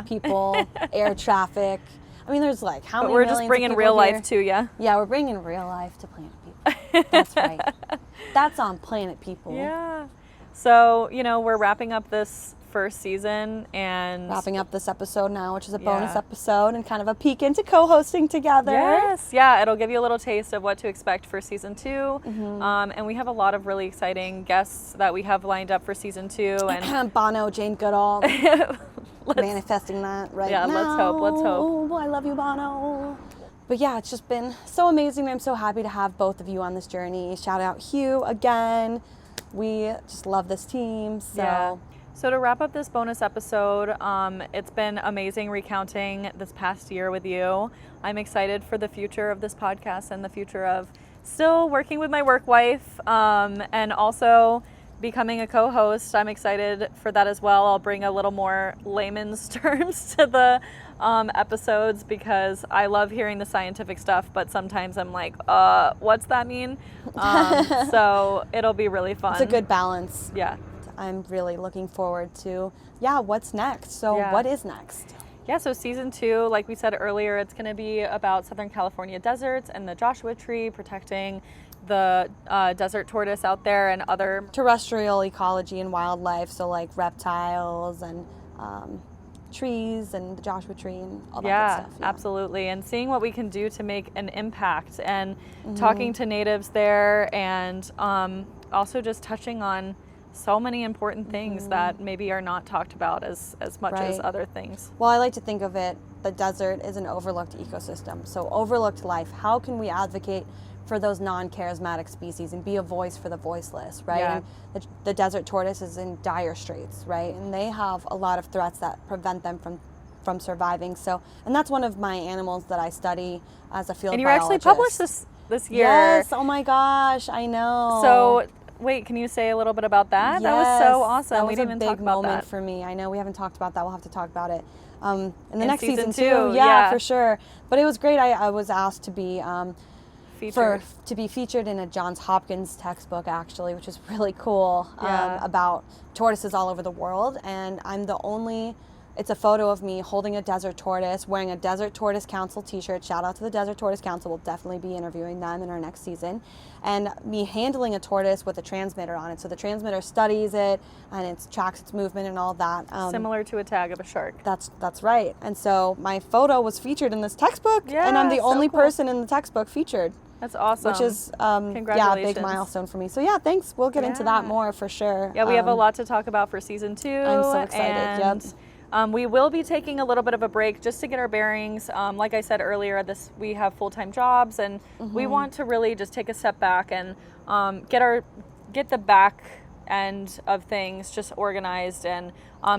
People, air traffic. I mean, there's like how many
we're
millions
just bringing
of
real
here?
life to you.
Yeah, we're bringing real life to Planet People. That's right. That's on Planet People.
Yeah. So, we're wrapping up this first season and...
Wrapping up this episode now, which is a bonus episode and kind of a peek into co-hosting together.
Yes. Yeah, it'll give you a little taste of what to expect for season 2. Mm-hmm. And we have a lot of really exciting guests that we have lined up for season 2. And
Bono, Jane Goodall. Manifesting that right now.
Let's hope.
I love you, Bono. But it's just been so amazing. I'm so happy to have both of you on this journey. Shout out Hugh again. We just love this team. So
to wrap up this bonus episode, it's been amazing recounting this past year with you. I'm excited for the future of this podcast and the future of still working with my work wife, and also becoming a co-host. I'm excited for that as well. I'll bring a little more layman's terms to the episodes because I love hearing the scientific stuff, but sometimes I'm like, what's that mean? So it'll be really fun.
It's a good balance.
Yeah.
I'm really looking forward to, what's next? So what is next?
Yeah, so season 2, like we said earlier, it's going to be about Southern California deserts and the Joshua Tree, protecting the desert tortoise out there and other
terrestrial ecology and wildlife, so like reptiles and trees and the Joshua Tree and all that good stuff.
Yeah, absolutely. And seeing what we can do to make an impact and talking to natives there, and also just touching on so many important things that maybe are not talked about as much as other things.
Well, I like to think of it, the desert is an overlooked ecosystem. So overlooked life, how can we advocate for those non-charismatic species and be a voice for the voiceless, right?
Yeah.
And the desert tortoise is in dire straits, right? And they have a lot of threats that prevent them from surviving. So, and that's one of my animals that I study as a field biologist.
And you actually published this year.
Yes, oh my gosh, I know.
So, wait, can you say a little bit about that?
Yes,
that was so awesome.
That
we
was
didn't
a
even
big
talk about
moment
that.
for me. I know we haven't talked about that. We'll have to talk about it in the
In
next season
two,
too.
yeah.
For sure. But it was great. I was asked to be featured in a Johns Hopkins textbook, actually, which is really cool, about tortoises all over the world. And I'm the only. It's a photo of me holding a desert tortoise, wearing a Desert Tortoise Council t-shirt. Shout out to the Desert Tortoise Council. We'll definitely be interviewing them in our next season. And me handling a tortoise with a transmitter on it. So the transmitter studies it and it tracks its movement and all that.
Similar to a tag of a shark.
That's right. And so my photo was featured in this textbook, and I'm the only person in the textbook featured.
That's awesome.
Which is
Congratulations.
a big milestone for me. So thanks. We'll get into that more for sure.
Yeah, we have a lot to talk about for season 2.
I'm so excited.
And we will be taking a little bit of a break just to get our bearings. Like I said earlier, we have full-time jobs, and we want to really just take a step back and get our get the back end of things just organized, and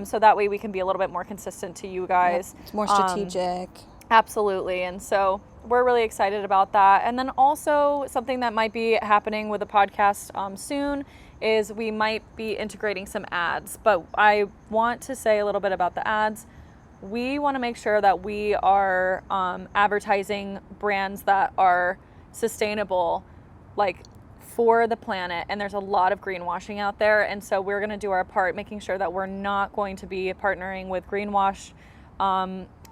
so that way we can be a little bit more consistent to you guys.
Yep. It's more strategic.
Absolutely. And so we're really excited about that. And then also something that might be happening with the podcast soon is we might be integrating some ads. But I want to say a little bit about the ads. We want to make sure that we are advertising brands that are sustainable, like for the planet. And there's a lot of greenwashing out there. And so we're going to do our part, making sure that we're not going to be partnering with greenwash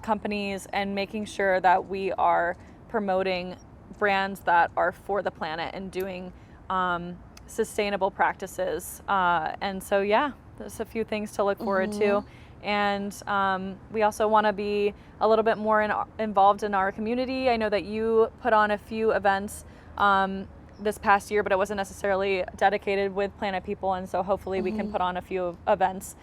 companies, and making sure that we are promoting brands that are for the planet and doing sustainable practices. And so, yeah, there's a few things to look forward to. And we also want to be a little bit more involved in our community. I know that you put on a few events this past year, but it wasn't necessarily dedicated with Planet People. And so hopefully we can put on a few events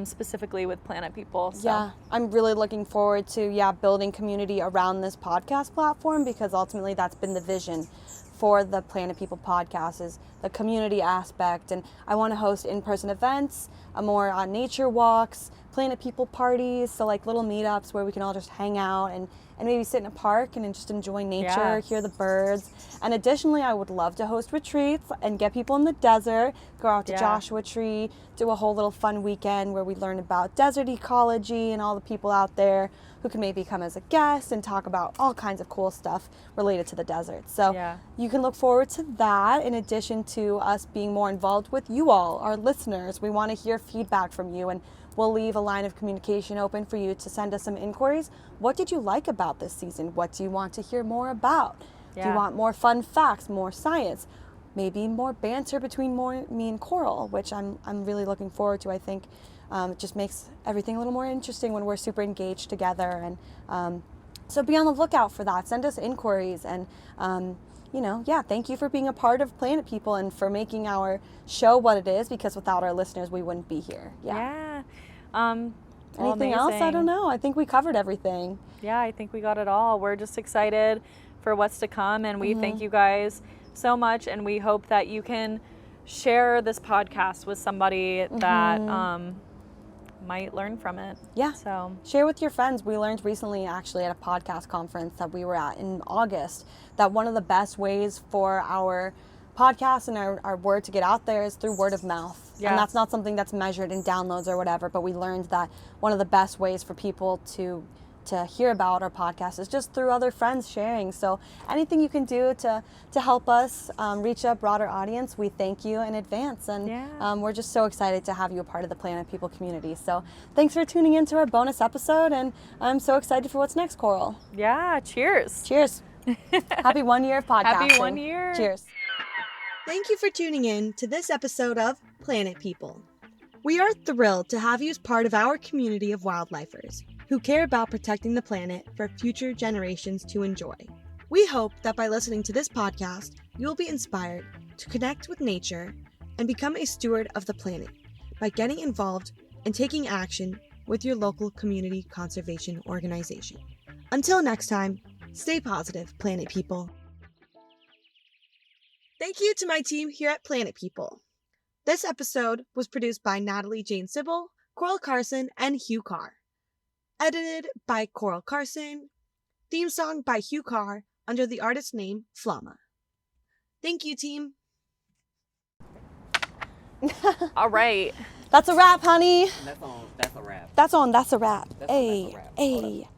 specifically with Planet People. So.
Yeah, I'm really looking forward to building community around this podcast platform, because ultimately that's been the vision for the Planet People podcast, is the community aspect. And I want to host in-person events, more nature walks, Planet People parties, so like little meetups where we can all just hang out and maybe sit in a park and just enjoy nature, hear the birds. And additionally, I would love to host retreats and get people in the desert, go out to Joshua Tree, do a whole little fun weekend where we learn about desert ecology and all the people out there who can maybe come as a guest and talk about all kinds of cool stuff related to the desert. So you can look forward to that, in addition to us being more involved with you all, our listeners. We want to hear feedback from you, and we'll leave a line of communication open for you to send us some inquiries. What did you like about this season? What do you want to hear more about? Do you want more fun facts, more science, maybe more banter between me and Coral, which I'm really looking forward to. I think it just makes everything a little more interesting when we're super engaged together. And so be on the lookout for that. Send us inquiries. And thank you for being a part of Planet People and for making our show what it is, because without our listeners, we wouldn't be here. Anything else? I don't know. I think we covered everything.
Yeah, I think we got it all. We're just excited for what's to come, and we thank you guys so much, and we hope that you can share this podcast with somebody that might learn from it.
Yeah.
So
share with your friends. We learned recently, actually, at a podcast conference that we were at in August, that one of the best ways for our podcast and our word to get out there is through word of mouth. And that's not something that's measured in downloads or whatever, but we learned that one of the best ways for people to hear about our podcast is just through other friends sharing. So anything you can do to help us reach a broader audience, we thank you in advance. And we're just so excited to have you a part of the Planet People community. So thanks for tuning into our bonus episode, and I'm so excited for what's next, Coral.
Yeah, cheers.
Cheers. Happy 1 year of podcasting.
Happy 1 year.
Cheers.
Thank you for tuning in to this episode of Planet People. We are thrilled to have you as part of our community of wildlifers who care about protecting the planet for future generations to enjoy. We hope that by listening to this podcast, you will be inspired to connect with nature and become a steward of the planet by getting involved and taking action with your local community conservation organization. Until next time, stay positive, Planet People. Thank you to my team here at Planet People. This episode was produced by Natalie Jane Cibel, Coral Carson, and Hugh Carr. Edited by Coral Carson. Theme song by Hugh Carr under the artist name Flama. Thank you, team.
All right.
That's a wrap, honey.
That's a wrap.
That's a wrap.
That's a wrap.
Hey.